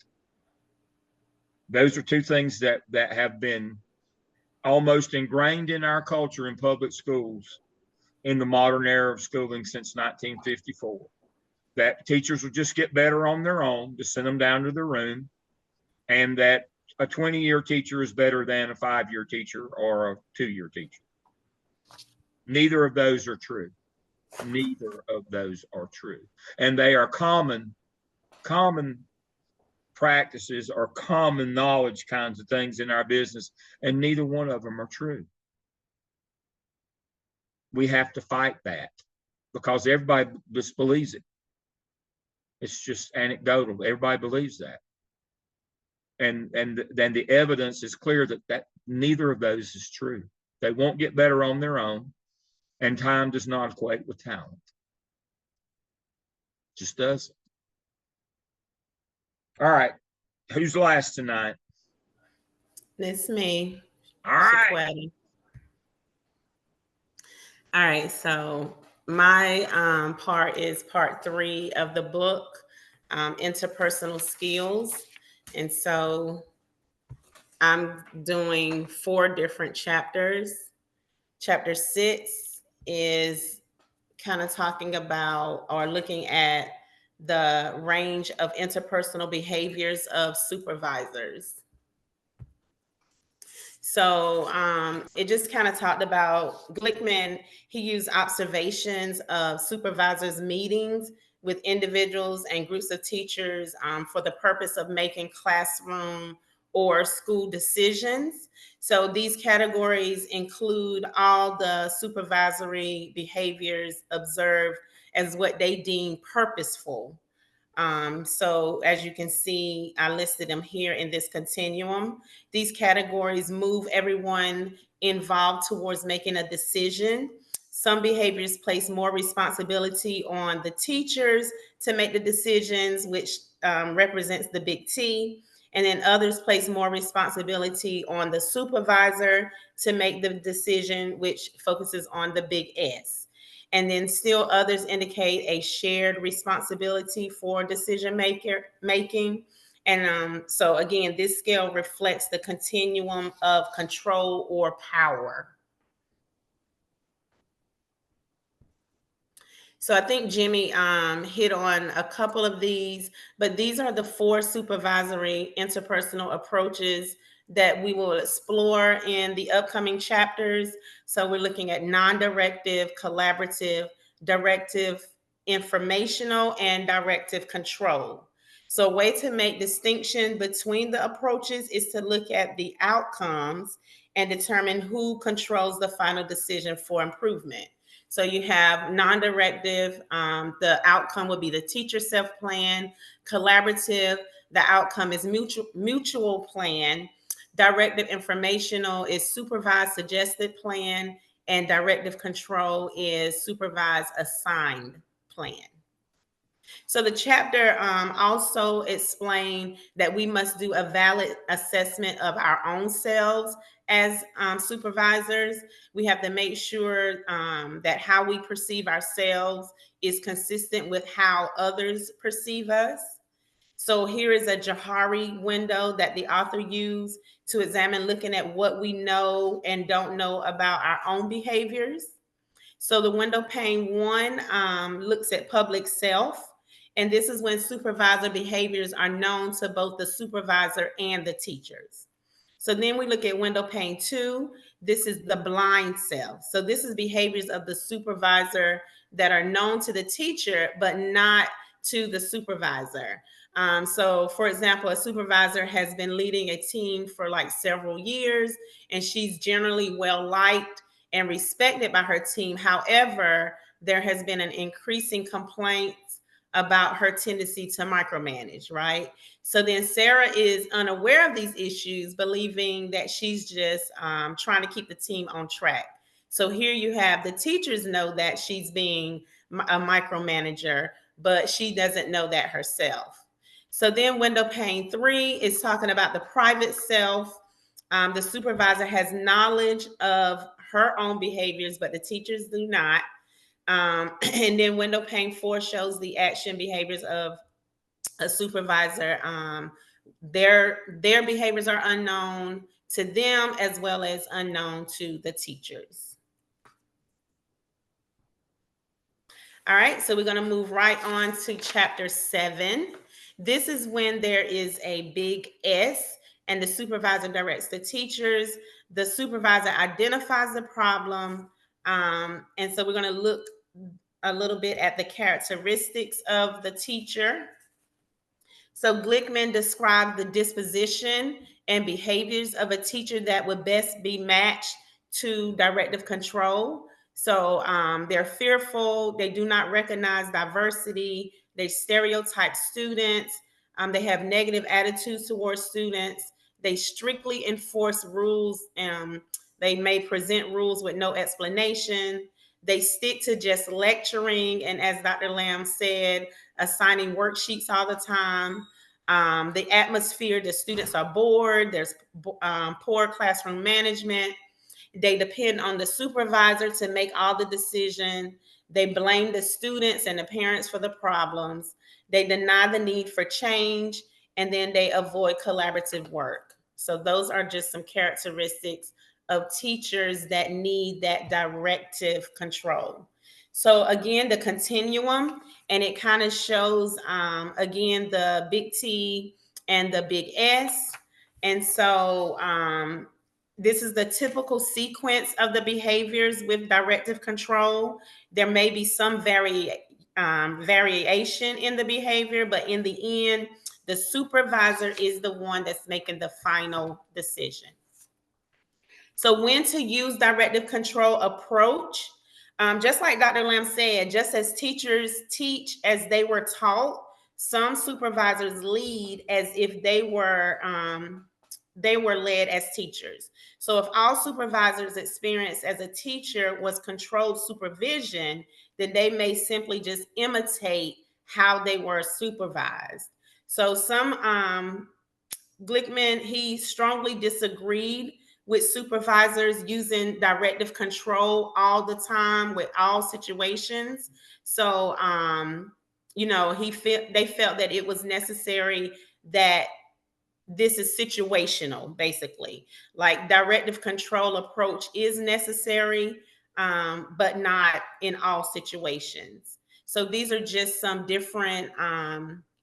Those are two things that have been almost ingrained in our culture in public schools in the modern era of schooling since 1954. That teachers will just get better on their own, to send them down to their room, and that a 20-year teacher is better than a 5-year teacher or a 2-year teacher. Neither of those are true. Neither of those are true. And they are common practices or common knowledge kinds of things in our business, and neither one of them are true. We have to fight that because everybody just believes it. It's just anecdotal. Everybody believes that. And then the evidence is clear that neither of those is true. They won't get better on their own, and time does not equate with talent. Just doesn't. All right. Who's last tonight? It's me. All right. Shaquetta. All right, so my part is part 3 of the book, Interpersonal Skills. And so I'm doing 4 different chapters. Chapter 6 is kind of talking about or looking at the range of interpersonal behaviors of supervisors. So it just kind of talked about Glickman. He used observations of supervisors' meetings with individuals and groups of teachers for the purpose of making classroom or school decisions. So these categories include all the supervisory behaviors observed as what they deem purposeful. So as you can see, I listed them here in this continuum. These categories move everyone involved towards making a decision. Some behaviors place more responsibility on the teachers to make the decisions, which represents the big T. And then others place more responsibility on the supervisor to make the decision, which focuses on the big S. And then still others indicate a shared responsibility for decision making. And so again, this scale reflects the continuum of control or power. So I think Jimmy hit on a couple of these, but these are the 4 supervisory interpersonal approaches that we will explore in the upcoming chapters. So we're looking at non-directive, collaborative, directive, informational, and directive control. So a way to make distinction between the approaches is to look at the outcomes and determine who controls the final decision for improvement. So you have non-directive, the outcome would be the teacher self-plan. Collaborative, the outcome is mutual plan. Directive informational is supervised suggested plan, and directive control is supervised assigned plan. So the chapter also explained that we must do a valid assessment of our own selves as supervisors. We have to make sure that how we perceive ourselves is consistent with how others perceive us. So here is a Johari window that the author used to examine looking at what we know and don't know about our own behaviors. So the window pane 1 looks at public self. And this is when supervisor behaviors are known to both the supervisor and the teachers. So then we look at window pane 2. This is the blind self. So this is behaviors of the supervisor that are known to the teacher, but not to the supervisor. So for example, a supervisor has been leading a team for like several years, and she's generally well liked and respected by her team. However, there has been an increasing complaints about her tendency to micromanage, right? So then Sarah is unaware of these issues, believing that she's just trying to keep the team on track. So here you have the teachers know that she's being a micromanager, but she doesn't know that herself. So then window pane 3 is talking about the private self. The supervisor has knowledge of her own behaviors, but the teachers do not. And then window pane 4 shows the action behaviors of a supervisor. Their behaviors are unknown to them as well as unknown to the teachers. All right, so we're going to move right on to chapter 7. This is when there is a big S and the supervisor directs the teachers. The supervisor identifies the problem. And so we're going to look a little bit at the characteristics of the teacher. So Glickman described the disposition and behaviors of a teacher that would best be matched to directive control. So they're fearful, they do not recognize diversity, they stereotype students, they have negative attitudes towards students, they strictly enforce rules, they may present rules with no explanation, they stick to just lecturing, and as Dr. Lamb said, assigning worksheets all the time. The atmosphere, the students are bored, there's poor classroom management. They depend on the supervisor to make all the decisions. They blame the students and the parents for the problems. They deny the need for change, and then they avoid collaborative work. So those are just some characteristics of teachers that need that directive control. So again, the continuum, and it kind of shows, again, the big T and the big S. And so this is the typical sequence of the behaviors with directive control. There may be some variation in the behavior, but in the end, the supervisor is the one that's making the final decision. So when to use directive control approach, just like Dr. Lamb said, just as teachers teach as they were taught, some supervisors lead as if they were led as teachers. So if all supervisors' experience as a teacher was controlled supervision, then they may simply just imitate how they were supervised. So some Glickman, he strongly disagreed with supervisors using directive control all the time with all situations. So, they felt that it was necessary that this is situational, basically. Like directive control approach is necessary, but not in all situations. So these are just some different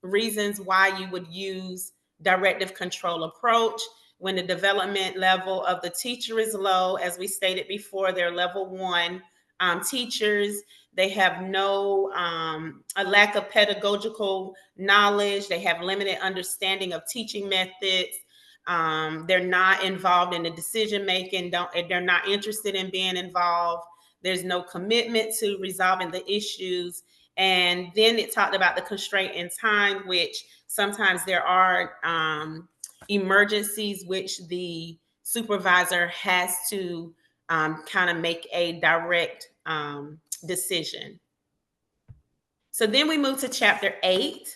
reasons why you would use directive control approach. When the development level of the teacher is low, as we stated before, they're level 1 teachers. They have a lack of pedagogical knowledge. They have limited understanding of teaching methods. They're not involved in the decision making. They're not interested in being involved. There's no commitment to resolving the issues. And then it talked about the constraint in time, which sometimes there are emergencies which the supervisor has to kind of make a direct decision. So then we move to chapter 8.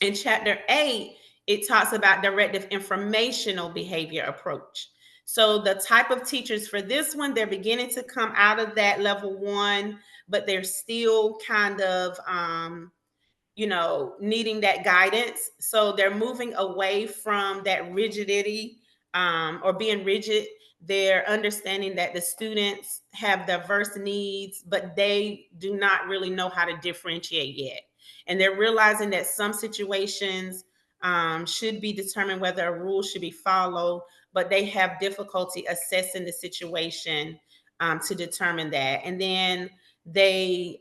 In chapter 8, it talks about directive informational behavior approach. So the type of teachers for this one, they're beginning to come out of that level 1, but they're still kind of needing that guidance. So they're moving away from that rigidity or being rigid. They're understanding that the students have diverse needs, but they do not really know how to differentiate yet. And they're realizing that some situations should be determined whether a rule should be followed, but they have difficulty assessing the situation to determine that. And then they're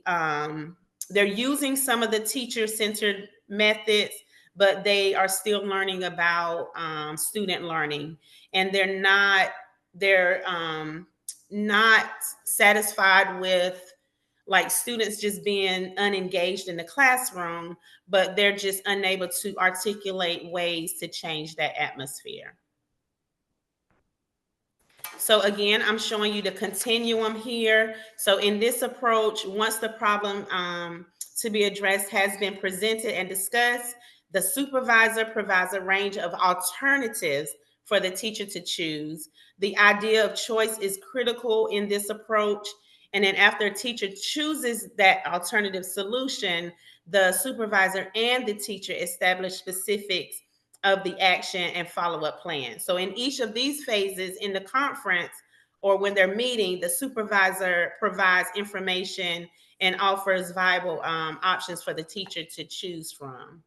using some of the teacher-centered methods, but they are still learning about student learning, and they're not satisfied with like students just being unengaged in the classroom, but they're just unable to articulate ways to change that atmosphere. So again, I'm showing you the continuum here. So in this approach, once the problem to be addressed has been presented and discussed, the supervisor provides a range of alternatives for the teacher to choose. The idea of choice is critical in this approach. And then after a teacher chooses that alternative solution, the supervisor and the teacher establish specifics of the action and follow-up plan. So in each of these phases in the conference or when they're meeting, the supervisor provides information and offers viable options for the teacher to choose from.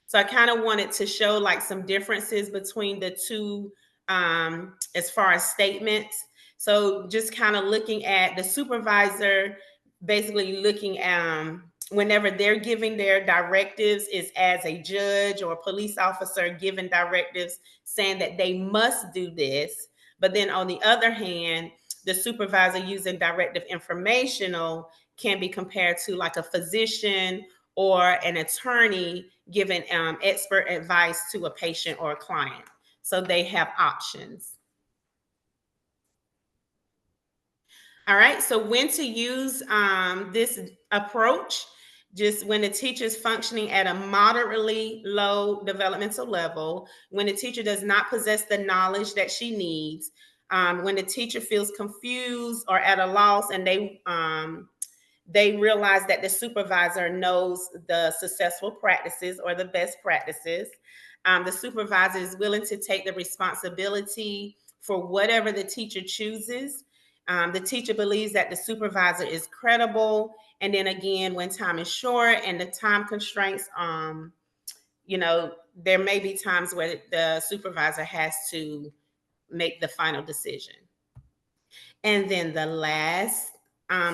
So I kind of wanted to show like some differences between the two as far as statements. So just kind of looking at the supervisor, basically looking at whenever they're giving their directives is as a judge or a police officer giving directives saying that they must do this. But then on the other hand, the supervisor using directive informational can be compared to like a physician or an attorney giving expert advice to a patient or a client. So they have options. All right, so when to use this approach, just when the teacher is functioning at a moderately low developmental level, when the teacher does not possess the knowledge that she needs, when the teacher feels confused or at a loss and they realize that the supervisor knows the successful practices or the best practices. The supervisor is willing to take the responsibility for whatever the teacher chooses. The teacher believes that the supervisor is credible. And then again, when time is short and the time constraints, there may be times where the supervisor has to make the final decision. And then the last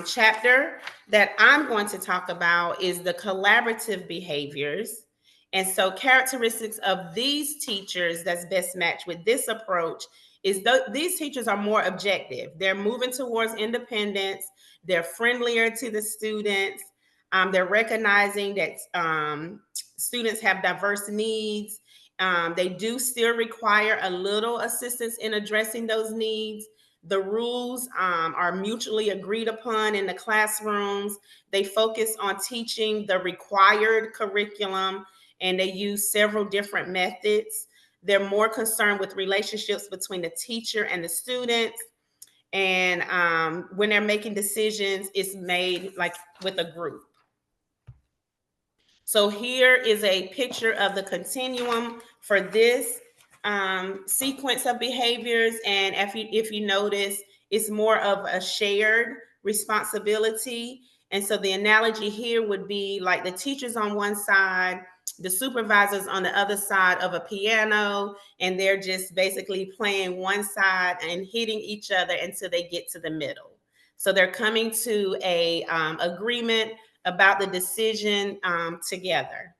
chapter that I'm going to talk about is the collaborative behaviors. And so characteristics of these teachers that's best matched with this approach is these teachers are more objective. They're moving towards independence. They're friendlier to the students. They're recognizing that students have diverse needs. They do still require a little assistance in addressing those needs. The rules are mutually agreed upon in the classrooms. They focus on teaching the required curriculum, and they use several different methods. They're more concerned with relationships between the teacher and the students. And when they're making decisions, it's made like with a group. So here is a picture of the continuum for this sequence of behaviors. And if you notice, it's more of a shared responsibility. And so the analogy here would be like the teachers on one side, the supervisors on the other side of a piano, and they're just basically playing one side and hitting each other until they get to the middle. So they're coming to a agreement about the decision together.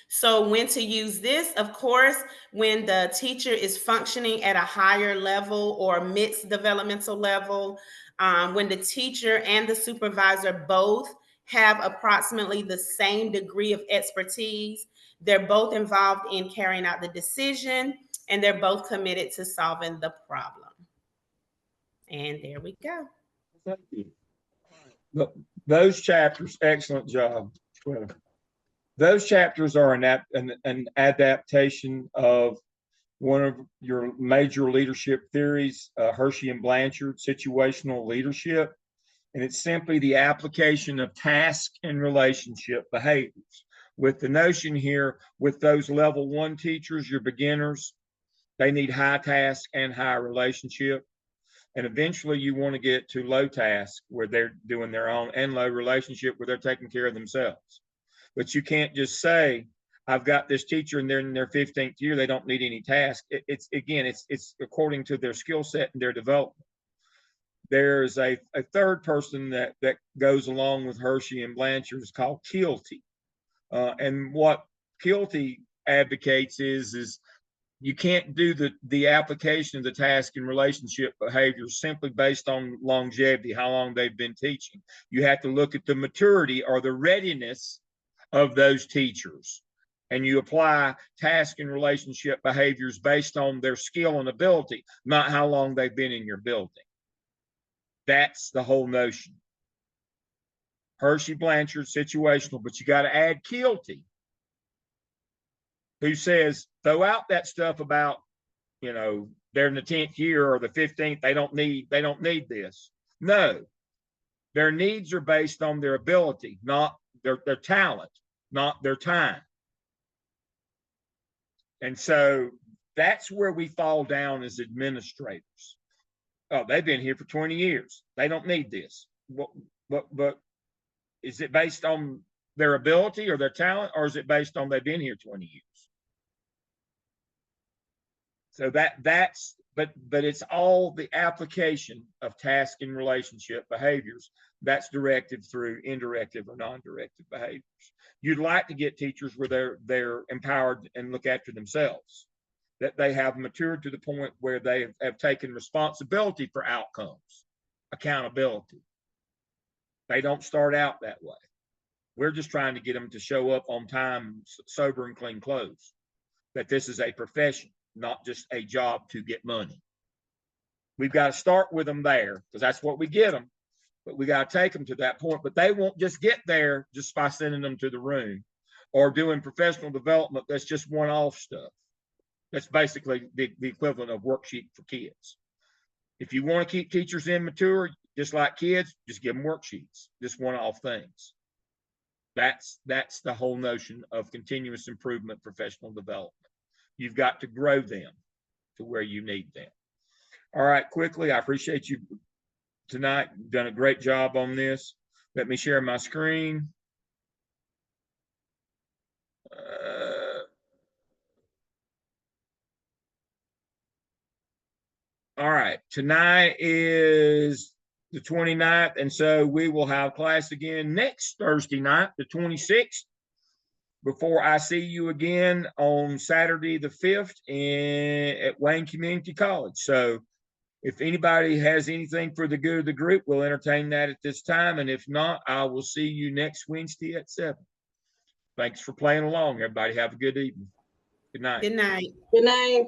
So when to use this, of course, when the teacher is functioning at a higher level or mixed developmental level, when the teacher and the supervisor both have approximately the same degree of expertise, they're both involved in carrying out the decision, and they're both committed to solving the problem. And there we go. Thank you. Those chapters, excellent job. Those chapters are an adaptation of one of your major leadership theories, Hershey and Blanchard, situational leadership. And it's simply the application of task and relationship behaviors. With the notion here, with those level 1 teachers, your beginners, they need high task and high relationship. And eventually you want to get to low task where they're doing their own, and low relationship where they're taking care of themselves. But you can't just say, I've got this teacher and they're in their 15th year, they don't need any task. It's according to their skill set and their development. There's a third person that goes along with Hershey and Blanchard is called Kilty. And what Kilty advocates is you can't do the application of the task and relationship behaviors simply based on longevity, how long they've been teaching. You have to look at the maturity or the readiness of those teachers. And you apply task and relationship behaviors based on their skill and ability, not how long they've been in your building. That's the whole notion. Hershey, Blanchard, situational, but you got to add Kilty, who says, throw out that stuff about, they're in the 10th year or the 15th, they don't need this. No, their needs are based on their ability, not their talent, not their time. And so that's where we fall down as administrators. Oh, they've been here for 20 years. They don't need this. But is it based on their ability or their talent, or is it based on they've been here 20 years? So but it's all the application of task and relationship behaviors that's directed through indirective or non-directive behaviors. You'd like to get teachers where they're empowered and look after themselves, that they have matured to the point where they have taken responsibility for outcomes, accountability. They don't start out that way. We're just trying to get them to show up on time, sober and clean clothes, that this is a profession, not just a job to get money. We've got to start with them there because that's what we get them, but we got to take them to that point. But they won't just get there just by sending them to the room or doing professional development. That's just one-off stuff. That's basically the equivalent of worksheet for kids. If you want to keep teachers immature, just like kids, just give them worksheets, just one-off things. That's the whole notion of continuous improvement, professional development. You've got to grow them to where you need them. All right, quickly, I appreciate you tonight. You've done a great job on this. Let me share my screen. All right, tonight is the 29th, and so we will have class again next Thursday night, the 26th, before I see you again on Saturday the 5th at Wayne Community College. So if anybody has anything for the good of the group, we'll entertain that at this time. And if not, I will see you next Wednesday at 7. Thanks for playing along, everybody. Have a good evening. Good night. Good night. Good night.